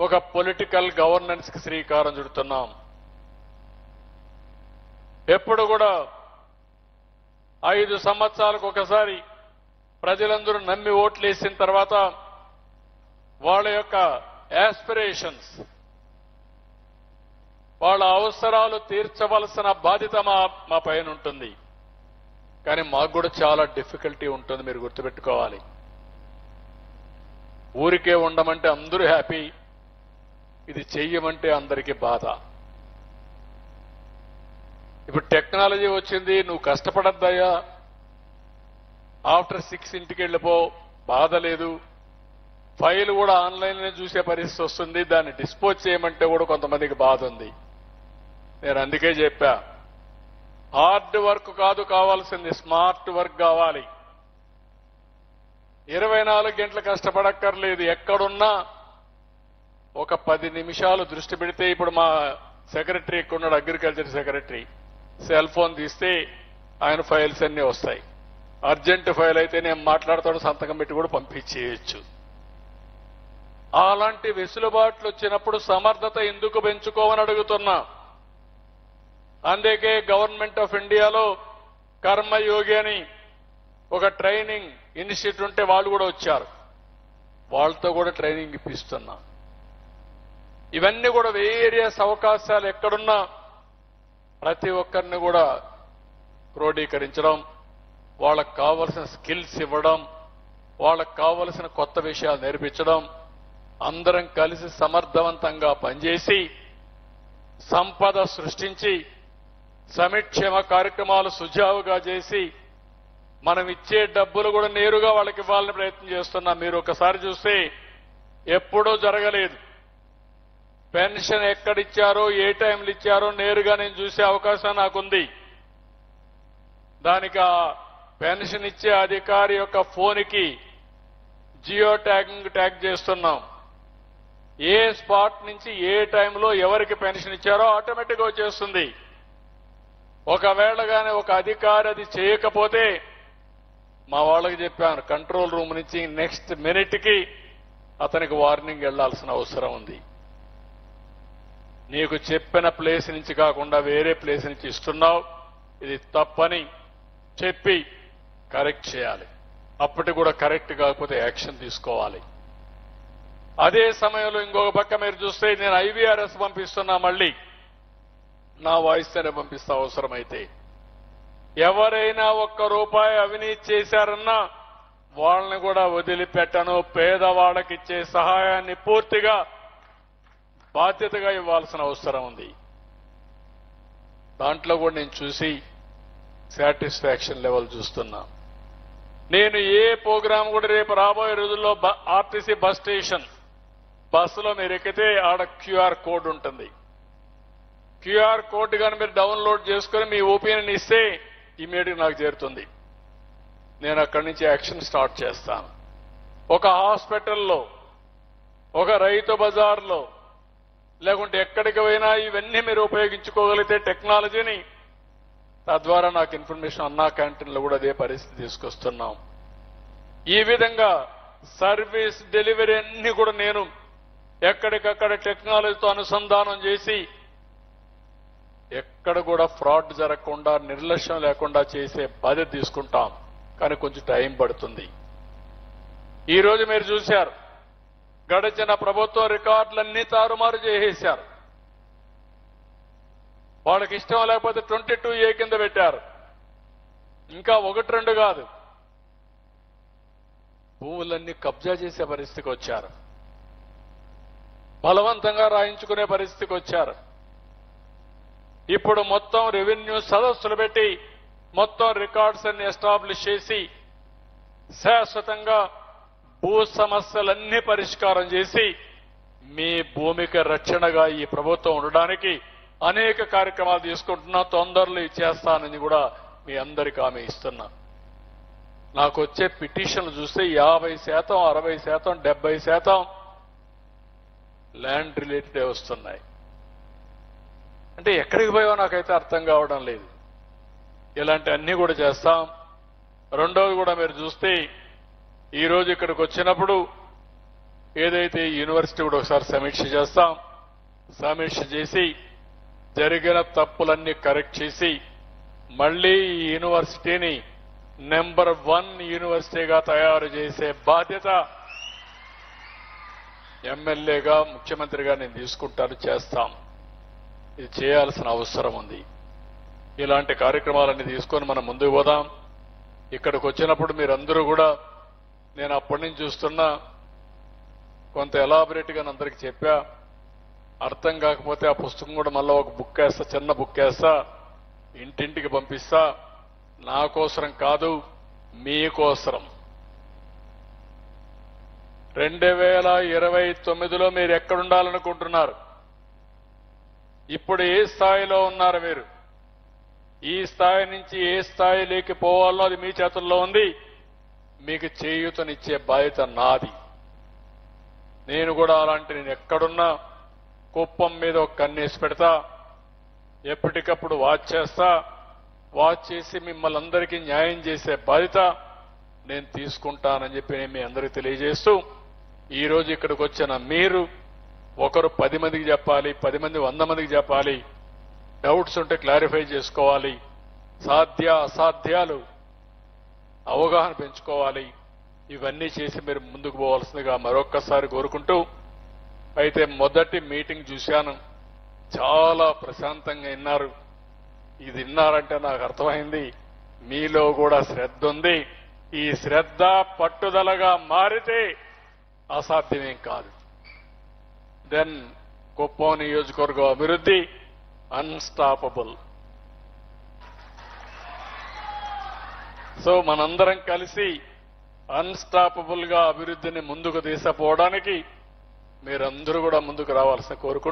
ఒక పొలిటికల్ గవర్నెన్స్ కి శ్రీకారం చుడుతున్నాం. ఎప్పుడు కూడా 5 సంవత్సరాలకు ఒకసారి ప్రజలందరూ నమ్మి ఓట్లేసిన తర్వాత వాళ్ళ యొక్క యాస్పిరేషన్స్, వాళ్ళ అవసరాలు తీర్చవలసిన బాధ్యత మా పైన ఉంటుంది. కానీ మాకు కూడా చాలా డిఫికల్టీ ఉంటుంది, మీరు గుర్తుపెట్టుకోవాలి. ఊరికే ఉండమంటే అందరూ హ్యాపీ, ఇది చెయ్యమంటే అందరికీ బాధ. ఇప్పుడు టెక్నాలజీ వచ్చింది, నువ్వు కష్టపడద్దయ్యా, ఆఫ్టర్ 6 ఇంటికి వెళ్ళిపో, బాధ లేదు. ఫైల్ కూడా ఆన్లైన్లో చూసే పరిస్థితి వస్తుంది, దాన్ని డిస్పోజ్ చేయమంటే కూడా కొంతమందికి బాధ ఉంది. నేను అందుకే చెప్పా, హార్డ్ వర్క్ కాదు కావాల్సింది, స్మార్ట్ వర్క్ కావాలి. 24 గంటలు కష్టపడక్కర్లేదు. ఎక్కడున్నా ఒక 10 నిమిషాలు దృష్టి పెడితే, ఇప్పుడు మా సెక్రటరీ ఉన్నాడు, అగ్రికల్చర్ సెక్రటరీ, సెల్ ఫోన్ తీస్తే ఆయన ఫైల్స్ అన్నీ వస్తాయి. అర్జెంట్ ఫైల్ అయితే నేను మాట్లాడతాడు, సంతకం పెట్టి కూడా పంపించేయచ్చు. అలాంటి వెసులుబాట్లు వచ్చినప్పుడు సమర్థత ఎందుకు పెంచుకోమని అడుగుతున్నా. అందుకే గవర్నమెంట్ ఆఫ్ ఇండియాలో కర్మయోగి అని ఒక ట్రైనింగ్ ఇన్స్టిట్యూట్ ఉంటే వాళ్ళు కూడా వచ్చారు, వాళ్ళతో కూడా ట్రైనింగ్ ఇప్పిస్తున్నా. ఇవన్నీ కూడా వేరియస్ అవకాశాలు ఎక్కడున్నా ప్రతి ఒక్కరిని కూడా క్రోడీకరించడం, వాళ్ళకు కావలసిన స్కిల్స్ ఇవ్వడం, వాళ్ళకు కావలసిన కొత్త విషయాలు నేర్పించడం, అందరం కలిసి సమర్థవంతంగా పనిచేసి సంపద సృష్టించి సంక్షేమ కార్యక్రమాలు సుజావుగా చేసి మనం ఇచ్చే డబ్బులు కూడా నేరుగా వాళ్ళకి ఇవ్వాలని ప్రయత్నం చేస్తున్నాం. మీరు ఒకసారి చూస్తే ఎప్పుడూ జరగలేదు. పెన్షన్ ఎక్కడిచ్చారో, ఏ టైంలో ఇచ్చారో నేరుగా నేను చూసే అవకాశం నాకుంది. దానికి ఆ పెన్షన్ ఇచ్చే అధికారి యొక్క ఫోన్కి జియో ట్యాగ్ చేస్తున్నాం. ఏ స్పాట్ నుంచి ఏ టైంలో ఎవరికి పెన్షన్ ఇచ్చారో ఆటోమేటిక్గా వచ్చేస్తుంది. ఒకవేళ కానీ ఒక అధికారి అది చేయకపోతే మా వాళ్ళకి చెప్పాను, కంట్రోల్ రూమ్ నుంచి నెక్స్ట్ మినిట్కి అతనికి వార్నింగ్ వెళ్లాల్సిన అవసరం ఉంది. నీకు చెప్పిన ప్లేస్ నుంచి కాకుండా వేరే ప్లేస్ నుంచి ఇస్తున్నావు, ఇది తప్పని చెప్పి కరెక్ట్ చేయాలి. అప్పటి కూడా కరెక్ట్ కాకపోతే యాక్షన్ తీసుకోవాలి. అదే సమయంలో ఇంకొక పక్క మీరు చూస్తే నేను ఐవీఆర్ఎస్ పంపిస్తున్నా, మళ్ళీ నా వాయిస్ తోనే పంపిస్తా అవసరమైతే. ఎవరైనా ₹1 అవినీతి చేశారన్నా వాళ్ళని కూడా వదిలిపెట్టను. పేదవాళ్ళకి ఇచ్చే సహాయాన్ని పూర్తిగా బాధ్యతగా ఇవ్వాల్సిన అవసరం ఉంది. దాంట్లో కూడా నేను చూసి సాటిస్ఫాక్షన్ లెవెల్ చూస్తున్నా. నేను ఏ ప్రోగ్రాం కూడా రేపు రాబోయే రోజుల్లో ఆర్టీసీ బస్ స్టేషన్ బస్సులో మీరు ఎక్కితే ఆడ క్యూఆర్ కోడ్ ఉంటుంది. క్యూఆర్ కోడ్ కానీ మీరు డౌన్లోడ్ చేసుకుని మీ ఒపీనియన్ ఇస్తే ఇమీడియట్గా నాకు చేరుతుంది. నేను అక్కడి నుంచి యాక్షన్ స్టార్ట్ చేస్తాను. ఒక హాస్పిటల్లో, ఒక రైతు బజార్లో, లేకుంటే ఎక్కడికి పోయినా ఇవన్నీ మీరు ఉపయోగించుకోగలిగితే టెక్నాలజీని, తద్వారా నాకు ఇన్ఫర్మేషన్ అన్నా క్యాంటీన్లో కూడా అదే పరిస్థితి తీసుకొస్తున్నాం. ఈ విధంగా సర్వీస్ డెలివరీ అన్ని కూడా నేను ఎక్కడికక్కడ టెక్నాలజీతో అనుసంధానం చేసి ఎక్కడ కూడా ఫ్రాడ్ జరగకుండా, నిర్లక్ష్యం లేకుండా చేసే బాధ్యత తీసుకుంటాం. కానీ కొంచెం టైం పడుతుంది. ఈ రోజు మీరు చూశారు, గడిచిన ప్రభుత్వ రికార్డులన్నీ తారుమారు చేసేశారు. వాళ్ళకి ఇష్టం లేకపోతే 22A కింద పెట్టారు. ఇంకా 1-2 కాదు, భూములన్నీ కబ్జా చేసే పరిస్థితికి వచ్చారు. బలవంతంగా రాయించుకునే పరిస్థితికి వచ్చారు. ఇప్పుడు మొత్తం రెవెన్యూ సదస్సులు పెట్టి మొత్తం రికార్డ్స్ అన్ని ఎస్టాబ్లిష్ చేసి శాశ్వతంగా భూ సమస్యలన్నీ పరిష్కారం చేసి మీ భూమికి రక్షణగా ఈ ప్రభుత్వం ఉండడానికి అనేక కార్యక్రమాలు తీసుకుంటున్నా. తొందరలో చేస్తానని కూడా మీ అందరికీ హామీ ఇస్తున్నా. నాకు వచ్చే పిటిషన్లు చూస్తే 50%, 60%, 70% ల్యాండ్ రిలేటెడే వస్తున్నాయి. అంటే ఎక్కడికి పోయావో నాకైతే అర్థం కావడం లేదు. ఇలాంటి అన్ని కూడా చేస్తాం. రెండోది కూడా మీరు చూస్తే ఈరోజు ఇక్కడికి వచ్చినప్పుడు ఏదైతే యూనివర్సిటీ కూడా ఒకసారి సమీక్ష చేస్తాం. సమీక్ష చేసి జరిగిన తప్పులన్నీ కరెక్ట్ చేసి మళ్లీ ఈ యూనివర్సిటీని నెంబర్ 1 యూనివర్సిటీగా తయారు చేసే బాధ్యత ఎమ్మెల్యేగా ముఖ్యమంత్రిగా నేను తీసుకుంటాను, చేస్తాం. ఇది చేయాల్సిన అవసరం ఉంది. ఇలాంటి కార్యక్రమాలన్నీ తీసుకొని మనం ముందుకు పోదాం. ఇక్కడికి వచ్చినప్పుడు మీరందరూ కూడా నేను అప్పటి నుంచి చూస్తున్నా కొంత ఎలాబొరేట్గా అందరికి చెప్పా. అర్థం కాకపోతే ఆ పుస్తకం కూడా మళ్ళీ ఒక బుక్ వేస్తా, చిన్న బుక్ వేస్తా, ఇంటింటికి పంపిస్తా. నా కోసరం కాదు, మీకోసరం. 2029లో మీరు ఎక్కడుండాలనుకుంటున్నారు? ఇప్పుడు ఏ స్థాయిలో ఉన్నారు మీరు? ఈ స్థాయి నుంచి ఏ స్థాయిలోకి పోవాలో అది మీ చేతుల్లో ఉంది. మీకు చేయూతనిచ్చే బాధ్యత నాది. నేను కూడా నేను ఎక్కడున్నా కుప్పం మీద ఒక కన్నేసి పెడతా, ఎప్పటికప్పుడు వాచ్ చేస్తా. వాచ్ చేసి మిమ్మల్ని అందరికీ న్యాయం చేసే బాధ్యత నేను తీసుకుంటానని చెప్పి నేను మీ అందరికీ తెలియజేస్తూ, ఈ రోజు ఇక్కడికి వచ్చిన మీరు ఒకరు 10 మందికి చెప్పాలి, 10 మంది 100 మందికి చెప్పాలి. డౌట్స్ ఉంటే క్లారిఫై చేసుకోవాలి. అసాధ్యాలు అవగాహన పెంచుకోవాలి. ఇవన్నీ చేసి మీరు ముందుకు పోవాల్సిందిగా మరొక్కసారి కోరుకుంటూ, అయితే మొదటి మీటింగ్ చూశాను, చాలా ప్రశాంతంగా విన్నారు. ఇది విన్నారంటే నాకు అర్థమైంది మీలో కూడా శ్రద్ధ ఉంది. ఈ శ్రద్ధ పట్టుదలగా మారితే అసాధ్యమేం కాదు. దెన్ కుప్పం నియోజకవర్గం అభివృద్ధి అన్స్టాపబుల్. సో మనందరం కలిసి అన్స్టాపబుల్ గా అభివృద్ధిని ముందుకు తీసుకుపోవడానికి మీరందరూ కూడా ముందుకు రావాల్సిన కోరుకుంటున్నాను.